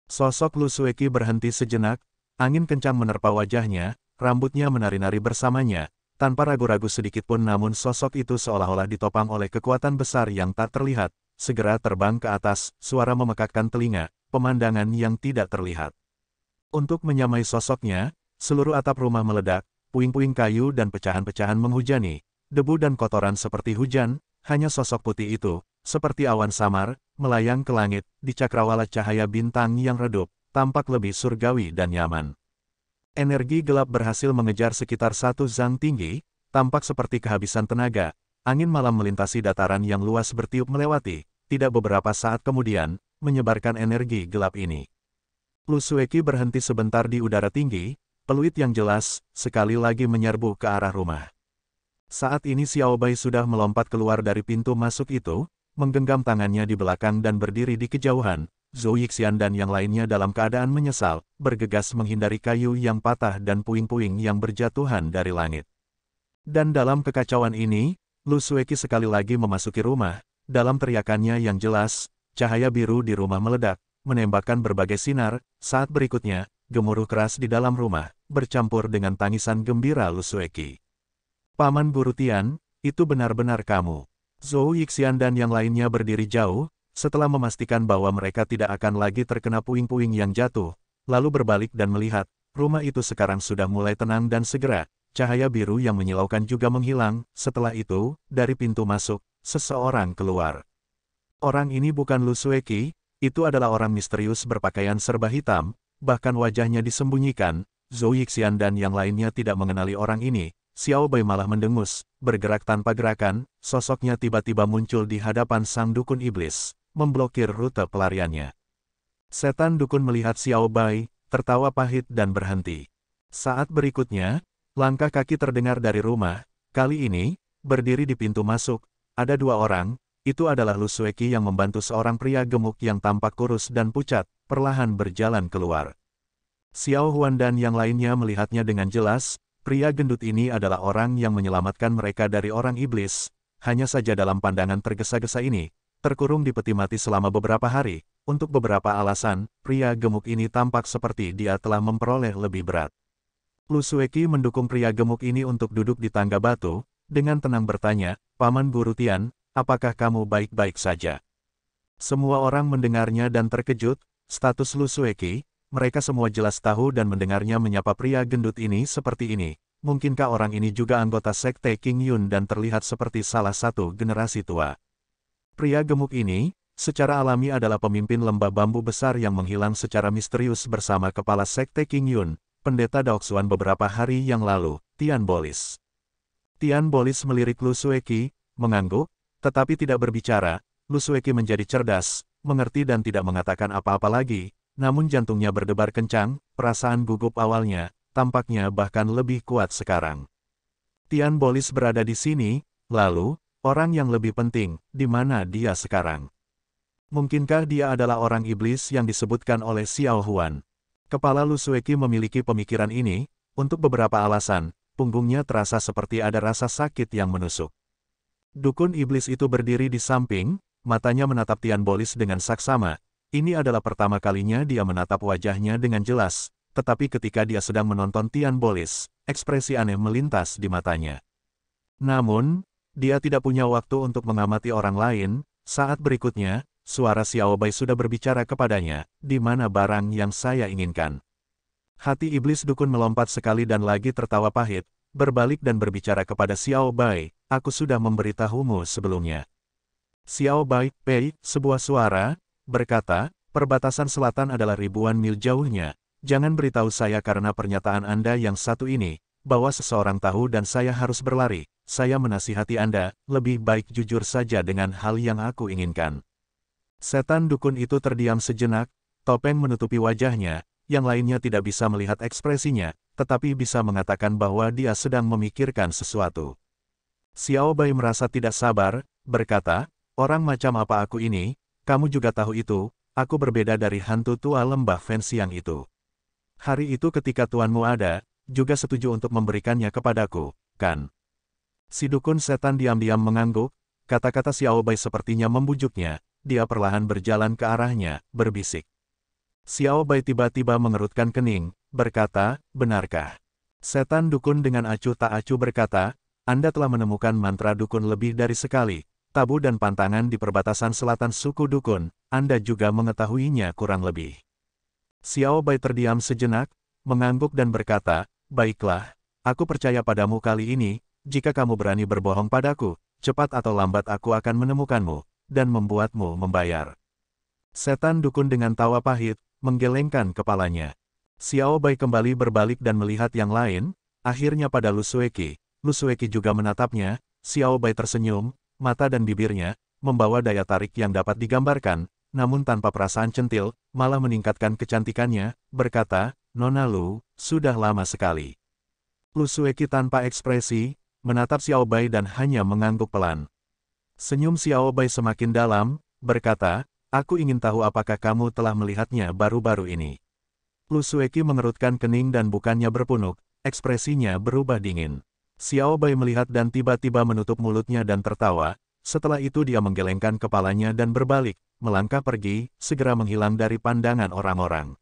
Sosok Lu Sueki berhenti sejenak, angin kencang menerpa wajahnya, rambutnya menari-nari bersamanya, tanpa ragu-ragu sedikit pun namun sosok itu seolah-olah ditopang oleh kekuatan besar yang tak terlihat, segera terbang ke atas, suara memekakkan telinga, pemandangan yang tidak terlihat. Untuk menyamai sosoknya, seluruh atap rumah meledak, puing-puing kayu dan pecahan-pecahan menghujani, debu dan kotoran seperti hujan, hanya sosok putih itu, seperti awan samar, melayang ke langit, di cakrawala cahaya bintang yang redup, tampak lebih surgawi dan nyaman. Energi gelap berhasil mengejar sekitar 1 zang tinggi, tampak seperti kehabisan tenaga, angin malam melintasi dataran yang luas bertiup melewati, tidak beberapa saat kemudian, menyebarkan energi gelap ini. Lu Sueki berhenti sebentar di udara tinggi, peluit yang jelas, sekali lagi menyerbu ke arah rumah. Saat ini Xiao Bai sudah melompat keluar dari pintu masuk itu, menggenggam tangannya di belakang dan berdiri di kejauhan, Zhou Yixian dan yang lainnya dalam keadaan menyesal, bergegas menghindari kayu yang patah dan puing-puing yang berjatuhan dari langit. Dan dalam kekacauan ini, Lu Sueki sekali lagi memasuki rumah, dalam teriakannya yang jelas, cahaya biru di rumah meledak, menembakkan berbagai sinar, saat berikutnya, gemuruh keras di dalam rumah, bercampur dengan tangisan gembira Lu Sueki. Paman Guru Tian, itu benar-benar kamu. Zhou Yixian dan yang lainnya berdiri jauh, setelah memastikan bahwa mereka tidak akan lagi terkena puing-puing yang jatuh, lalu berbalik dan melihat, rumah itu sekarang sudah mulai tenang dan segera, cahaya biru yang menyilaukan juga menghilang. Setelah itu, dari pintu masuk, seseorang keluar. Orang ini bukan Lu Sueki, itu adalah orang misterius berpakaian serba hitam, bahkan wajahnya disembunyikan. Zhou Yixian dan yang lainnya tidak mengenali orang ini. Xiao Bai malah mendengus, bergerak tanpa gerakan, sosoknya tiba-tiba muncul di hadapan sang dukun iblis, memblokir rute pelariannya. Setan dukun melihat Xiao Bai, tertawa pahit dan berhenti. Saat berikutnya, langkah kaki terdengar dari rumah. Kali ini, berdiri di pintu masuk, ada dua orang. Itu adalah Lu Sueki yang membantu seorang pria gemuk yang tampak kurus dan pucat, perlahan berjalan keluar. Xiao Huan dan yang lainnya melihatnya dengan jelas. Pria gendut ini adalah orang yang menyelamatkan mereka dari orang iblis. Hanya saja dalam pandangan tergesa-gesa ini, terkurung di peti mati selama beberapa hari. Untuk beberapa alasan, pria gemuk ini tampak seperti dia telah memperoleh lebih berat. Lu Sueki mendukung pria gemuk ini untuk duduk di tangga batu, dengan tenang bertanya, "Paman Guru Tian, apakah kamu baik-baik saja?" Semua orang mendengarnya dan terkejut. Status Lu Sueki, mereka semua jelas tahu dan mendengarnya menyapa pria gendut ini seperti ini. Mungkinkah orang ini juga anggota sekte King Yun dan terlihat seperti salah satu generasi tua? Pria gemuk ini, secara alami adalah pemimpin lembah bambu besar yang menghilang secara misterius bersama kepala sekte King Yun, pendeta Daoxuan beberapa hari yang lalu, Tian Bolis. Tian Bolis melirik Lu Sueki, mengangguk, tetapi tidak berbicara. Lu Sueki menjadi cerdas, mengerti dan tidak mengatakan apa-apa lagi. Namun jantungnya berdebar kencang, perasaan gugup awalnya, tampaknya bahkan lebih kuat sekarang. Tian Bolis berada di sini, lalu, orang yang lebih penting, di mana dia sekarang? Mungkinkah dia adalah orang iblis yang disebutkan oleh Xiao Huan? Kepala Lu Sueki memiliki pemikiran ini, untuk beberapa alasan, punggungnya terasa seperti ada rasa sakit yang menusuk. Dukun iblis itu berdiri di samping, matanya menatap Tian Bolis dengan saksama. Ini adalah pertama kalinya dia menatap wajahnya dengan jelas, tetapi ketika dia sedang menonton Tian Bolis, ekspresi aneh melintas di matanya. Namun, dia tidak punya waktu untuk mengamati orang lain. Saat berikutnya, suara Xiao Bai sudah berbicara kepadanya, "Di mana barang yang saya inginkan?" Hati iblis dukun melompat sekali dan lagi tertawa pahit, berbalik dan berbicara kepada Xiao Bai, "Aku sudah memberitahumu sebelumnya." Xiao Bai, sebuah suara, berkata, "Perbatasan selatan adalah ribuan mil jauhnya. Jangan beritahu saya karena pernyataan Anda yang satu ini, bahwa seseorang tahu dan saya harus berlari. Saya menasihati Anda, lebih baik jujur saja dengan hal yang aku inginkan." Setan dukun itu terdiam sejenak, topeng menutupi wajahnya, yang lainnya tidak bisa melihat ekspresinya, tetapi bisa mengatakan bahwa dia sedang memikirkan sesuatu. Xiao Bai merasa tidak sabar, berkata, "Orang macam apa aku ini? Kamu juga tahu itu, aku berbeda dari hantu tua lembah Fen Siang itu. Hari itu ketika tuanmu ada, juga setuju untuk memberikannya kepadaku, kan?" Si dukun setan diam-diam mengangguk, kata-kata Xiao Bai sepertinya membujuknya, dia perlahan berjalan ke arahnya, berbisik. Xiao Bai tiba-tiba mengerutkan kening, berkata, "Benarkah?" Setan dukun dengan acuh tak acuh berkata, "Anda telah menemukan mantra dukun lebih dari sekali. Tabu dan pantangan di perbatasan selatan suku dukun, Anda juga mengetahuinya kurang lebih." Xiao Bai terdiam sejenak, mengangguk dan berkata, "Baiklah, aku percaya padamu kali ini, jika kamu berani berbohong padaku, cepat atau lambat aku akan menemukanmu, dan membuatmu membayar." Setan dukun dengan tawa pahit, menggelengkan kepalanya. Xiao Bai kembali berbalik dan melihat yang lain, akhirnya pada Lu Sueki. Lu Sueki juga menatapnya, Xiao Bai tersenyum, mata dan bibirnya, membawa daya tarik yang dapat digambarkan, namun tanpa perasaan centil, malah meningkatkan kecantikannya, berkata, "Nona Lu, sudah lama sekali." Lu Sueki tanpa ekspresi, menatap Xiao Bai dan hanya mengangguk pelan. Senyum Xiao Bai semakin dalam, berkata, "Aku ingin tahu apakah kamu telah melihatnya baru-baru ini." Lu Sueki mengerutkan kening dan bukannya berpunuk, ekspresinya berubah dingin. Xiao Bai melihat dan tiba-tiba menutup mulutnya dan tertawa, setelah itu dia menggelengkan kepalanya dan berbalik, melangkah pergi, segera menghilang dari pandangan orang-orang.